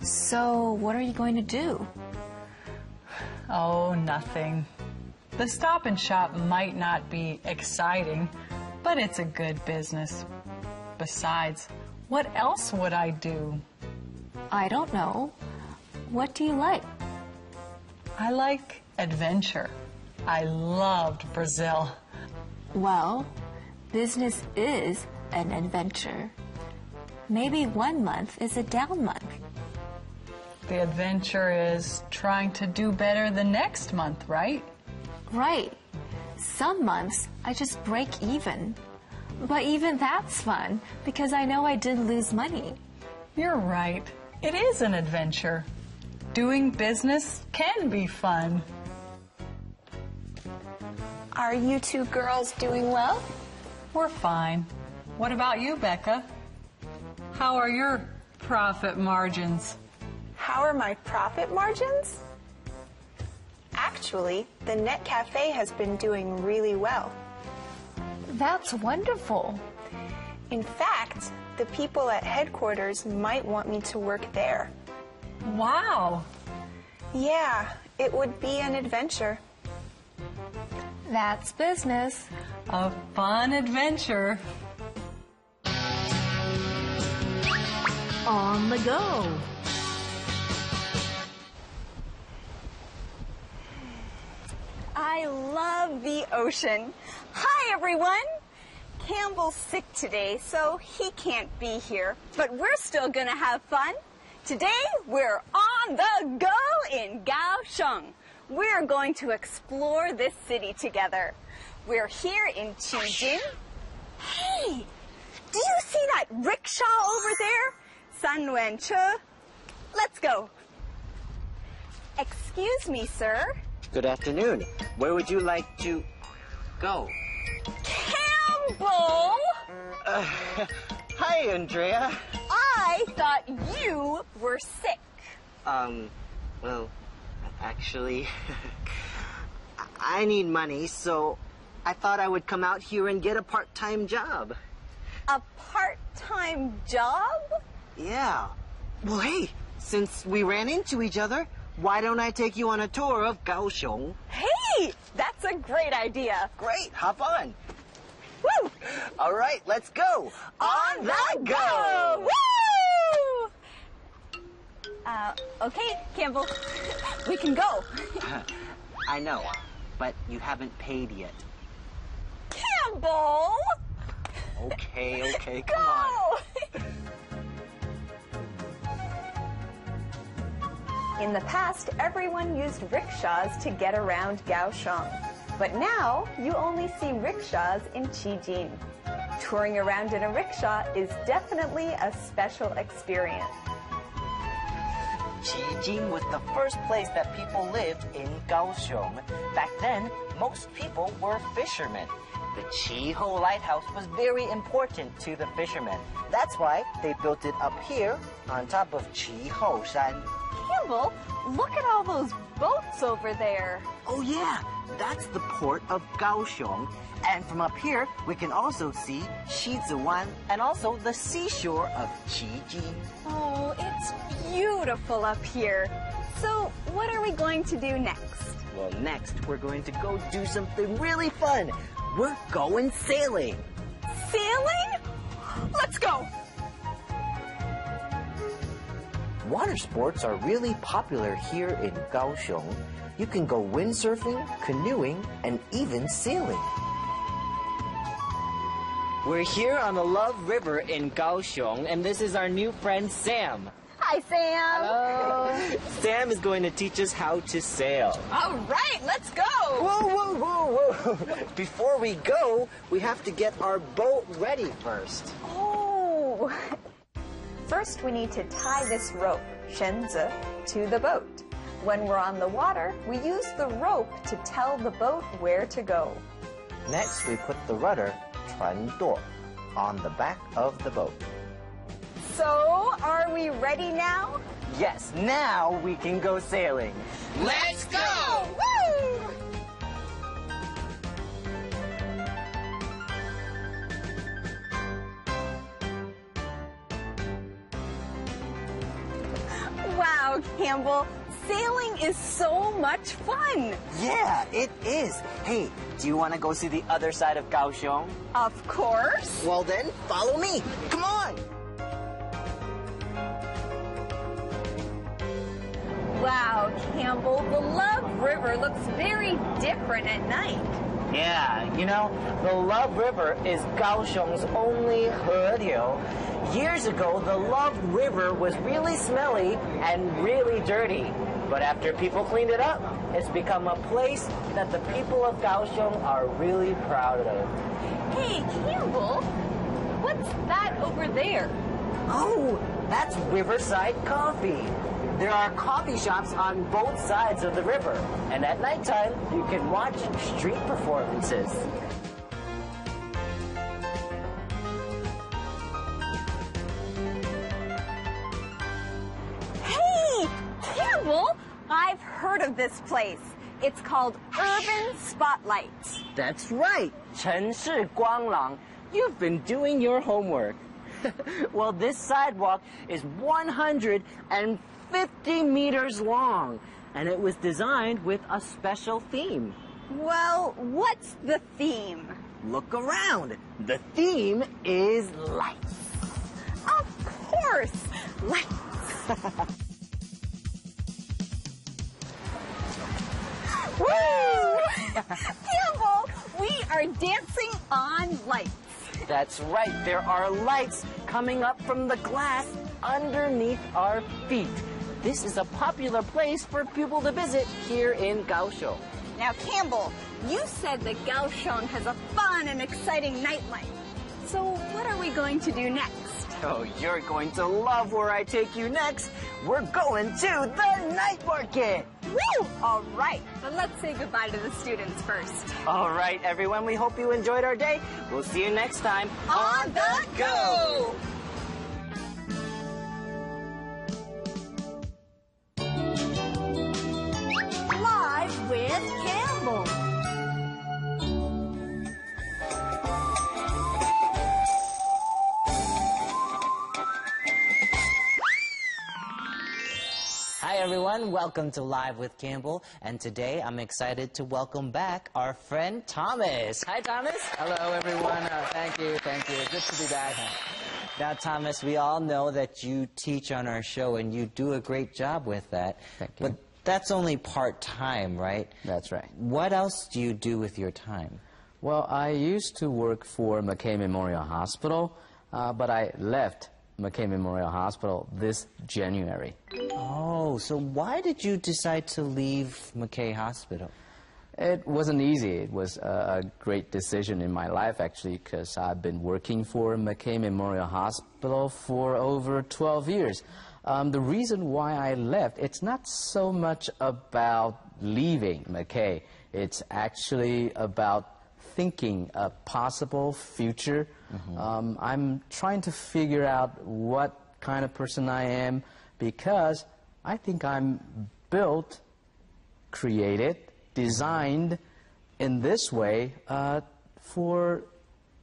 So, what are you going to do? Oh, nothing. The Stop and Shop might not be exciting, but it's a good business. Besides, what else would I do? I don't know. What do you like? I like adventure. I loved Brazil. Well, business is an adventure. Maybe 1 month is a down month. The adventure is trying to do better the next month, right? Right. Some months I just break even. But even that's fun because I know I didn't lose money. You're right. It is an adventure. Doing business can be fun. Are you two girls doing well? We're fine. What about you, Becca? How are your profit margins? How are my profit margins? Actually, the Net Cafe has been doing really well. That's wonderful. In fact, the people at headquarters might want me to work there. Wow! Yeah, it would be an adventure. That's business. A fun adventure. On the go. I love the ocean. Hi, everyone. Campbell's sick today, so he can't be here, but we're still gonna have fun. Today, we're on the go in Kaohsiung. We're going to explore this city together. We're here in Chijin. Hey, do you see that rickshaw over there? Sanwen Che. Let's go. Excuse me, sir. Good afternoon. Where would you like to go? Campbell! Hi, Andrea. I thought you were sick. Well, actually, I need money, so I thought I would come out here and get a part-time job. A part-time job? Yeah. Well, hey, since we ran into each other, why don't I take you on a tour of Kaohsiung? Hey, that's a great idea. Great, hop on. Woo! All right, let's go. On the go! Woo! Okay, Campbell, we can go. I know, but you haven't paid yet. Campbell! Okay, come on. In the past, everyone used rickshaws to get around Kaohsiung. But now, you only see rickshaws in Chijin. Touring around in a rickshaw is definitely a special experience. Chijin was the first place that people lived in Kaohsiung. Back then, most people were fishermen. The Chi-Ho Lighthouse was very important to the fishermen. That's why they built it up here on top of Chi-Ho Shan. Campbell, look at all those boats over there. Oh yeah, that's the port of Kaohsiung. And from up here, we can also see Shizuan and also the seashore of Chijin. Oh, it's beautiful up here. So, what are we going to do next? Well, next, we're going to go do something really fun. We're going sailing. Sailing? Let's go. Water sports are really popular here in Kaohsiung. You can go windsurfing, canoeing, and even sailing. We're here on the Love River in Kaohsiung, and this is our new friend Sam. Hi, Sam. Hello. Sam is going to teach us how to sail. All right, let's go. Whoa. Before we go, we have to get our boat ready first. Oh. First, we need to tie this rope, 绳子, to the boat. When we're on the water, we use the rope to tell the boat where to go. Next, we put the rudder, 船舵, on the back of the boat. So, are we ready now? Yes, now we can go sailing. Let's go! Woo! Wow, Campbell, sailing is so much fun. Yeah, it is. Hey, do you want to go see the other side of Kaohsiung? Of course. Well then, follow me. Come on. Wow, Campbell, the Love River looks very different at night. Yeah, you know, the Love River is Kaohsiung's only Hediu. Years ago, the Love River was really smelly and really dirty. But after people cleaned it up, it's become a place that the people of Kaohsiung are really proud of. Hey, Campbell, what's that over there? Oh, that's Riverside Coffee. There are coffee shops on both sides of the river. And at nighttime, you can watch street performances. Hey, Campbell, I've heard of this place. It's called Urban Spotlights. That's right, 城市光廊. You've been doing your homework. Well, this sidewalk is 150 meters long. and it was designed with a special theme. Well, what's the theme? Look around. The theme is lights. Of course, lights. Woo! Campbell, we are dancing on lights. That's right. There are lights coming up from the glass underneath our feet. This is a popular place for people to visit here in Kaohsiung. Now, Campbell, you said that Kaohsiung has a fun and exciting nightlife. So what are we going to do next? Oh, you're going to love where I take you next. We're going to the night market. Woo! All right, but let's say goodbye to the students first. All right, everyone, we hope you enjoyed our day. We'll see you next time On the go! Live with Campbell. Hi everyone, welcome to Live with Campbell, and today I'm excited to welcome back our friend Thomas. Hi Thomas. Hello everyone, thank you, good to be back. Now Thomas, we all know that you teach on our show and you do a great job with that. Thank you. But that's only part-time, right? That's right. What else do you do with your time? Well, I used to work for McKay Memorial Hospital, but I left McKay Memorial Hospital this January. Oh, so why did you decide to leave McKay Hospital? It wasn't easy. It was a great decision in my life, actually, because I've been working for McKay Memorial Hospital for over 12 years. The reason why I left, it's not so much about leaving McKay. It's actually about thinking a possible future. I'm trying to figure out what kind of person I am, because I think I'm built, created, designed in this way for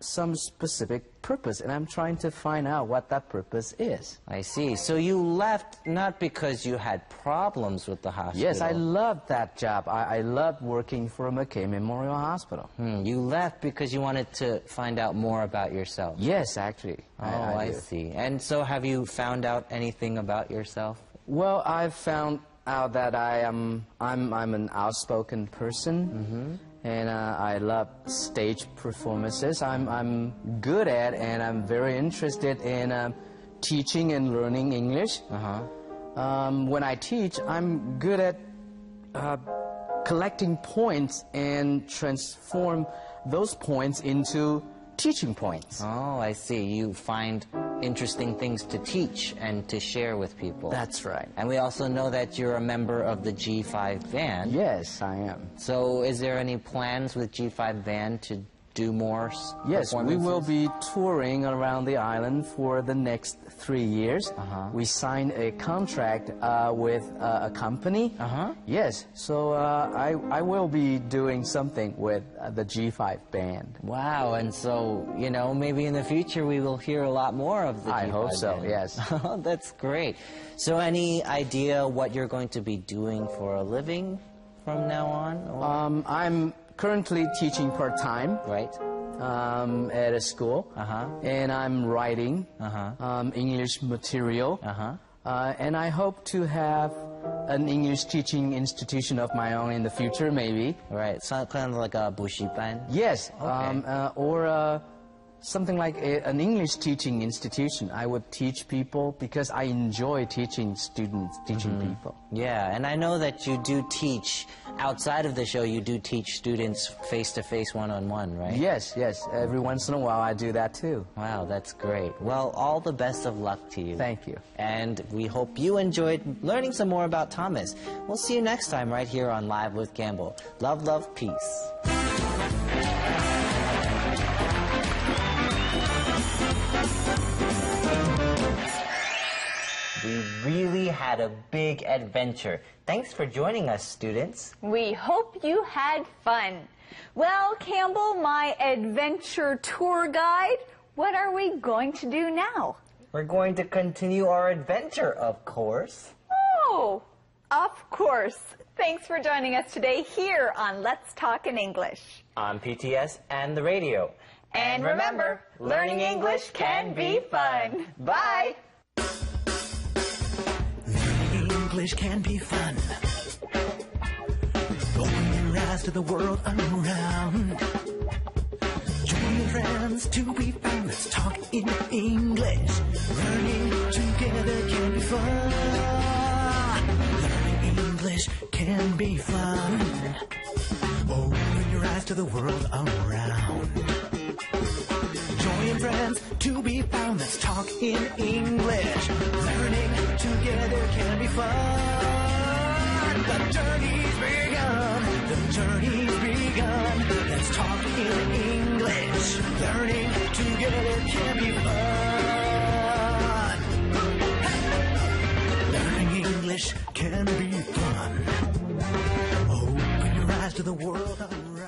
some specific purpose, and I'm trying to find out what that purpose is. I see. So you left not because you had problems with the hospital. Yes, I loved that job. I loved working for McKay Memorial Hospital. You left because you wanted to find out more about yourself. Yes, actually. I see. And so have you found out anything about yourself? Well, I've found out that I'm an outspoken person. And I love stage performances. I'm good at, and I'm very interested in teaching and learning English. When I teach, I'm good at collecting points and transform those points into teaching points. Oh, I see. You find interesting things to teach and to share with people. That's right. And we also know that you're a member of the G5 band. Yes, I am. So is there any plans with G5 band to do more Yes, we will be touring around the island for the next 3 years. We signed a contract with a company. Yes, so I will be doing something with the G5 band. Wow, and so, you know, maybe in the future we will hear a lot more of the G5 I hope so, band. yes. That's great. So any idea what you're going to be doing for a living from now on? Or? I'm currently teaching part-time. Right. At a school. And I'm writing English material. And I hope to have an English teaching institution of my own in the future, maybe. Right, so kind of like a bushiban? Yes, Okay. or something like an English teaching institution. I would teach people because I enjoy teaching students, teaching people. Yeah, and I know that you do teach, outside of the show, you do teach students face-to-face, one-on-one, right? Yes, yes. Every once in a while I do that too. Wow, that's great. Well, all the best of luck to you. Thank you. And we hope you enjoyed learning some more about Thomas. We'll see you next time right here on Live with Campbell. Love, love, peace. We really had a big adventure. Thanks for joining us, students. We hope you had fun. Well, Campbell, my adventure tour guide, what are we going to do now? We're going to continue our adventure, of course. Oh, Of course. Thanks for joining us today here on Let's Talk in English. On PTS and the radio. And remember, learning English can be fun. Bye. Learning English can be fun. Open your eyes to the world around. Join your friends to be found. Let's talk in English. Learning together can be fun. Learning English can be fun. Open your eyes to the world around. Join friends to be found. Let's talk in English. Learning together can be fun. The journey's begun. The journey's begun. Let's talk in English. Learning together can be fun. Learning English can be fun. Open your eyes to the world around.